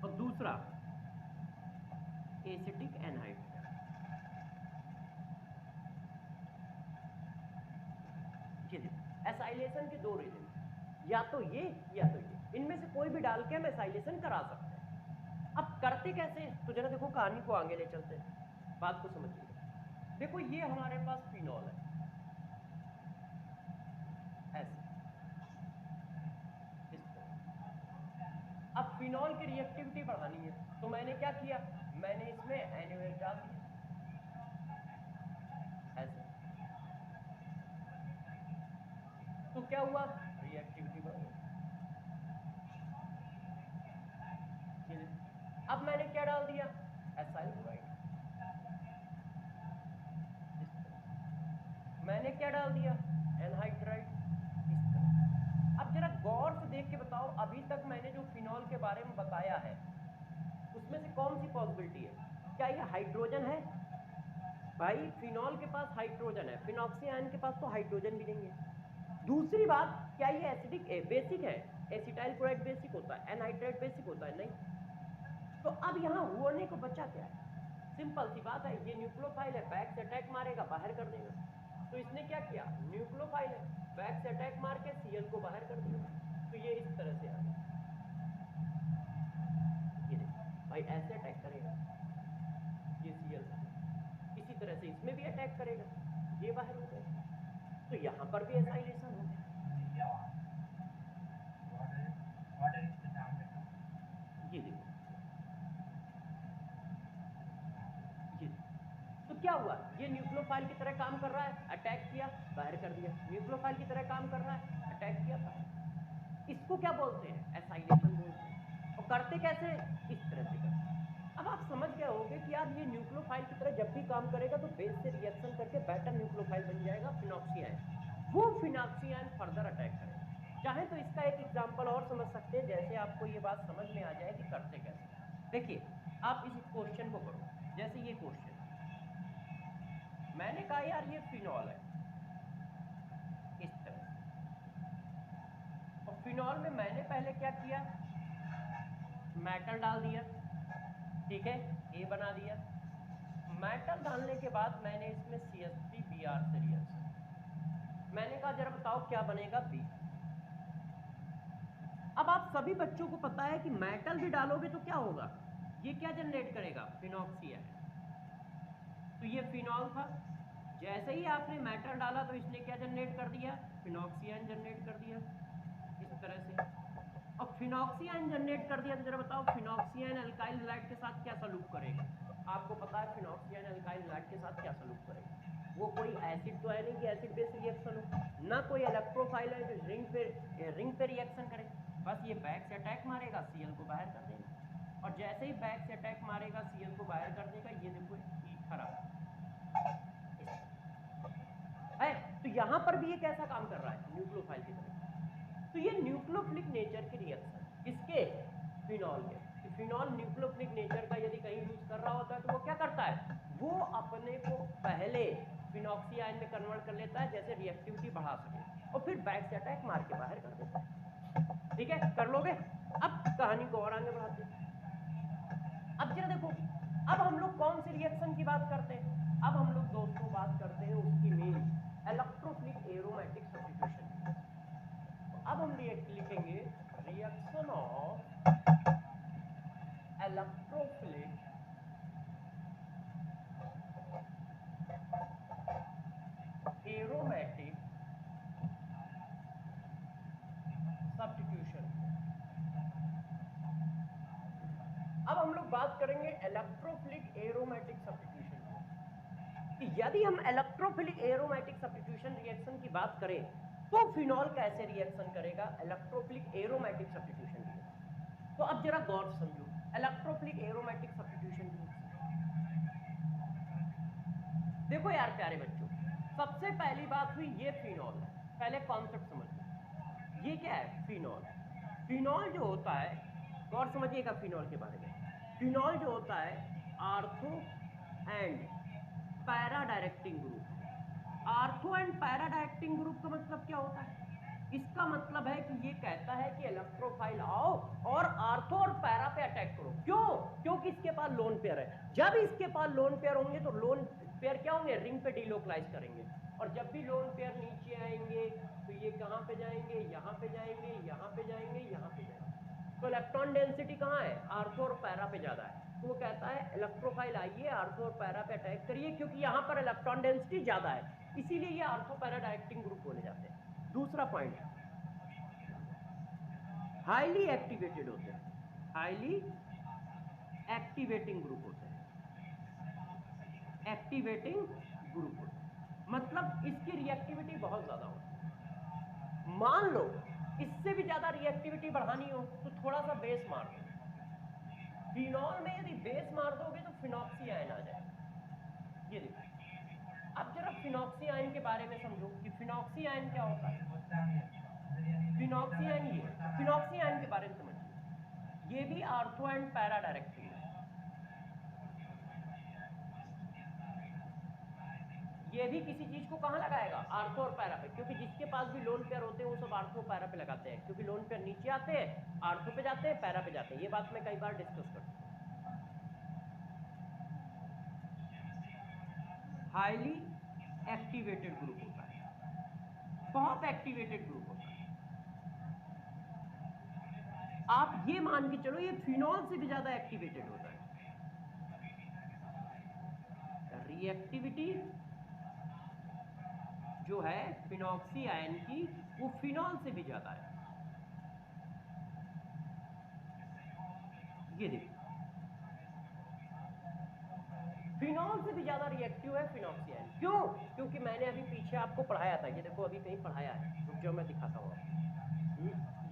और दूसरा एसिटिक एनहाइड्राइड। ये देखो एसाइलेशन के दो रेजेंट, या तो ये या तो ये, इनमें से कोई भी डाल के हम एसाइलेशन करा सकते हैं। अब करते कैसे, तो जरा देखो कहानी को आगे ले चलते हैं, बात को समझिए। देखो ये हमारे पास फिनॉल है ऐसे, इस तरह। अब फिनॉल की रिएक्टिविटी बढ़ानी है तो मैंने क्या किया, मैंने इसमें NaOH डाल दिया ऐसे, तो क्या हुआ, रिएक्टिविटी बढ़ गई। अब मैंने क्या डाल दिया, एसाइल क्लोराइड, मैंने क्या डाल दिया, एनहाइड्राइड, इस तरह। अब जरा गौर से देख के बताओ, अभी तक मैंने जो फिनॉल के बारे में बताया है उसमें से कौन सी पॉसिबिलिटी है, क्या ये हाइड्रोजन है? भाई फिनॉल के पास हाइड्रोजन है, फिनॉक्सी आयन के पास तो हाइड्रोजन भी नहीं है। दूसरी बात, क्या ये एसिडिक बेसिक है? एसिटाइल क्लोराइड बेसिक होता है, एनहाइड्राइड बेसिक होता है, नहीं। तो अब यहाँ होने को बचा क्या है, सिंपल सी बात है, ये न्यूक्लियोफाइल है, बैक से अटैक मारेगा, बाहर कर देगा। तो इसने क्या किया, न्यूक्लियोफाइल है, बैक से अटैक मार के Cl को बाहर कर दिया। तो ये इस तरह से आ गया, ये देखो भाई ऐसे अटैक करेगा ये Cl, इसी तरह से इसमें भी अटैक करेगा, ये बाहर हो गया। तो यहाँ पर भी एसाइलेशन हो गया। ये देखो, ये देखो, तो क्या हुआ, ये न्यूक्लियोफाइल की तरह काम कर रहा है, अटैक किया बाहर कर दिया, न्यूक्लियोफाइल की तरह काम कर रहा है, अटैक किया बाहर। इसको क्या बोलते हैं, एसाइलेशन बोलते हैं। और करते कैसे, इस तरह से करते। अब आप समझ गए होंगे कि यार ये न्यूक्लियोफाइल की तरह जब भी काम करेगा तो बेस से रिएक्शन करके बेटर न्यूक्लियोफाइल बन जाएगा फिनॉक्सी आयन, वो फिनॉक्सी आयन फर्दर अटैक करेगा। चाहे तो इसका एक एग्जांपल और समझ सकते हैं, जैसे आपको ये बात समझ में आ जाए कि करते कैसे। देखिए आप इस क्वेश्चन को करो, जैसे ये क्वेश्चन मैंने कहा यार ये फिनॉल है इस तरह से, और फिनॉल में मैंने पहले क्या किया, मेटल डाल दिया, ठीक है, ए बना दिया। मेटल डालने के बाद मैंने इसमें CH3Br से रिएक्शन, मैंने कहा जरा बताओ क्या बनेगा, बी। अब आप सभी बच्चों को पता है कि मेटल भी डालोगे तो क्या होगा, ये क्या जनरेट करेगा, फिनॉक्सी आयन। तो ये फिनॉल था, जैसे ही आपने मेटल डाला तो इसने क्या जनरेट कर दिया, फिनॉक्सी आयन जनरेट कर दिया इस तरह से। अब फिनॉक्सी आयन जनरेट कर दिया तो जरा बताओ फिनॉक्सी आयन अल्काइल हैलाइड के साथ क्या सलूक करेगा। आपको पता है फिनॉक्सी आयन अल्काइल हैलाइड के साथ क्या सलूक करेगा, वो कोई एसिड तो है नहीं कि एसिड बेस रिएक्शन हो, ना कोई इलेक्ट्रोफाइल है जो रिंग पे रिएक्शन करे, बस ये बैक से अटैक मारेगा, Cl को बाहर कर देगा। और जैसे ही बैक से अटैक मारेगा, Cl को बाहर कर देगा, ये देखो ईथर आ है। तो यहां पर भी ये कैसा काम कर रहा है, न्यूक्लियोफाइल की तरह। तो ये न्यूक्लियोफिलिक नेचर की रिएक्शन किसके, फिनॉल के। फिनॉल न्यूक्लियोफिलिक नेचर का यदि कहीं यूज कर रहा होता है तो वो क्या करता है, वो अपने को पहले फिनॉक्सी आयन में कन्वर्ट कर लेता है, जैसे रिएक्टिविटी बढ़ा सके, और फिर बैक से अटैक मार के बाहर कर देता है। ठीक है, कर लोगे। अब कहानी को और आगे बढ़ाते हैं। अब जरा देखो, अब हम लोग कौन सी रिएक्शन की बात करते हैं, अब हम लोग दोस्तों बात करते हैं उसकी मेन इलेक्ट्रोफिलिक एरोमेटिक सब्स्टिट्यूशन की। तो अब हम लिखेंगे reaction of electrophilic aromatic substitution. अब हम लोग बात करेंगे इलेक्ट्रोफिलिक एरोमेटिक सब्स्टिट्यूशन की, कि यदि हम इलेक्ट्रोफिलिक एरोमेटिक सब्स्टिट्यूशन रिएक्शन की बात करें तो फिनॉल कैसे रिएक्शन करेगा, इलेक्ट्रोफिलिक एरोमेटिक सब्स्टिट्यूशन रिएक्शन। तो अब जरा गौर से समझो, इलेक्ट्रोफिलिक एरोमेटिक सब्स्टिट्यूशन रिएक्शन। देखो यार प्यारे बच्चों, सबसे पहली बात हुई ये फिनॉल है, पहले कॉन्सेप्ट समझ लो। ये क्या है? फिनॉल। फिनॉल जो होता है, गौर समझिएगा फिनॉल के बारे में। फिनॉल जो होता है ortho and para directing group. Ortho and para directing group का मतलब क्या होता है? इसका मतलब है कि ये कहता है कि इलेक्ट्रोफाइल आओ और आर्थो और पैरा पे अटैक करो। क्यों? क्योंकि इसके पास लोन पेयर है। जब इसके पास लोन पेयर होंगे तो लोन पेयर क्या होंगे? रिंग पे डिलोकलाइज करेंगे, और जब भी लोन पेयर नीचे आएंगे तो ये कहां पे जाएंगे? यहां पे जाएंगे, यहां पे जाएंगे, यहां पे जाएंगे। तो इलेक्ट्रॉन डेंसिटी कहां है? आर्थो और पैरा पे ज्यादा है। तो वो कहता है इलेक्ट्रोफाइल आइए, आर्थो और पैरा पे अटैक करिए, क्योंकि यहां पर इलेक्ट्रॉन डेंसिटी ज्यादा है, इसीलिए ये आर्थो पैरा डायरेक्टिंग ग्रुप बोले जाते हैं। दूसरा पॉइंट, हाईली एक्टिवेटेड होते हैं, हाईली एक्टिवेटिंग ग्रुप होते हैं, एक्टिवेटिंग ग्रुप होते हैं, मतलब इसकी रिएक्टिविटी बहुत ज्यादा होती है। मान लो इससे भी ज्यादा रिएक्टिविटी बढ़ानी हो तो थोड़ा सा बेस मार दो। फिनॉल में यदि बेस मार दोगे तो फिनॉक्सी आयन आ जाएगा। ये देखो, अब जरा फिनॉक्सी आयन के बारे में समझो कि फिनॉक्सी आयन क्या होता है। फिनॉक्सी आयन, ये फिनॉक्सी आयन के बारे में समझिए। ये भी आर्थो एंड पैरा डायरेक्टिंग है। ये भी किसी चीज को कहां लगाएगा? आर्थो और पैरा पे, क्योंकि जिसके पास भी लोन पेयर होते हैं वो सब आर्थो पैरा पे लगाते हैं, क्योंकि लोन पेयर नीचे आते हैं, आर्थो पे जाते हैं, पैरा पे जाते हैं। ये बात मैं कई बार डिस्कस कर चुका हूं। हाईली एक्टिवेटेड ग्रुप होता है, बहुत एक्टिवेटेड ग्रुप होता है। आप ये मान के चलो ये फिनॉल से भी ज्यादा एक्टिवेटेड होता है। रिएक्टिविटी जो है फिनॉक्सी आयन की वो फिनॉल से भी ज्यादा है। ये देखो, फिनॉल से भी ज्यादा रिएक्टिव है फिनॉक्सी आयन। क्यों? क्योंकि मैंने अभी पीछे आपको पढ़ाया था, ये देखो अभी कहीं पढ़ाया है, रुक जाओ मैं दिखाता हूं आपको।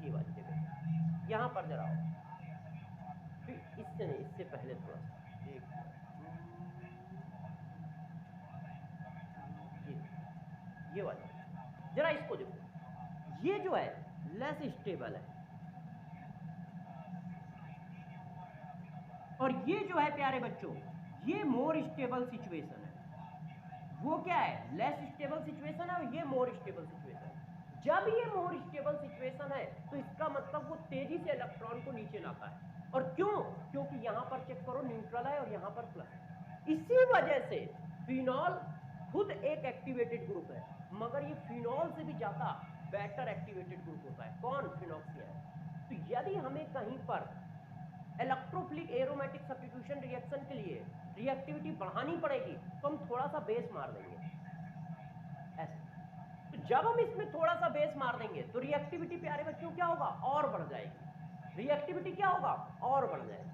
ये वाली जगह, यहां पर जरा आओ, फिर इससे नहीं, इससे पहले थोड़ा सा एक ये वाली, जरा इसको देखो। ये जो है लेस स्टेबल है, और ये जो है प्यारे बच्चों ये मोर स्टेबल सिचुएशन है। वो क्या है? लेस स्टेबल सिचुएशन है, और ये मोर स्टेबल सिचुएशन है। जब ये मोर स्टेबल सिचुएशन है तो इसका मतलब वो तेजी से इलेक्ट्रॉन को नीचे लाता है। और क्यों? क्योंकि यहां पर चेक करो न्यूट्रल है और यहां पर प्लस है। इसी वजह से फिनॉल खुद एक एक्टिवेटेड ग्रुप है, मगर ये फिनॉल से भी ज्यादा बेटर एक्टिवेटेड ग्रुप होता है। कौन? Phenoxy ion. तो यदि हमें कहीं पर इलेक्ट्रोफिलिक एरोमेटिक सब्स्टिट्यूशन रिएक्शन के लिए रिएक्टिविटी बढ़ानी पड़ेगी तो हम थोड़ा सा बेस मार देंगे ऐसे। तो जब हम इसमें थोड़ा सा बेस मार देंगे तो रिएक्टिविटी प्यारे बच्चों क्या होगा? और बढ़ जाएगी। रिएक्टिविटी क्या होगा? और बढ़ जाएगी।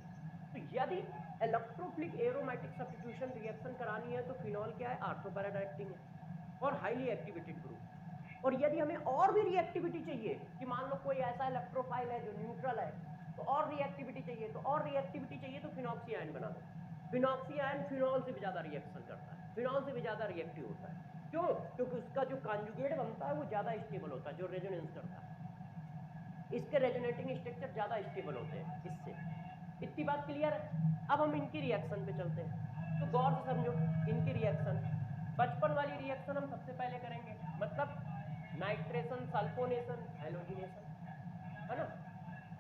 तो यदि इलेक्ट्रोफिलिक एरोमेटिक सब्स्टिट्यूशन रिएक्शन करानी है तो फिनॉल क्या है? आर्थो पैरा डायरेक्टिंग है और हाईली एक्टिवेटेड ग्रुप। और यदि हमें और भी रिएक्टिविटी चाहिए कि मान लो कोई ऐसा इलेक्ट्रोफाइल है जो न्यूट्रल है, तो और रिएक्टिविटी चाहिए, तो और रिएक्टिविटी चाहिए तो फिनॉक्सी आयन बना दो। फिनॉक्सी आयन फिनॉल से भी ज्यादा रिएक्शन करता है, फिनॉल से भी ज्यादा रिएक्टिव होता है। क्यों? क्योंकि उसका जो कॉन्जुगेट बनता है वो ज्यादा स्टेबल होता है, जो रेजोनेंस करता है। इसके रेजोनेटिंग स्ट्रक्चर ज्यादा स्टेबल होते हैं इससे। इतनी बात क्लियर है? अब हम इनकी रिएक्शन पे चलते हैं, तो गौर से समझो इनकी रिएक्शन। बचपन वाली रिएक्शन हम सबसे पहले करेंगे, मतलब नाइट्रेशन, सल्फोनेशन, हैलोजिनेशन, है ना?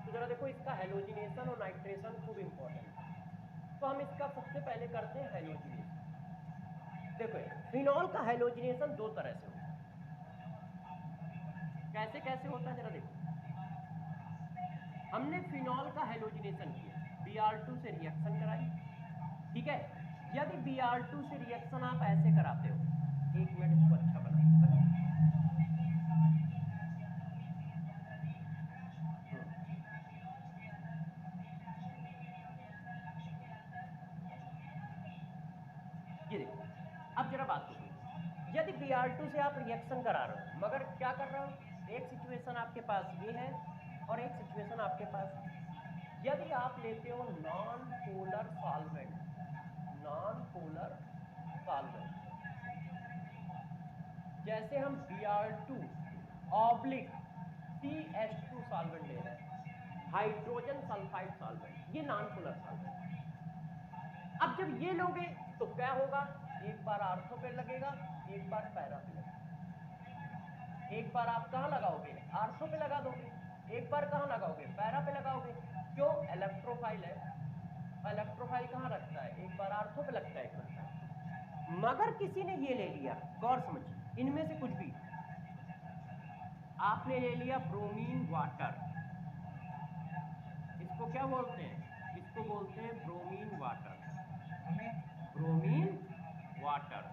तो जरा देखो इसका हैलोजिनेशन और नाइट्रेशन खूब इंपॉर्टेंट है। तो हम इसका सबसे पहले करते हैं हैलोजिनेशन। देखो फिनॉल का हैलोजिनेशन दो तरह से होता है। कैसे कैसे होता है जरा देखो। हमने फिनॉल का हैलोजिनेशन किया, Br2 से रिएक्शन कराई, ठीक है। यदि Br2 से रिएक्शन आप ऐसे कराते हो, एक मिनट इसको अच्छा बना, ये देखो। अब जरा बात सुनो, यदि Br2 से आप रिएक्शन करा रहे हो, मगर क्या कर रहे हो? एक सिचुएशन आपके पास ये है और एक सिचुएशन आपके पास, यदि आप लेते हो non polar solvent, non polar solvent, जैसे हम Br2 ऑब्लिक CH2 सॉल्वेंट ले रहे हैं, हाइड्रोजन सल्फाइड सॉल्वेंट, ये नॉन पोलर सॉल्वेंट। अब जब ये लोगे तो क्या होगा, एक बार आर्थो पे लगेगा, एक बार पैरा पे लगेगा। एक बार आप कहां लगाओगे, आर्थो पे लगा दोगे, एक बार कहां लगाओगे, पैरा पे लगाओगे। क्यों, इलेक्ट्रोफाइल है, इलेक्ट्रोफाइल कहां रखता है, एक बार आर्थो पे लगता है, एक बार पैरा। मगर किसी ने ये ले लिया, गौर समझिए, इनमें से कुछ भी आपने ले लिया ब्रोमीन वाटर, इसको क्या बोलते हैं, इसको बोलते हैं ब्रोमीन वाटर, ब्रोमीन वाटर।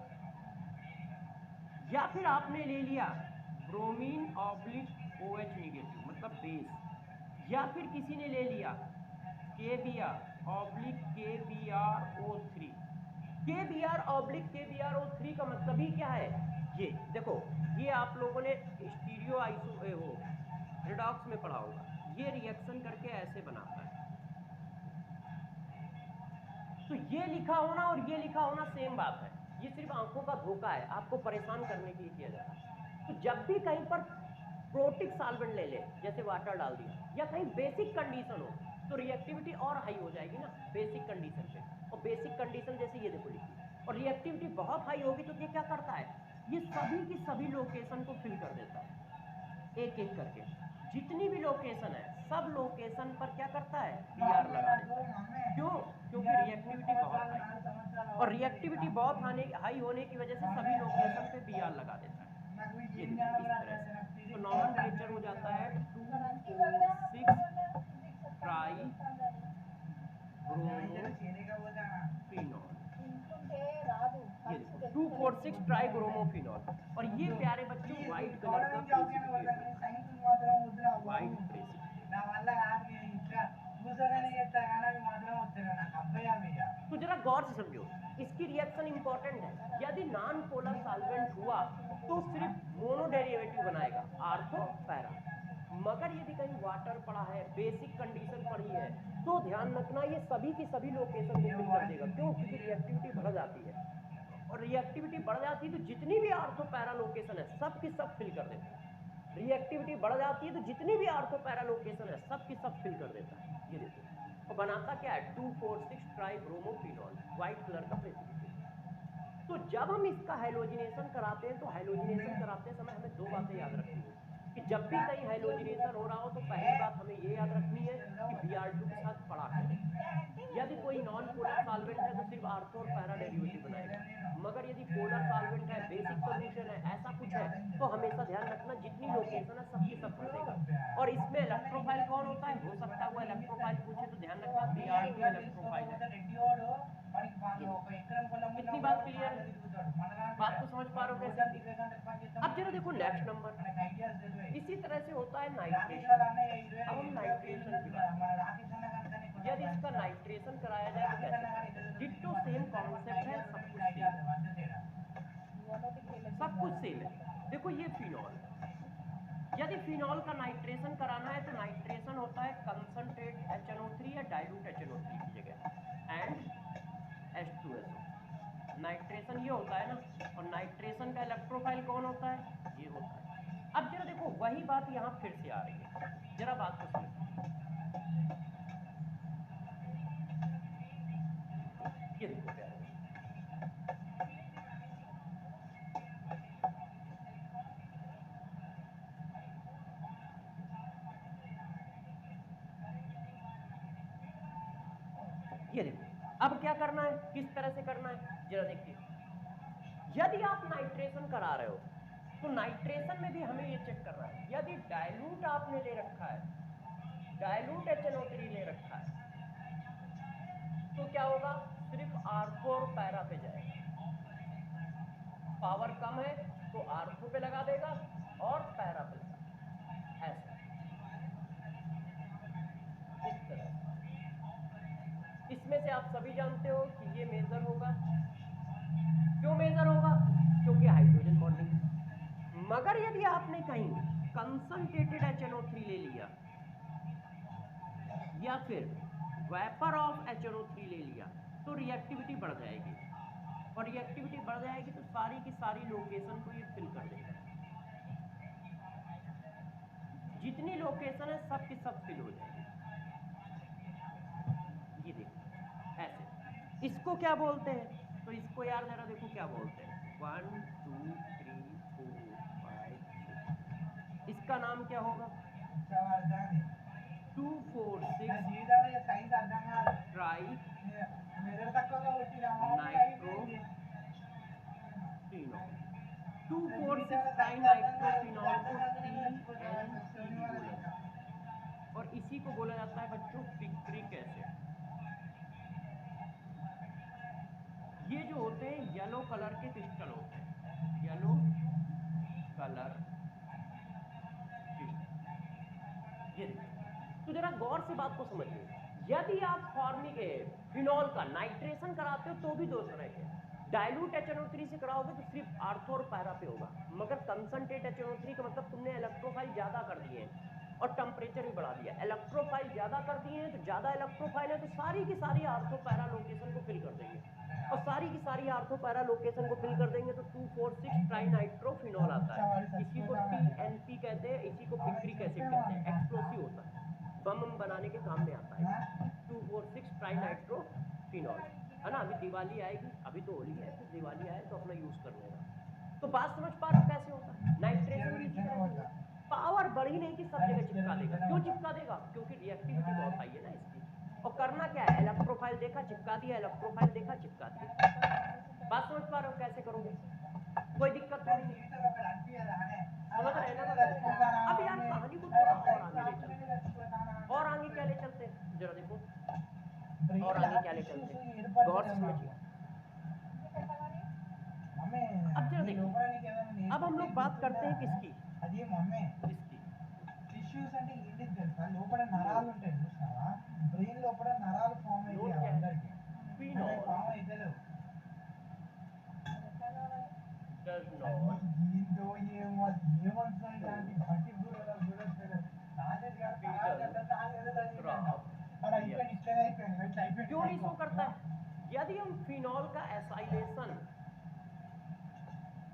या फिर आपने ले लिया ब्रोमीन ऑब्लिक OH निगेटिव मतलब बेस, या फिर किसी ने ले लिया KBr oblique KBrO3। KBr oblique KBrO3 का मतलब ही क्या है, ये देखो, ये आप लोगों ने स्टीरियो आइसो वो रिडॉक्स में पढ़ा होगा, ये रिएक्शन करके ऐसे बनाता है। तो ये लिखा होना और ये लिखा होना सेम बात है, ये सिर्फ आंखों का धोखा है, आपको परेशान करने के लिए किया जाता है। तो जब भी कहीं पर प्रोटिक सॉल्वेंट ले ले, जैसे वाटर डाल दिया, या कहीं बेसिक कंडीशन हो, तो रिएक्टिविटी और हाई हो जाएगी ना बेसिक कंडीशन पे। और बेसिक कंडीशन जैसे ये देखो लिखी, और रिएक्टिविटी बहुत हाई होगी तो ये क्या करता है, ये सभी की सभी लोकेशन को फिल कर देता है, एक एक करके जितनी भी लोकेशन है सब लोकेशन पर क्या करता है, Br लगा देता है। क्यों, क्योंकि रिएक्टिविटी बहुत हाई, और रिएक्टिविटी बहुत हाई होने की वजह से सभी लोकेशन पे Br लगा देता है। ये देखिए इस तरह से, तो नॉमेनक्लेचर हो जाता है 2,4,6 ट्राई ब्रोमोफिनॉल, ये देखो 2,4,6 ट्राई ब्रोमोफिनॉल। और ये प्यारे बच्चों व्हाइट कलर का व्हाइट तो जरा गौर से समझो, इसकी रिएक्शन इंपॉर्टेंट है। यदि नॉन पोलर सॉल्वेंट हुआ तो सिर्फ मोनो डेरिवेटिव बनाएगा, आर्थो पैरा। मगर यदि कहीं वाटर पड़ा है, बेसिक कंडीशन पड़ी है, तो ध्यान रखना ये सभी की सभी लोकेशन को फिल कर देगा। क्यों, क्योंकि रिएक्टिविटी बढ़ जाती है, और रिएक्टिविटी बढ़ जाती है तो जितनी भी आर्थो पैरा लोकेशन है सब की सब फिल कर देता है। रिएक्टिविटी बढ़ जाती है तो जितनी भी आर्थो पैरा लोकेशन है सब की सब फिल कर देता है। ये देखो, और बनाता क्या है, 2,4,6 ट्राई ब्रोमोफिनॉल, व्हाइट कलर का प्रेसिपिटेट। तो जब हम इसका हैलोजिनेशन कराते हैं, तो हैलोजिनेशन कराते समय हमें दो बातें याद रखनी है कि जब भी कहीं हैलोजिनेशन हो रहा हो तो पहली बात हमें ये याद रखनी है कि Br2 के साथ पड़ा है। यदि कोई नॉन पोलर सॉल्वेंट है तो सिर्फ आर्थो और पैरा डेरिवेटिव बनाएगा, मगर यदि पोलर सॉल्वेंट है, बेसिक सॉल्यूशन है, ऐसा कुछ है, तो हमेशा ध्यान रखना जितनी लोकेशन है सबकी सब भर देगा। और इसमें इलेक्ट्रोफाइल कौन होता है, हो सकता है वो इलेक्ट्रोफाइल पूछे तो ध्यान रखना Br2 इलेक्ट्रोफाइल है। कितनी बात क्लियर है, बात को समझ पा रहे हो कैसे। अब जरा देखो नेक्स्ट नंबर, इसी तरह से होता है नाइट्रेशन। अब हम नाइट्रेशन की बात करें, यदि इसका नाइट्रेशन कराया जाए तो कैसे, डिट्टो सेम कॉन्सेप्ट है, सब कुछ सेम है। देखो ये फिनॉल, यदि फिनॉल का नाइट्रेशन कराना है तो नाइट्रेशन होता है कंसंट्रेट HNO3 या डाइल्यूट HNO3 की जगह एंड H2SO। नाइट्रेशन ये होता है ना, और नाइट्रेशन का इलेक्ट्रोफाइल कौन होता है, ये होता है। अब जरा देखो वही बात यहां फिर से आ रही है, जरा बात को समझो। ये देखो प्यारे, ये देखो अब क्या करना है, किस तरह से करना है जरा देखिए। यदि आप नाइट्रेशन करा रहे हो तो नाइट्रेशन में भी हमें ये चेक करना है, यदि डाइल्यूट आपने ले रखा है, डाइल्यूट HNO3 ले रखा है, तो क्या होगा, सिर्फ आर्थो और पैरा पे जाएगा। पावर कम है तो आर्थो पे लगा देगा और पैरा पे लगा देगा, ऐसा इस तरह। इसमें से आप सभी जानते हो कि ये मेजर होगा। क्यों मेजर होगा, क्योंकि हाइड्रोजन बॉन्डिंग। मगर यदि आपने कहीं कंसंट्रेटेड HNO3 ले लिया, या फिर वेपर ऑफ HNO3 ले लिया तो रिएक्टिविटी बढ़ जाएगी, और रिएक्टिविटी बढ़ जाएगी तो सारी की सारी लोकेशन को ये फिल कर देगा। जितनी लोकेशन है सब की सब फिल हो जाएगी। ये देखो ऐसे। इसको क्या बोलते हैं? तो इसको यार जरा देखो क्या बोलते हैं। 1 2 3 4 5 6। इसका नाम क्या होगा? 2 4 6 ट्राई नाइट्रोफिनॉल। 2 4 6 ट्राई नाइट्रोफिनॉल को TNC बोला जाता है, और इसी को बोला जाता है बच्चों पिक्रिक एसिड। ये जो होते हैं येलो कलर के क्रिस्टल होते हैं, येलो कलर क्रिस्टल। ये तो जरा गौर से बात को समझिए। यदि आप फिनॉल का नाइट्रेशन कराते हो तो भी दो तरह के, डाइल्यूट HNO3 से कराओगे तो सिर्फ आर्थो और पैरा पे होगा, मगर कंसंट्रेट HNO3 का मतलब तुमने इलेक्ट्रोफाइल ज्यादा कर दिए हैं और टेम्परेचर भी बढ़ा दिया। इलेक्ट्रोफाइल ज्यादा कर दिए हैं तो ज्यादा इलेक्ट्रोफाइल है तो सारी की सारी आर्थो पैरा लोकेशन को फिल कर देंगे, और सारी की सारी आर्थो पैरा लोकेशन को फिल कर देंगे तो 2,4,6 ट्राइनाइट्रोफिनॉल आता है। इसी को TNP कहते हैं, इसी को पिक्रिक एसिड कहते हैं। एक्सप्लोसिव होता है, बम बनाने के काम में आता है 2,4,6 ट्राइनाइट्रोफिनॉल, है ना। अभी दिवाली आएगी, अभी तो होली है, फिर दिवाली आए तो अपना यूज कर लेना। तो बात समझ पा रहे हो कैसे होता है नाइट्रेशन भी इसी तरह से। पावर बढ़ी नहीं कि सब जगह चिपका देगा। क्यों चिपका देगा? क्योंकि रिएक्टिविटी बहुत हाई है ना इसकी। और करना क्या है, इलेक्ट्रोफाइल देखा चिपका दिया, इलेक्ट्रोफाइल देखा चिपका दिया। बात समझ पा रहे हो कैसे करोगे? कोई दिक्कत तो नहीं समझ रहे ना? अब यार कहानी को थोड़ा और आगे ले चलते हैं। और आगे क्या ले चलते हैं जरा देखो, और आगे क्या ले चलते हैं, गौर से समझिए। अब जरा देखिए, अब हम लोग बात करते हैं किसकी, इसकी టిష్యూస్ అంటే ఏంటి తెలుసా లోపల నరాలు ఉంటాయి చూసావా బ్రెయిన్ లోపల నరాలు ఫామ్ అయ్యాయి అందరికి ఫామ్ అవుతలేవు ఏందో ఏమంటున్నా ఇలాంటి బట్టి కూడా చూడట్లేదు రాజేష్ గారు क्यों नहीं शो करता है? यदि हम फिनॉल का एसाइलेशन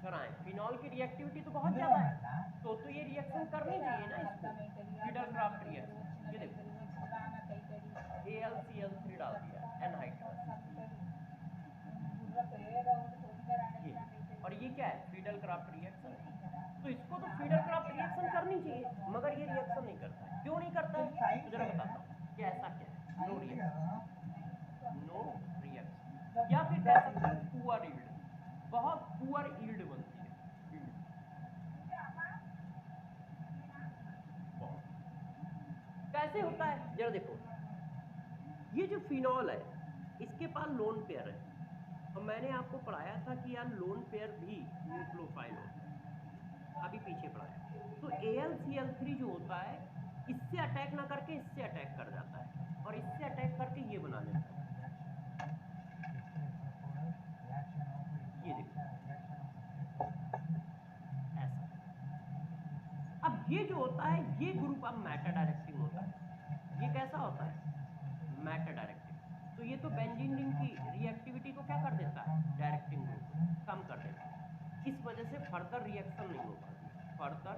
कराएं, फिनॉल की रिएक्टिविटी तो बहुत ज्यादा है, तो ये रिएक्शन करनी चाहिए ना इसको, फिडरक्राफ्ट रिएक्शन। ये देखो AlCl3 डाल दिया एनहाइड्रस, और ये क्या है, फिडरक्राफ्ट रिएक्शन। तो इसको तो फिडरक्राफ्ट रिएक्शन करनी चाहिए, मगर ये रिएक्शन नहीं करता है। क्यों नहीं करता है? तो जरा बताता हूँ कि ऐसा क्या है। नो रिएक्शन, नो रिएक्शन, या फिर कह सकते हैं पुअर यील्ड, बहुत पुअर यील्ड बनती है। कैसे होता है जरा देखो, ये जो फिनॉल है इसके पास लोन पेयर है, और मैंने आपको पढ़ाया था कि यार लोन पेयर भी न्यूक्लियोफाइल होता है, अभी पीछे पढ़ाया। तो AlCl3 जो होता है इससे अटैक ना करके इससे अटैक कर जाता है, और इससे अटैक करके ये बना लेता है। ये देखो ऐसा। अब ये जो होता है ये ग्रुप अब मैटर डायरेक्टिंग होता है। ये कैसा होता है? Matter directing. तो ये तो बेंजीन रिंग की रिएक्टिविटी को क्या कर देता है? डायरेक्टिंग ग्रुप कम कर देता है। इस वजह से फर्दर रिएक्शन नहीं हो पाती, फर्दर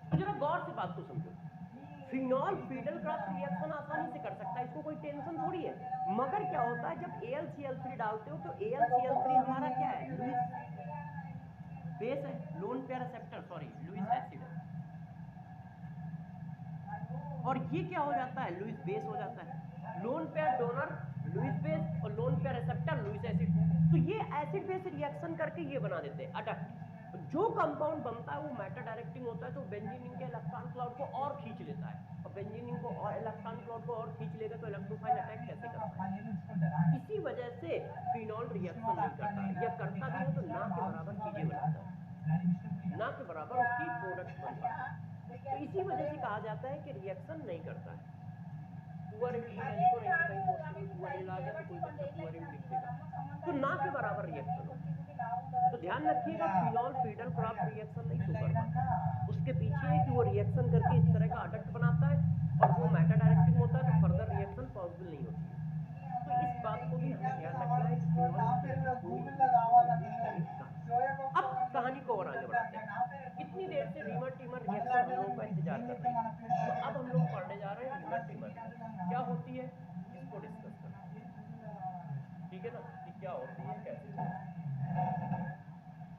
तो जरा गौर से बात को समझो। फिनॉल फिडरक्राफ्ट रिएक्शन आसानी से कर सकता है, इसको कोई टेंशन थोड़ी है। मगर क्या होता है जब AlCl3 डालते हो तो AlCl3 हमारा क्या है? लुईस बेस है, lone pair receptor, sorry Lewis acid है, और ये क्या हो जाता है? लुईस बेस हो जाता है। Lone pair donor Lewis base और lone pair receptor Lewis acid. तो ये एसिड बेस रिएक्शन करके ये बना देते हैं अडक्ट। जो कंपाउंड बनता है वो मैटर डायरेक्टिंग होता है, तो बेंजीन के इलेक्ट्रॉन क्लाउड को और खींच लेता है, और बेंजीन को और इलेक्ट्रॉन क्लाउड को और खींच लेगा तो इलेक्ट्रोफाइल अटैक कैसे करता है? इसी वजह से फिनॉल रिएक्शन नहीं करता है, या करता भी हो तो ना के बराबर चीजें बनाता है, ना के बराबर उसकी प्रोडक्ट बनता है। तो इसी वजह से कहा जाता है कि रिएक्शन नहीं करता है। पुअर यील्ड, नहीं तो कहीं पोस्टर में पुअर यील्ड आ गया तो कोई बच्चा पुअर यील्ड लिख देगा। तो ना के बराबर रिएक्शन हो। तो ध्यान रखिएगा, फिनॉल फीडल क्रॉप रिएक्शन नहीं सुपर पाता, उसके पीछे है कि वो रिएक्शन करके इस तरह का अडक्ट बनाता है और वो मेटा डायरेक्टिंग होता है, तो फर्दर रिएक्शन पॉसिबल नहीं होती है। तो इस बात को भी हमें ध्यान रखना है कि फिनॉल की वजह से कोई रिएक्शन नहीं। अब कहानी को और आगे बढ़ाते हैं। इतनी देर से रीमर टीमर रिएक्शन हम लोगों का इंतजार कर रही है, तो अब हम लोग पढ़ने जा रहे हैं रीमर टीमर क्या होती है, इसको डिस्कस करते हैं। ठीक है ना, कि क्या होती है, कैसे होती है।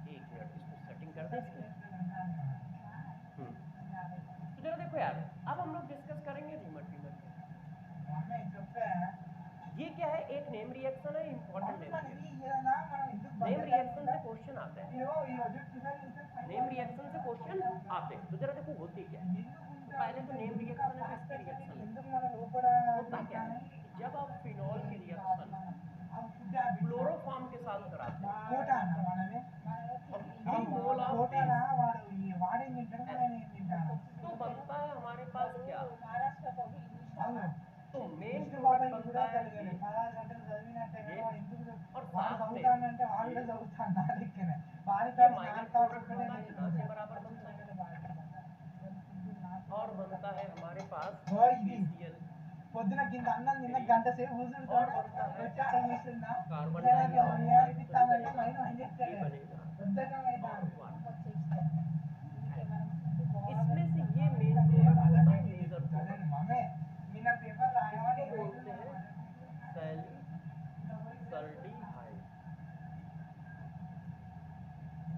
एक मिनट इसको सेटिंग कर दें इसकी। तो जरा देखो यार, अब हम लोग डिस्कस करेंगे रीमर टीमर। ये क्या है, एक नेम रिएक्शन है, इंपॉर्टेंट नेम रिएक्शन से क्वेश्चन आते हैं, नेम रिएक्शन से क्वेश्चन आते हैं। तो जरा देखो होती क्या है। तो पहले तो नेम रिएक्शन है, तो इसकी रिएक्शन होता क्या है कि जब आप फिनॉल की रिएक्शन क्लोरोफॉर्म के साथ कराते हैं और 3 मोल ऑफ तो बनता है हमारे पास क्या, तो मेन प्रोडक्ट बनता है ये और साथ में ये माइनस प्रोडक्ट होता है, ना के बराबर बनता है, और बनता है हमारे पास KCl పొద్దున కింద అన్నం తిన్న గంట సేపు కూర్చుంటాడు और बनता है వచ్చి ఆడ కూర్చున్నా कार्बन ఇస్తానంటే మైను అని ये చెప్తాడు बनेगा ఉద్దకం और అవుతాడు वाटर। इसमें से ये मेन प्रोडक्ट होता है लेजर प्रोडक्ट, మమ్మీ నిన్న పేపర్ రాయమని इसको बोलते हैं सैलिसल्डिहाइड।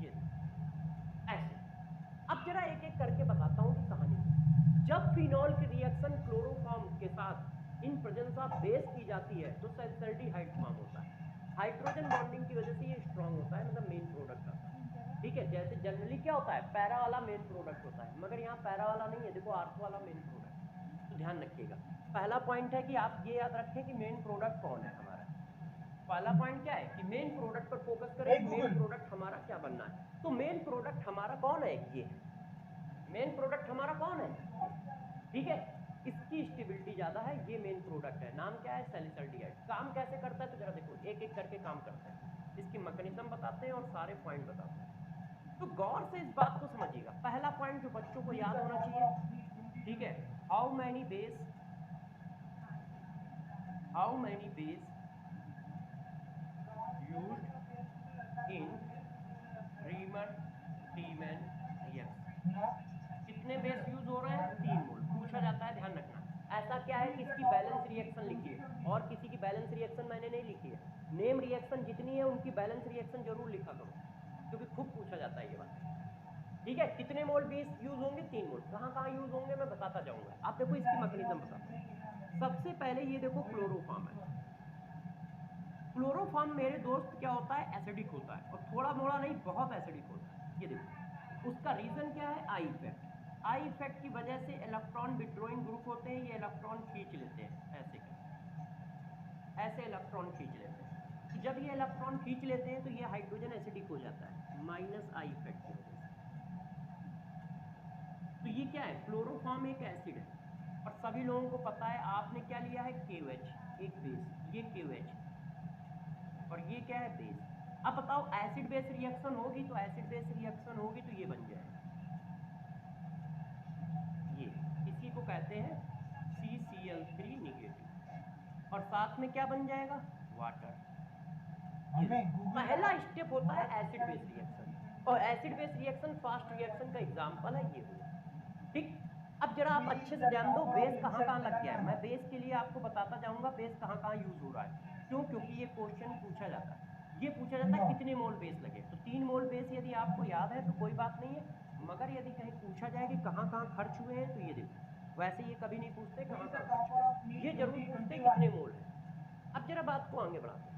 ये ऐसे। अब जरा एक एक करके बताता हूँ कि कहानी। जब फिनॉल की रिएक्शन क्लोरोफॉर्म के साथ इन प्रेजेंस ऑफ बेस की जाती है तो सैलिसल्डिहाइड फॉर्म होता है। हाइड्रोजन बॉन्डिंग की वजह से ये स्ट्रांग होता है, मतलब मेन प्रोडक्ट आता है। ठीक है, जैसे जनरली क्या होता है, पैरा वाला मेन प्रोडक्ट होता है, मगर यहाँ पैरा वाला नहीं है, देखो आर्थो वाला मेन प्रोडक्ट। तो ध्यान रखिएगा, पहला पॉइंट है कि आप ये याद रखें कि मेन प्रोडक्ट कौन है हमारा। पहला पॉइंट क्या है कि मेन प्रोडक्ट पर फोकस करें, मेन प्रोडक्ट हमारा क्या बनना है। तो मेन प्रोडक्ट हमारा कौन है, ये है मेन प्रोडक्ट हमारा कौन है, ठीक है। इसकी स्टेबिलिटी ज्यादा है, ये मेन प्रोडक्ट है, नाम क्या है, सैलिसल्डिहाइड। काम कैसे करता है तो जरा देखो, एक एक करके काम करते हैं, इसकी मैकेनिज्म बताते हैं और सारे पॉइंट बताते हैं। तो गौर से इस बात को समझिएगा, पहला पॉइंट जो बच्चों को याद होना चाहिए, ठीक है, how many base used in reamer टीमन reaction. कितने बेस यूज हो रहे हैं, 3 मोल पूछा जाता है, ध्यान रखना। ऐसा क्या है कि इसकी बैलेंस रिएक्शन लिखी है और किसी की बैलेंस रिएक्शन मैंने नहीं लिखी है। नेम रिएक्शन जितनी है उनकी बैलेंस रिएक्शन जरूर लिखा करो, क्योंकि खूब पूछा जाता है ये बात। ठीक है, कितने मोल बेस यूज होंगे, 3 मोल। कहाँ कहाँ यूज होंगे मैं बताता जाऊंगा। आप देखो इसकी मैकेनिज्म बताता हूं। सबसे पहले ये देखो क्लोरोफॉर्म है। क्लोरोफॉर्म मेरे दोस्त क्या होता है, एसिडिक होता है, और थोड़ा मोड़ा नहीं, बहुत एसिडिक होता है। ये देखो उसका रीजन क्या है, आई इफेक्ट। आई इफेक्ट की वजह से इलेक्ट्रॉन विड्रॉइंग ग्रुप होते हैं, ये इलेक्ट्रॉन खींच लेते हैं, ऐसे इलेक्ट्रॉन खींच लेते हैं। तो जब ये इलेक्ट्रॉन खींच लेते हैं तो ये हाइड्रोजन एसिडिक हो जाता है, माइनस आई इफेक्ट की वजह से। तो ये क्या है, क्लोरोफॉर्म एक एसिड है, और सभी लोगों को पता है, आपने क्या लिया है, KOH, एक बेस, ये KOH, और ये क्या है, बेस। अब बताओ एसिड बेस रिएक्शन होगी, तो एसिड बेस रिएक्शन होगी तो ये बन जाएगा, ये इसी को कहते हैं CCl3 निगेटिव, और साथ में क्या बन जाएगा, वाटर। पहला स्टेप होता है एसिड बेस रिएक्शन, और acid base reaction fast reaction का एग्जांपल है, ये हुआ। ठीक, अब जरा आप अच्छे से ध्यान दो, बेस कहाँ कहाँ लग गया है। मैं बेस के लिए आपको बताता जाऊंगा बेस कहाँ कहाँ यूज हो रहा है। क्यों, क्योंकि ये क्वेश्चन पूछा जाता है, ये पूछा जाता है कितने मोल बेस लगे। तो 3 मोल बेस यदि आपको याद है तो कोई बात नहीं है, मगर यदि कहीं पूछा जाए कि कहाँ कहाँ खर्च हुए हैं, तो ये देखो, वैसे ये कभी नहीं पूछते कहाँ कहाँ खर्च हुए, ये जरूर पूछते कितने मोल है। अब जरा बात को आगे बढ़ाते हैं,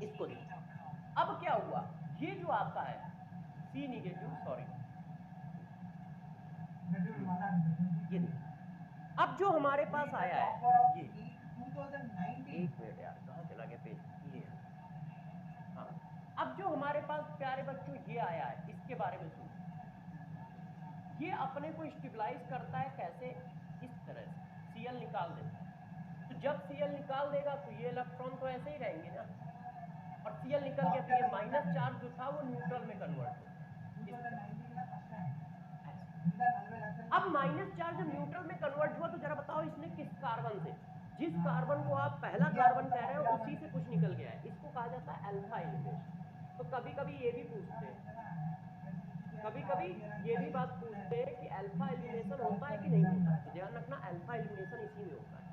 इसको देखो। अब क्या हुआ, ये जो आता है C निगेटिव, सॉरी, ये देखो, अब जो हमारे पास आया है ये, एक मिनट यार, कहाँ चला गया पेज, ये, हाँ, अब जो हमारे पास प्यारे बच्चों ये आया है, इसके बारे में सुनो। ये अपने को स्टेबलाइज करता है कैसे, इस तरह से Cl निकाल देता है। तो जब Cl निकाल देगा तो ये इलेक्ट्रॉन तो ऐसे ही रहेंगे ना, और Cl निकल गया, तो ये माइनस चार्ज जो था वो न्यूट्रल में कन्वर्ट हो अब माइनस चार्ज जब न्यूट्रल में कन्वर्ट हुआ तो जरा बताओ इसने किस कार्बन से, जिस कार्बन को आप पहला कार्बन कह रहे हो उसी से कुछ निकल गया है, इसको कहा जाता है अल्फा एलिमिनेशन। तो कभी कभी ये भी पूछते हैं, कभी कभी ये भी बात पूछते हैं कि अल्फा एलिमिनेशन होता है कि नहीं होता है, तो ध्यान रखना अल्फा एलिमिनेशन इसी में होता है।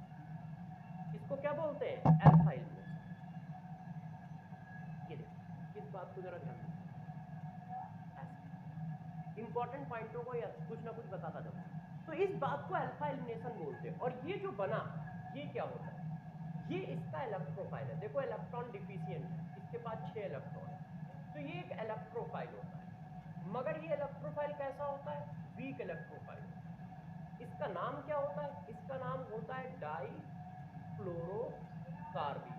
इसको क्या बोलते हैं? Alpha elimination. ये देखो इस बात को जरा ध्यान दो, इंपॉर्टेंट पॉइंटों को या कुछ ना कुछ बताता जाऊंगा। तो इस बात को अल्फा एलिमिनेशन बोलते हैं। और ये जो बना ये क्या होता है? ये इसका इलेक्ट्रोफाइल है। देखो इलेक्ट्रॉन डिफिशिएंट है, इसके पास 6 इलेक्ट्रॉन है, तो ये एक इलेक्ट्रोफाइल होता है। मगर ये इलेक्ट्रोफाइल कैसा होता है? Weak electrophile. इसका नाम क्या होता है? इसका नाम होता है डाई फ्लोरोकार्बीन।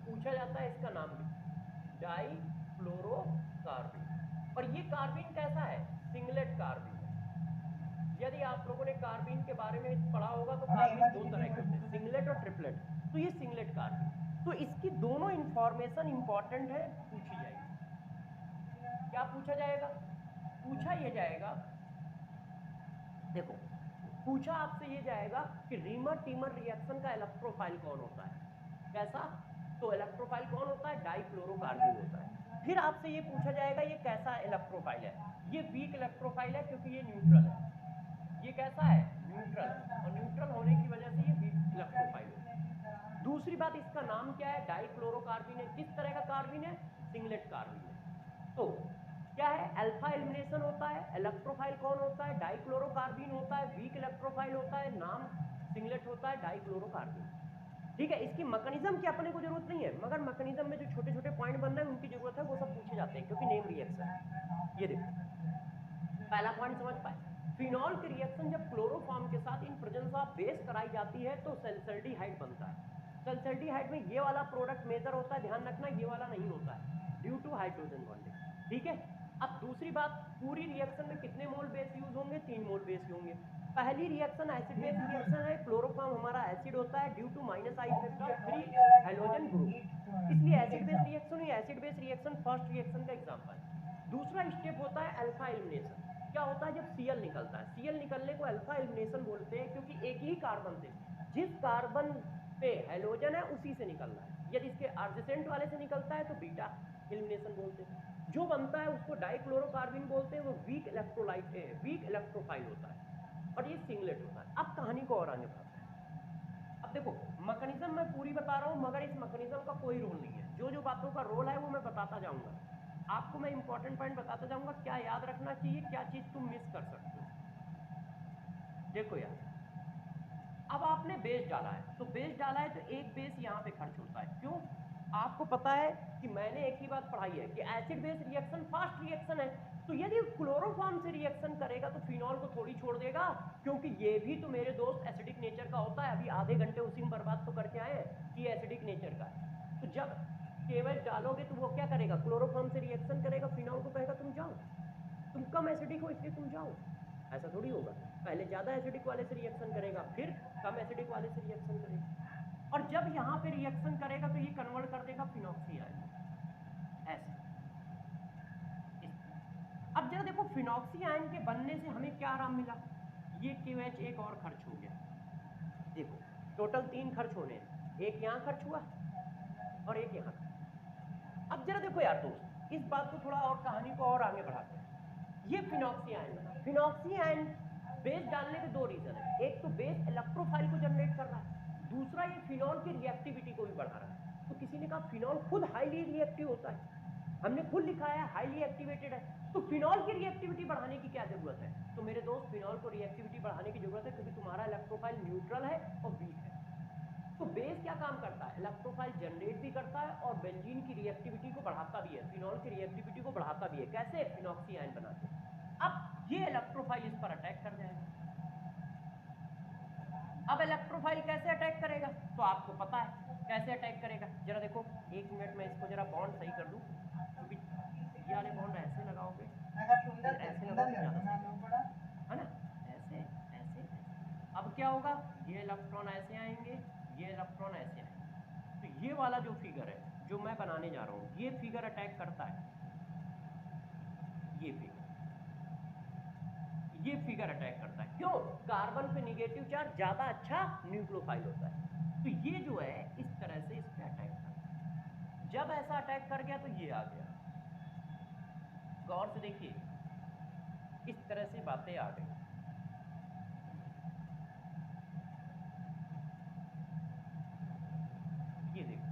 पूछा जाता है इसका नाम भी, डाई फ्लोरोकार्बीन। और ये कार्बीन कैसा है? सिंगलेट कार्बीन है। यदि आप लोगों ने कार्बीन के बारे में पढ़ा होगा तो कार्बीन दो तरह के होते हैं, सिंगलेट और ट्रिपलेट। तो ये सिंगलेट कार्बीन, तो इसकी दोनों इंफॉर्मेशन इंपॉर्टेंट है, पूछी जाएगी। क्या पूछा जाएगा? पूछा ये जाएगा, देखो पूछा आपसे ये जाएगा कि रीमर टीमर रिएक्शन का इलेक्ट्रोफाइल कौन होता है? कैसा? तो इलेक्ट्रोफाइल कौन होता है? डाइफ्लोरोकार्बन होता है। फिर आपसे ये पूछा जाएगा ये कैसा इलेक्ट्रोफाइल है? ये वीक इलेक्ट्रोफाइल है क्योंकि ये न्यूट्रल है। ये कैसा है? न्यूट्रल है, और न्यूट्रल होने की वजह से ये वीक इलेक्ट्रोफाइल है। दूसरी बात, इसका नाम क्या है? डाइक्लोरोकार्बन है। किस तरह का कार्बन है? सिंगलेट कार्बन है। तो क्या है? अल्फा एलिमिनेशन होता है, इलेक्ट्रोफाइल कौन होता है? डाइक्लोरोकार्बन होता है, वीक इलेक्ट्रोफाइल होता है, नाम सिंगलेट होता है, डाइक्लोरोकार्बन। ठीक है, इसकी मैकेनिज्म की अपने को जरूरत नहीं है, मगर मैकेनिज्म में जो छोटे छोटे पॉइंट बन रहे हैं उनकी जरूरत है, वो सब पूछे जाते हैं क्योंकि नेम रिएक्शन। ये देखो पहला पॉइंट समझ पाए, फिनॉल की रिएक्शन जब क्लोरोफॉर्म के साथ इन प्रेजेंस ऑफ बेस कराई जाती है तो सल्फेल्डिहाइड बनता है। सल्फेल्डिहाइड में ये वाला प्रोडक्ट मेजर होता है, ध्यान रखना ये वाला नहीं होता है ड्यू टू हाइड्रोजन बॉन्डिंग। ठीक है, अब दूसरी बात, पूरी रिएक्शन में कितने मोल बेस यूज होंगे? 3 मोल बेस होंगे। पहली रिएक्शन एसिड बेस रिएक्शन है, क्लोरोफॉर्म हमारा एसिड होता है due to minus I effect of 3 hydrogen group, इसलिए एसिड बेस रिएक्शन हुई। Acid base reaction first reaction का एग्जांपल। दूसरा स्टेप होता है अल्फा एलिमिनेशन। क्या होता है? जब Cl निकलता है, Cl निकलने को अल्फा एलिमिनेशन बोलते हैं क्योंकि एक ही कार्बन से, जिस कार्बन पे हैलोजन है उसी से निकलना है। यदि इसके एडजेसेंट वाले से निकलता है तो बीटा एलिमिनेशन बोलते हैं। जो बनता है उसको डाइक्लोरोकार्बन बोलते हैं, वो वीक इलेक्ट्रोलाइट है, वीक इलेक्ट्रोफाइल होता है, और ये सिंगलेट होता है। अब कहानी को और आगे बढ़ाते हैं। अब देखो मैकेनिज्म मैं पूरी बता रहा हूं, मगर इस मैकेनिज्म का कोई रोल नहीं है। जो जो बातों का रोल है वो मैं बताता जाऊंगा आपको, मैं इंपॉर्टेंट पॉइंट बताता जाऊंगा, क्या याद रखना चाहिए, क्या चीज तुम मिस कर सकते हो। देखो यार, अब आपने बेस डाला है, तो बेस डाला है तो एक बेस यहाँ पे खर्च होता है। क्यों? आपको पता है कि मैंने एक ही बात पढ़ाई है कि acid base reaction fast reaction है, तो यदि क्लोरोफॉर्म से रिएक्शन करेगा तो फिनॉल को थोड़ी छोड़ देगा, क्योंकि ये भी तो मेरे दोस्त एसिडिक नेचर का होता है। अभी आधे घंटे उसी में बर्बाद तो करके आए हैं कि एसिडिक नेचर का। तो जब केवल डालोगे तो वो क्या करेगा? क्लोरोफॉर्म से रिएक्शन करेगा, फिनॉल को कहेगा तुम जाओ, तुम कम एसिडिक हो इसलिए तुम जाओ। ऐसा थोड़ी होगा, पहले ज्यादा एसिडिक वाले से रिएक्शन करेगा, फिर कम एसिडिक वाले से रिएक्शन करेगा, और जब यहाँ पे रिएक्शन करेगा तो ये कन्वर्ट कर देगा फिनॉक्सी आयन ऐसे। अब जरा देखो फिनॉक्सी आयन के बनने से हमें क्या आराम मिला? ये QH एक और खर्च हो गया। देखो टोटल 3 खर्च होने हैं, एक यहाँ खर्च हुआ और एक यहाँ। अब जरा देखो यार दोस्त, इस बात को थोड़ा और कहानी को और आगे बढ़ाते हैं। ये फिनॉक्सी आयन बना, फिनॉक्सी आयन बेस डालने के 2 रीजन है, एक तो बेस इलेक्ट्रोफाइल को जनरेट कर रहा है, दूसरा ये फिनॉल की रिएक्टिविटी को भी बढ़ा रहा है। तो किसी ने कहा फिनॉल खुद हाईली रिएक्टिव होता है, हमने खुद लिखा है हाईली एक्टिवेटेड है, तो फिनॉल की रिएक्टिविटी बढ़ाने की क्या जरूरत है? तो मेरे दोस्त फिनॉल को रिएक्टिविटी बढ़ाने की जरूरत है क्योंकि तुम्हारा इलेक्ट्रोफाइल न्यूट्रल है और वीक है। तो बेस क्या काम करता है? इलेक्ट्रोफाइल जनरेट भी करता है और बेंजीन की रिएक्टिविटी को बढ़ाता भी है, फिनॉल की रिएक्टिविटी को बढ़ाता भी है। कैसे? फिनॉक्सी आयन बनाते। अब ये इलेक्ट्रोफाइल इस पर अटैक कर जाएगा। अब इलेक्ट्रोफाइल कैसे अटैक करेगा? तो आपको पता है कैसे अटैक करेगा। जरा देखो, एक मिनट में इसको जरा बॉन्ड सही कर दूं, क्योंकि ये वाले बॉन्ड ऐसे लगाओगे, ऐसे लगाओगे ज्यादा सही है ना, ऐसे ऐसे ऐसे। अब क्या होगा? ये इलेक्ट्रॉन ऐसे आएंगे, ये इलेक्ट्रॉन ऐसे आएंगे, तो ये वाला जो फिगर है जो मैं बनाने जा रहा हूँ, ये फिगर अटैक करता है, ये फिगर अटैक करता है। क्यों? कार्बन पे निगेटिव चार्ज ज्यादा अच्छा न्यूक्लियोफाइल होता है, तो ये जो है इस तरह से इस पे अटैक करता है। जब ऐसा अटैक कर गया तो ये आ गया। गौर से देखिए, इस तरह से बातें आ गई। ये देखो,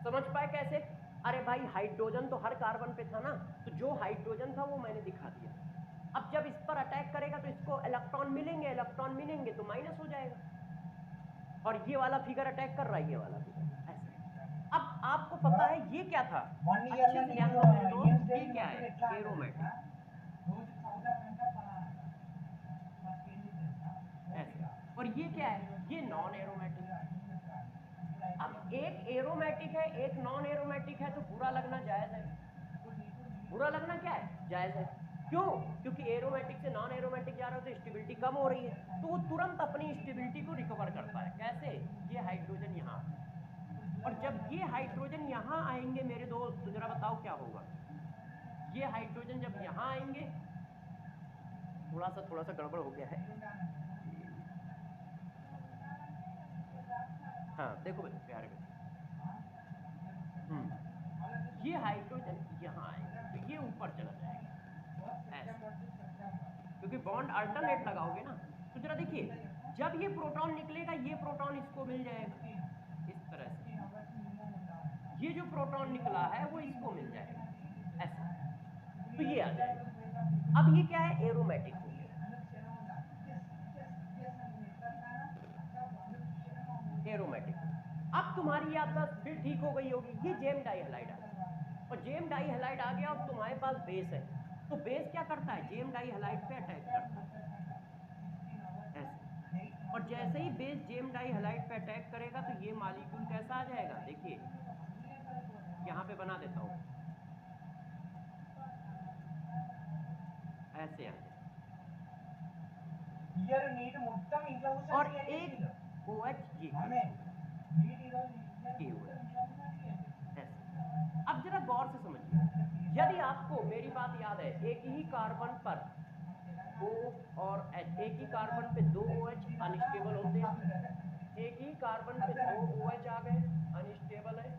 समझ पाए कैसे? अरे भाई हाइड्रोजन तो हर कार्बन पे था ना, तो जो हाइड्रोजन था वो मैंने दिखा दिया। अब जब इस पर अटैक करेगा तो इसको इलेक्ट्रॉन मिलेंगे तो माइनस हो जाएगा, और ये वाला फिगर अटैक कर रहा है, ये वाला फिगर ऐसे। अब आपको पता है ये क्या था, अच्छे से ध्यान दो मेरे दोस्त, ये क्या है? एरोमेटिक। ऐसे, और ये क्या है? ये नॉन एरोमेटिक। अब एक एरोमेटिक है एक नॉन एरोमेटिक है, तो बुरा लगना जायज है। बुरा लगना क्या है? जायज है। क्यों? क्योंकि एरोमेटिक से नॉन एरोमेटिक जा रहा है तो स्टेबिलिटी कम हो रही है, तो वो तुरंत अपनी स्टेबिलिटी को रिकवर करता है। कैसे? ये हाइड्रोजन यहाँ, और जब ये हाइड्रोजन यहाँ आएंगे मेरे दोस्त, तो जरा बताओ क्या होगा? ये हाइड्रोजन जब यहाँ आएंगे, थोड़ा सा गड़बड़ हो गया है। हाँ देखो प्यारे बच्चे, ये हाइड्रोजन यहाँ आएगा तो ये ऊपर चला जाएगा ऐसे, क्योंकि बॉन्ड अल्टरनेट लगाओगे ना। तो जरा देखिए, जब ये प्रोटॉन निकलेगा ये प्रोटॉन इसको मिल जाएगा इस तरह से, ये जो प्रोटॉन निकला है वो इसको मिल जाएगा ऐसे, तो ये आ जाएगा। अब ये क्या है? एरोमेटिक हो गया, एरोमेटिक। अब तुम्हारी याददाश्त फिर ठीक हो गई होगी, ये जेम डाइहैलाइड आ गया, और जेम डाइहैलाइड आ गया, और तुम्हारे पास बेस है, तो बेस क्या करता है? जेम डाइहैलाइड पे अटैक करता है ऐसे, और जैसे ही बेस जेम डाइहैलाइड पे अटैक करेगा तो ये मॉलिक्यूल कैसा आ जाएगा? देखिए यहाँ पे बना देता हूँ, ऐसे आ जाएगा, और एक OH ये ऐसे। अब जरा गौर से समझिए, यदि आपको मेरी बात याद है, एक ही कार्बन पर O और H, एक ही कार्बन पे दो OH अनस्टेबल होते हैं, एक ही कार्बन पे दो OH आ गए अनस्टेबल है,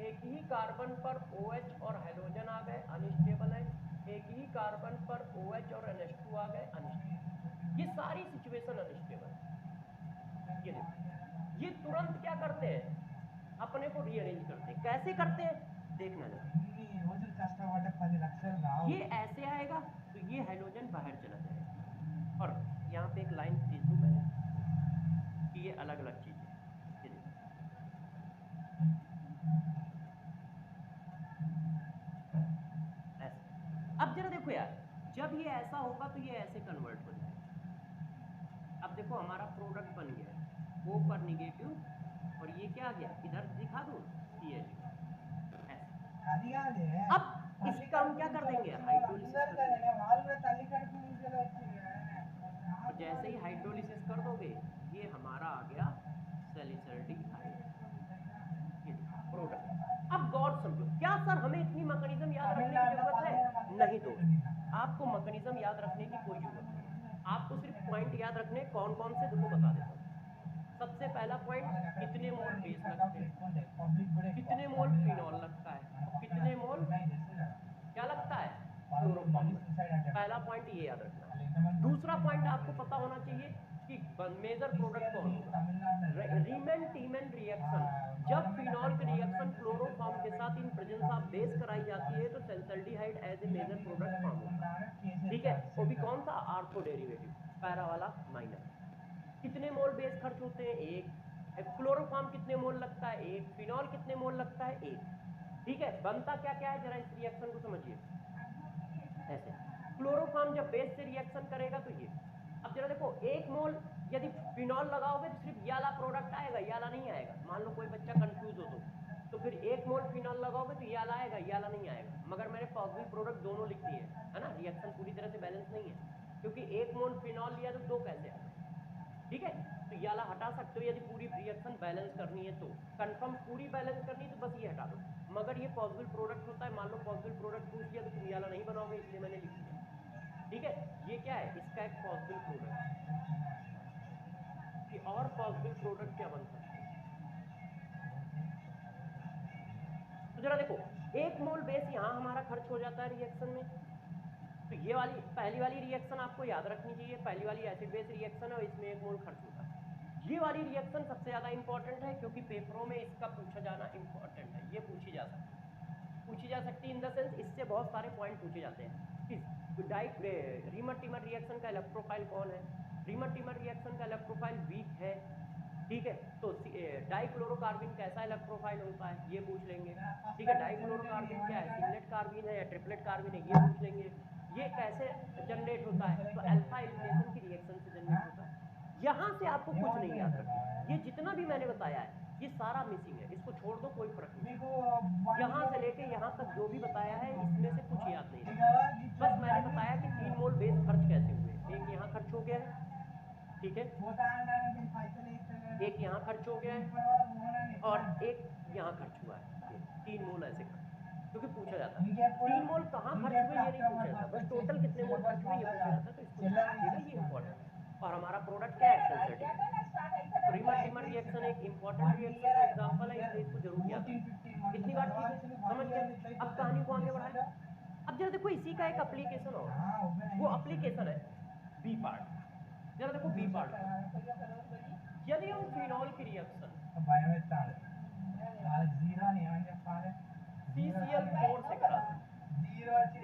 एक ही कार्बन पर OH और हेलोजन आ गए अनस्टेबल है, एक ही कार्बन पर OH और NH2 आ गए अनस्टेबल। ये सारी सिचुएशन अनस्टेबल है। ये देखो, ये तुरंत क्या करते हैं? अपने को रीअरेंज करते हैं। कैसे करते हैं? देखना जरा, ये ऐसे आएगा तो ये हाइड्रोजन बाहर चला जाएगा, और यहाँ पे एक लाइन खींच दूं मैंने कि ये अलग अलग चीजें हैं। ये देखो, ऐसे। अब जरा देखो यार, जब ये ऐसा होगा तो ये ऐसे कन्वर्ट हो जाएगा। अब देखो हमारा प्रोडक्ट बन गया है, O पर निगेटिव, और ये क्या आ गया? इधर दिखा दूं, CH ऐसे। अब इसका हम क्या कर देंगे? हाइड्रोलिसिस कर देंगे, और जैसे ही हाइड्रोलिसिस कर दोगे ये हमारा आ गया सैलिसल्डिहाइड, ये प्रोडक्ट। अब गौर समझो, क्या सर हमें इतनी मैकेनिज्म याद रखने की जरूरत है? नहीं दोस्त, आपको मैकेनिज्म याद रखने की कोई जरूरत नहीं है, आपको सिर्फ पॉइंट याद रखने। कौन कौन से देखो बता देता हूँ। सबसे पहला पॉइंट, कितने मोल बेस लगते हैं, कितने मोल फिनॉल लगता है, और कितने मोल क्या लगता है? क्लोरोफॉर्म। पहला पॉइंट ये याद रखना। दूसरा पॉइंट आपको पता होना चाहिए कि मेजर प्रोडक्ट कौन होगा? रीमैन टीमैन रिएक्शन, जब फिनॉल की रिएक्शन क्लोरोफॉर्म के साथ इन प्रेजेंस ऑफ बेस कराई जाती है तो salicylaldehyde as a major product form होता है। ठीक है, वो भी कौन सा? आर्थो डेरिवेटिव, पैरा वाला माइनस। कितने मोल बेस खर्च होते हैं? एक। क्लोरोफॉर्म कितने मोल लगता है? एक। फिनॉल कितने मोल लगता है? एक। ठीक है, बनता क्या क्या है, जरा इस रिएक्शन को समझिए ऐसे। क्लोरोफॉर्म जब बेस से रिएक्शन करेगा तो ये, अब जरा देखो, एक मोल यदि फिनॉल लगाओगे तो सिर्फ ये वाला प्रोडक्ट आएगा, ये वाला नहीं आएगा। मान लो कोई बच्चा कंफ्यूज हो तो फिर एक मोल फिनॉल लगाओगे तो ये वाला आएगा, ये वाला नहीं आएगा। मगर मैंने पॉजिटिव प्रोडक्ट दोनों लिख दिए है ना, रिएक्शन पूरी तरह से बैलेंस नहीं है, क्योंकि एक मोल फिनॉल लिया तो दो कैसे आ गए? ठीक है, तो ये वाला हटा सकते हो यदि पूरी रिएक्शन बैलेंस करनी है तो। कंफर्म पूरी बैलेंस करनी है तो बस ये हटा दो। मगर ये पॉसिबल प्रोडक्ट होता है, मान लो पॉसिबल प्रोडक्ट पूछ लिया तो तुम ये वाला नहीं बनाओगे, इसलिए मैंने लिख दिया। ठीक है, ये क्या है, इसका एक पॉसिबल प्रोडक्ट कि और पॉसिबल प्रोडक्ट क्या बन सकते हैं। तो जरा देखो, 1 मोल बेस यहाँ हमारा खर्च हो जाता है रिएक्शन में। तो ये वाली पहली वाली रिएक्शन आपको याद रखनी चाहिए, पहली वाली एसिड बेस रिएक्शन है और इसमें 1 मोल खर्च होता है। ये वाली रिएक्शन सबसे ज्यादा इंपॉर्टेंट है क्योंकि पेपरों में इसका पूछा जाना इंपॉर्टेंट है। ये पूछी जा सकती है इन द सेंस इससे बहुत सारे पॉइंट पूछे जाते हैं कि रीमर टीमर रिएक्शन का इलेक्ट्रोफाइल कौन है, रीमर टीमर रिएक्शन का इलेक्ट्रोफाइल वीक है। ठीक है, तो डाइक्लोरोकार्बिन कैसा इलेक्ट्रोफाइल होता है ये पूछ लेंगे। ठीक है, डाइक्लोरोकार्बिन क्या है, सिंगलेट कार्बिन है या ट्रिपलेट कार्बिन है ये पूछ लेंगे। ये कैसे जनरेट होता है, तो अल्फा एलिमिनेशन की रिएक्शन से जनरेट होता है। यहाँ से आपको कुछ नहीं याद रखना, ये जितना भी मैंने बताया है ये सारा मिसिंग है, इसको छोड़ दो, कोई फर्क नहीं। यहाँ से लेके यहाँ तक जो भी बताया है इसमें से कुछ याद नहीं रखना। बस मैंने बताया कि 3 मोल बेस खर्च कैसे हुए, एक यहाँ खर्च हो गया है, ठीक है, एक यहाँ खर्च हो गया है और एक यहाँ खर्च हुआ है। 3 मोल ऐसे खर्च, क्योंकि पूछा जाता है 3 मोल कहाँ खर्च हुए ये नहीं पूछा जाता, बस टोटल कितने मोल खर्च हुए ये पूछा जाता है, तो इसको समझिएगा, ये इंपॉर्टेंट है। और हमारा प्रोडक्ट क्या है, सेंसिटिव। रीमर टीमर रिएक्शन एक इंपॉर्टेंट रिएक्शन का एग्जांपल है, इसलिए इसको जरूर याद रखना। इतनी बात ठीक है, समझ गए। अब कहानी को आगे बढ़ाएं। अब जरा देखो इसी का एक एप्लीकेशन और वो एप्लीकेशन है बी पार्ट। जरा देखो बी पार्ट, यदि हम फिनॉल की रिएक्शन CCl4 से कराते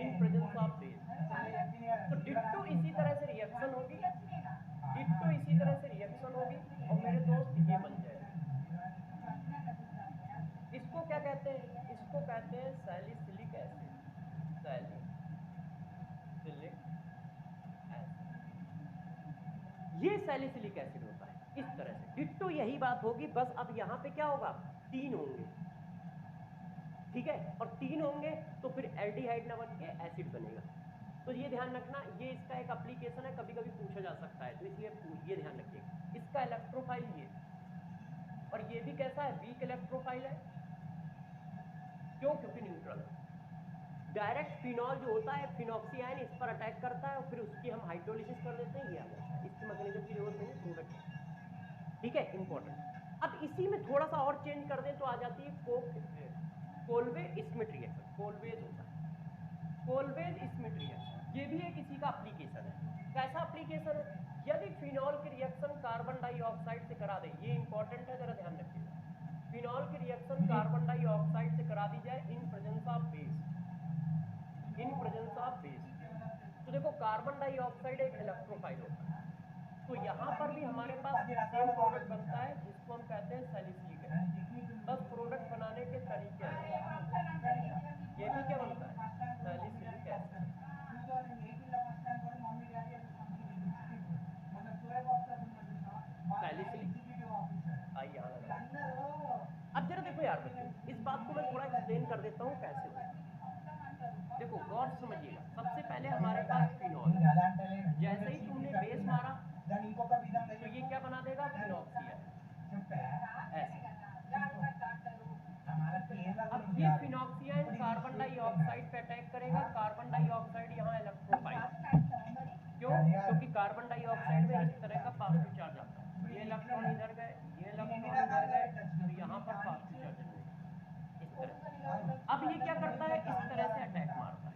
इन प्रेजेंस ऑफ बेस, तो डिट्टो इसी तरह से रिएक्शन होगी, डिट्टो इसी तरह से रिएक्शन होगी और मेरे दोस्त ये बन जाएगा। इसको क्या कहते हैं, इसको कहते हैं सैलिसिलिक एसिड, सैलिसिलिक एसिड। ये सैलिसिलिक एसिड होता है इस तरह से, डिट्टो यही बात होगी, बस अब यहाँ पे क्या होगा, 3 होंगे। ठीक है, और 3 होंगे तो फिर एल्डिहाइड ना बन के एसिड बनेगा। तो ये ध्यान रखना, ये इसका एक एप्लीकेशन है, कभी कभी पूछा जा सकता है, तो इसलिए ये ध्यान रखिएगा। इसका इलेक्ट्रोफाइल ये, और ये भी कैसा है, वीक इलेक्ट्रोफाइल है। क्यों, क्योंकि न्यूट्रल है। डायरेक्ट फिनॉल जो होता है फिनॉक्सी आयन इस पर अटैक करता है और फिर उसकी हम हाइड्रोलिसिस कर देते हैं, ये आ जाता है। इसकी मैकेनिज्म की जरूरत नहीं है, प्रोडक्ट। ठीक है, इंपॉर्टेंट। अब इसी में थोड़ा सा और चेंज कर दें तो आ जाती है कोलवे स्मिथ रिएक्शन, कोलवेज होता है, कोलवेज स्मिथ रिएक्शन। ये भी एक इसी का एप्लीकेशन है। कैसा एप्लीकेशन है, यदि फिनॉल की रिएक्शन कार्बन डाइऑक्साइड से करा दे, ये इंपॉर्टेंट है, जरा ध्यान रखिएगा। फिनॉल की रिएक्शन कार्बन डाइऑक्साइड से करा दी जाए in presence of base, in presence of base, तो देखो कार्बन डाइऑक्साइड एक इलेक्ट्रोफाइल होता है, तो यहाँ पर भी हमारे पास सेम प्रोडक्ट बनता है जिसको हम कहते हैं सैलिसिलिक एसिड। बस प्रोडक्ट बनाने के तरीके हैं। ये भी क्या बनता है, सैलिसिलिक एसिड। सैलिसिलिक आई यहाँ लगा। अब जरा देखो यार बच्चों, इस बात को मैं थोड़ा एक्सप्लेन कर देता हूँ कैसे होता है। देखो गौर से समझिएगा, सबसे पहले हमारे पास फिनॉल, जैसे ही तुमने बेस मारा तो ये क्या बना देगा, फिनॉक्सी ऐसे। अब ये फिनॉक्सियान कार्बन डाइऑक्साइड पे अटैक करेगा, कार्बन डाइऑक्साइड यहाँ इलेक्ट्रोफाइल, क्यों, क्योंकि कार्बन डाइऑक्साइड में इस तरह का पॉजिटिव चार्ज आता है, ये इलेक्ट्रॉन इधर गए, ये इलेक्ट्रॉन इधर गए, तो यहाँ पर पॉजिटिव चार्ज जनरेट इस तरह। अब ये क्या करता है, इस तरह से अटैक मारता है,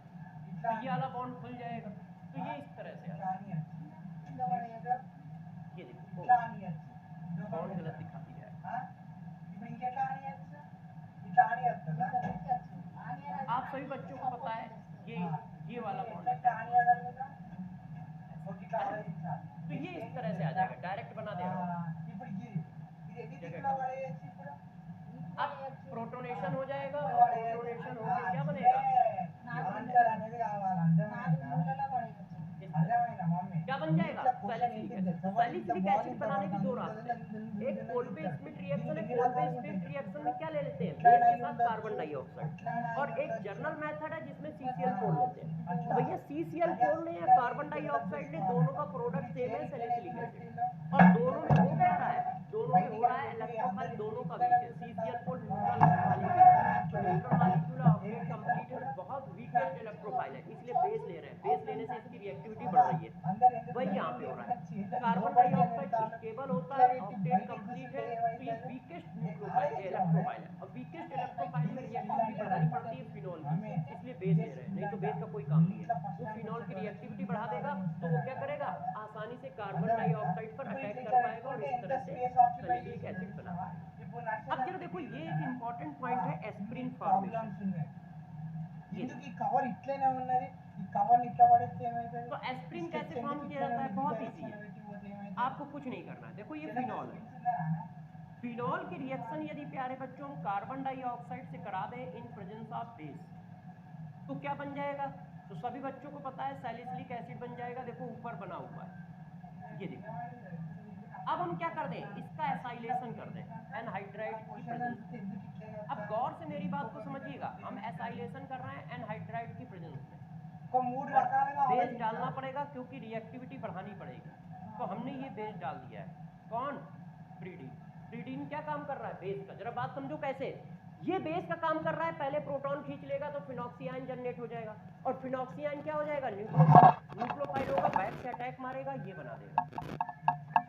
तो ये वाला बॉन्ड खुल जाएगा, तो ये इस तरह से आता है। ये देखो बॉन्ड गलत दिखा दिया है। आप सभी बच्चों को पता है ये वाला बॉन्ड है, तो ये इस तरह से आ जाएगा, डायरेक्ट बना दे रहा हूँ। अब प्रोटोनेशन हो जाएगा और प्रोटोनेशन होकर क्या बनेगा, क्या बन जाएगा, सैलिसिलिक एसिड। सैलिसिलिक एसिड बनाने के 2 रास्ते हैं, एक कोलवे स्मिथ रिएक्शन है, कोलवे बेस फेज रिएक्शन में क्या ले लेते हैं, बेस के साथ कार्बन डाइऑक्साइड, और एक जर्नल मेथड है जिसमें CCl4 लेते हैं। तो भैया CCl4 ने या कार्बन डाइऑक्साइड ने, दोनों का प्रोडक्ट सेम है सैलिसिलिक एसिड, और दोनों में हो क्या रहा है, दोनों में हो रहा है इलेक्ट्रोफाइल दोनों का वीक है। CCl4 न्यूट्रल मॉलिक्यूल है, तो न्यूट्रल मॉलिक्यूल ऑक्टेट कंप्लीट है, बहुत वीकेस्ट इलेक्ट्रोफाइल है, इसलिए बेस ले रहे हैं, बेस लेने से इसकी रिएक्टिविटी बढ़ रही है। वही यहाँ पे हो रहा है, कार्बन डाइऑक्साइड स्टेबल होता है, ऑक्टेट कंप्लीट है, तो ये वीकेस्ट न्यूक्लियोफाइल इलेक्ट्रोफाइल है, और वीकेस्ट इलेक्ट्रोफाइल में रिएक्टिविटी बढ़ानी पड़ती है फिनॉल की, इसलिए बेस ले रहे हैं, नहीं तो बेस का कोई काम नहीं है। वो फिनॉल की रिएक्टिविटी बढ़ा देगा तो वो क्या करेगा, आसानी से कार्बन डाइऑक्साइड पर अटैक कर पाएगा और इस तरह से सैलिसिलिक एसिड बना पाएगा। अब जरा देखो, ये एक इंपॉर्टेंट पॉइंट है एस्प्रिन फॉर्मेशन। ఎందుకు ఈ కవర్ ఇట్లనే ఉన్నది ఈ కవర్ ఇట్లా పడేస్తే ఏమైతది तो एस्प्रिन कैसे फॉर्म किया जाता है, बहुत इजी है, आपको कुछ नहीं करना है। देखो ये फिनॉल है, फिनॉल की रिएक्शन यदि प्यारे बच्चों हम कार्बन डाइऑक्साइड से करा दें इन प्रेजेंस ऑफ बेस, तो क्या बन जाएगा, तो सभी बच्चों को पता है सैलिसिलिक एसिड बन जाएगा। देखो ऊपर बना हुआ है, ये देखो। अब हम क्या कर दें, इसका एसाइलेशन कर दें एनहाइड्राइड की प्रेजेंस में। अब गौर से मेरी बात को समझिएगा, हम एसाइलेशन कर रहे हैं एनहाइड्राइड की प्रेजेंस में, बेस डालना पड़ेगा क्योंकि रिएक्टिविटी बढ़ानी पड़ेगी, तो हमने ये बेस डाल दिया है। कौन, प्रीडीन। प्रीडीन क्या काम कर रहा है, बेस का। जरा बात समझो कैसे, ये बेस का काम कर रहा है, पहले प्रोटॉन खींच लेगा तो फिनॉक्सियाइन जनरेट हो जाएगा, और फिनॉक्सियाइन क्या हो जाएगा, न्यूक्लियोफाइल होगा, बैक से अटैक मारेगा, ये बना देगा।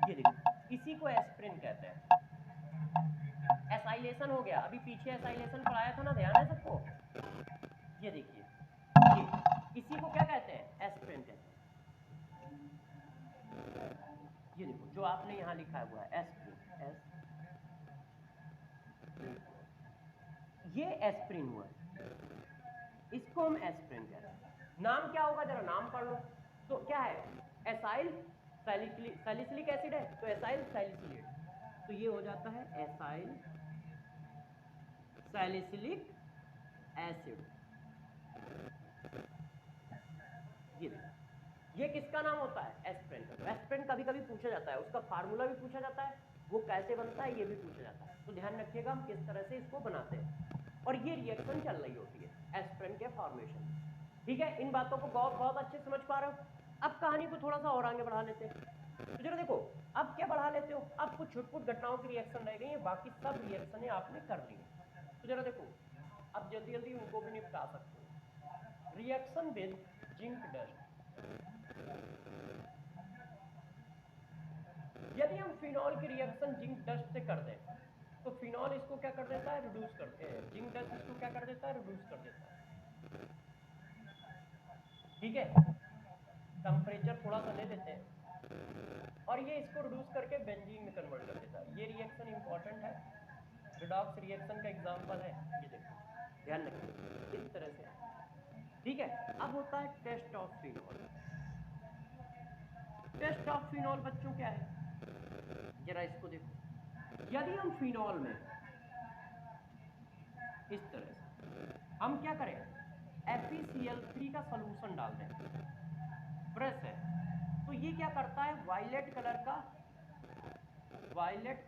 ये देखो, इसी को एस्प्रिन कहते हैं। एसाइलेशन हो गया, अभी पीछे एसाइलेशन पढ़ाया था ना, ध्यान है सबको। ये देखिए, इसी को क्या कहते हैं, एस्प्रिन कहते हैं। ये देखो जो आपने यहाँ लिखा हुआ है एस्प्रिन, ये एस्प्रिन हुआ, इसको हम एस्प्रिन कहते हैं। नाम क्या होगा, जरा नाम पढ़ लो। तो क्या है, एसाइल सैलिसिलिक एसिड है, तो एसाइल सैलिसिलेट, तो ये हो जाता है एसाइल सैलिसिलिक एसिड। ये किसका नाम होता है, एस्प्रिन का। एस्प्रिन कभी कभी पूछा जाता है, उसका फार्मूला भी पूछा जाता है, वो कैसे बनता है ये भी पूछा जाता है, तो ध्यान रखिएगा हम किस तरह से इसको बनाते हैं। और ये रिएक्शन चल रही होती है एस्प्रिन के फॉर्मेशन, ठीक है। इन बातों को बहुत अच्छे समझ पा रहे हो। अब कहानी को थोड़ा सा और आगे बढ़ा लेते हैं। तो जरा देखो, अब क्या बढ़ा लेते हो, अब कुछ छुटपुट घटनाओं की रिएक्शन रह गई है, बाकी सब रिएक्शन आपने कर ली है। तो जरा देखो, अब जल्दी जल्दी उनको भी निपटा सकते हो। रिएक्शन विद जिंक डस्ट, यदि हम फिनॉल की रिएक्शन जिंक डस्ट से कर दें तो फिनॉल इसको क्या कर देता है, रिड्यूस करते हैं, जिंक डस्ट इसको क्या कर देता है, रिड्यूस कर देता है, ठीक है। टेम्परेचर थोड़ा सा ले लेते हैं और ये इसको रिड्यूस करके बेंजीन में कन्वर्ट कर देता है। ये रिएक्शन इंपॉर्टेंट है, रिडॉक्स रिएक्शन का एग्जांपल है, ये देखो ध्यान रखिए इस तरह से, ठीक है। अब होता है test of phenol. Test of phenol बच्चों क्या है, जरा इसको देखो। यदि हम फिनॉल में इस तरह से हम क्या करें, FeCl3 का सॉल्यूशन डाल दें, ब्रश है, तो ये क्या करता है, वायलेट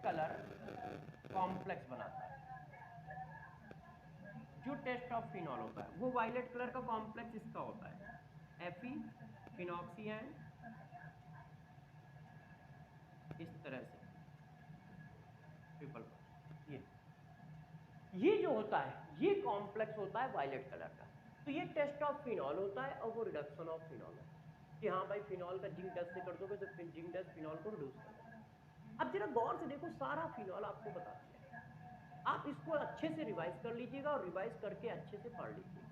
कलर कॉम्प्लेक्स बनाता है। जो टेस्ट ऑफ फिनॉल होता है वो वायलेट कलर का कॉम्प्लेक्स इसका होता है, Fe फिनॉक्सियान इस तरह से ट्रिपल, ये जो होता है ये कॉम्प्लेक्स होता है वायलेट कलर का। तो ये टेस्ट ऑफ फिनॉल होता है और वो रिडक्शन ऑफ फिनॉल है कि हाँ भाई फिनॉल का जिंक डस्ट से कर दोगे तो फिर जिंक डस्ट फिनॉल को रिड्यूस कर देगा। अब जरा गौर से देखो, सारा फिनॉल आपको बता दिया, आप इसको अच्छे से रिवाइज कर लीजिएगा और रिवाइज करके अच्छे से पढ़ लीजिएगा।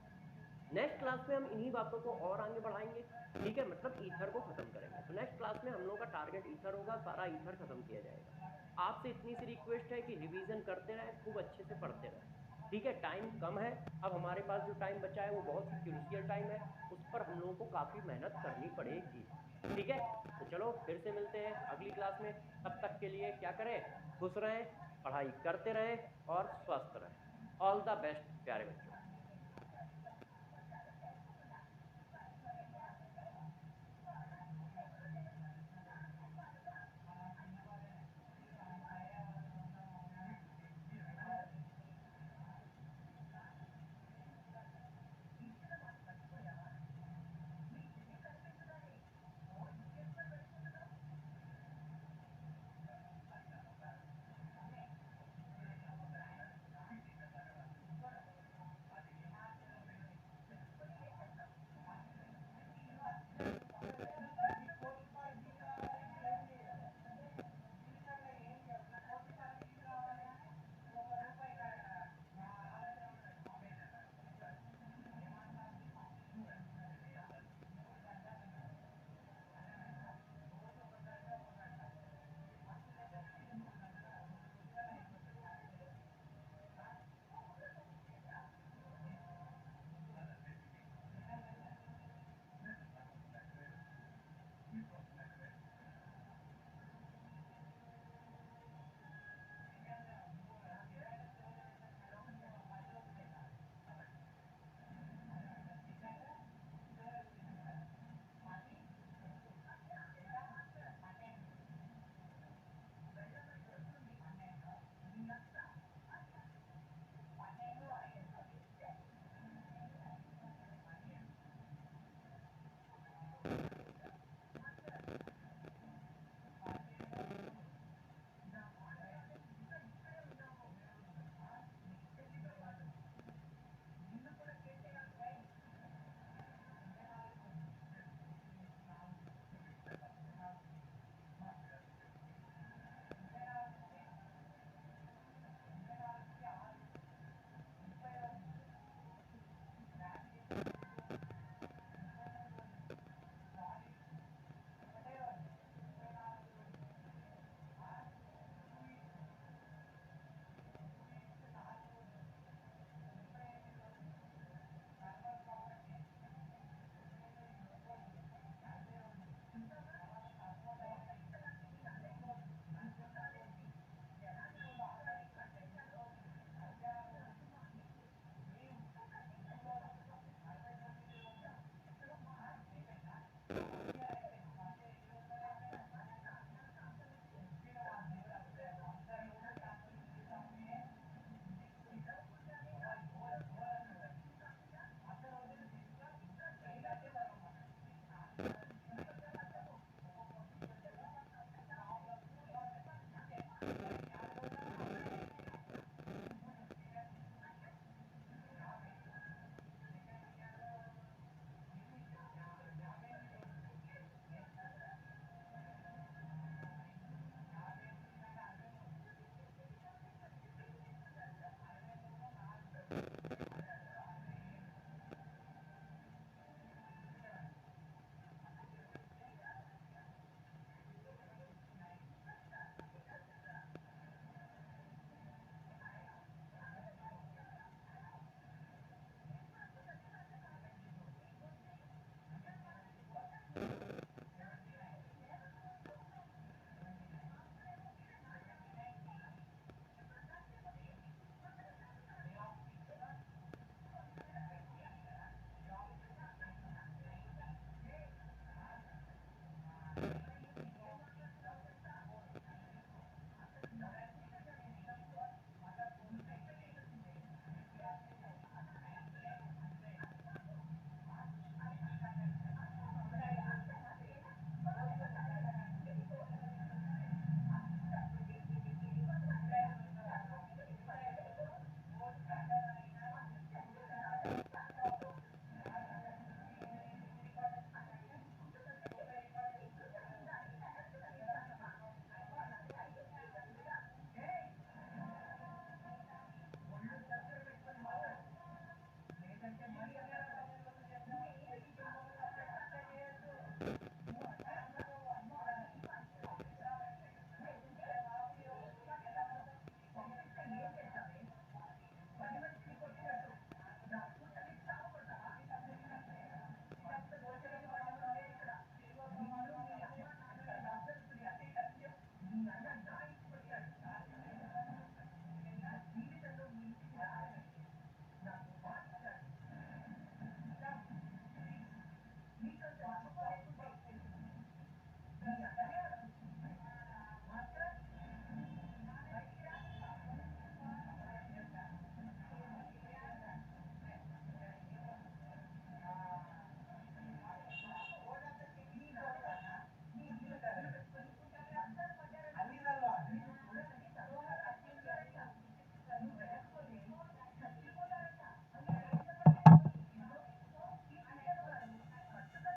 नेक्स्ट क्लास में हम इन्हीं बातों को और आगे बढ़ाएंगे, ठीक है, मतलब ईथर को खत्म करेंगे। तो नेक्स्ट क्लास में हम लोगों का टारगेट ईथर होगा, सारा ईथर खत्म किया जाएगा। आपसे इतनी सी रिक्वेस्ट है कि रिवीजन करते रहें, खूब अच्छे से पढ़ते रहें, ठीक है। टाइम कम है, अब हमारे पास जो टाइम बचा है वो बहुत ही क्रूशियल टाइम है, उस पर हम लोगों को काफ़ी मेहनत करनी पड़ेगी, ठीक है। तो चलो फिर से मिलते हैं अगली क्लास में, तब तक के लिए क्या करें, खुश रहें, पढ़ाई करते रहें और स्वस्थ रहें। ऑल द बेस्ट प्यारे बच्चों।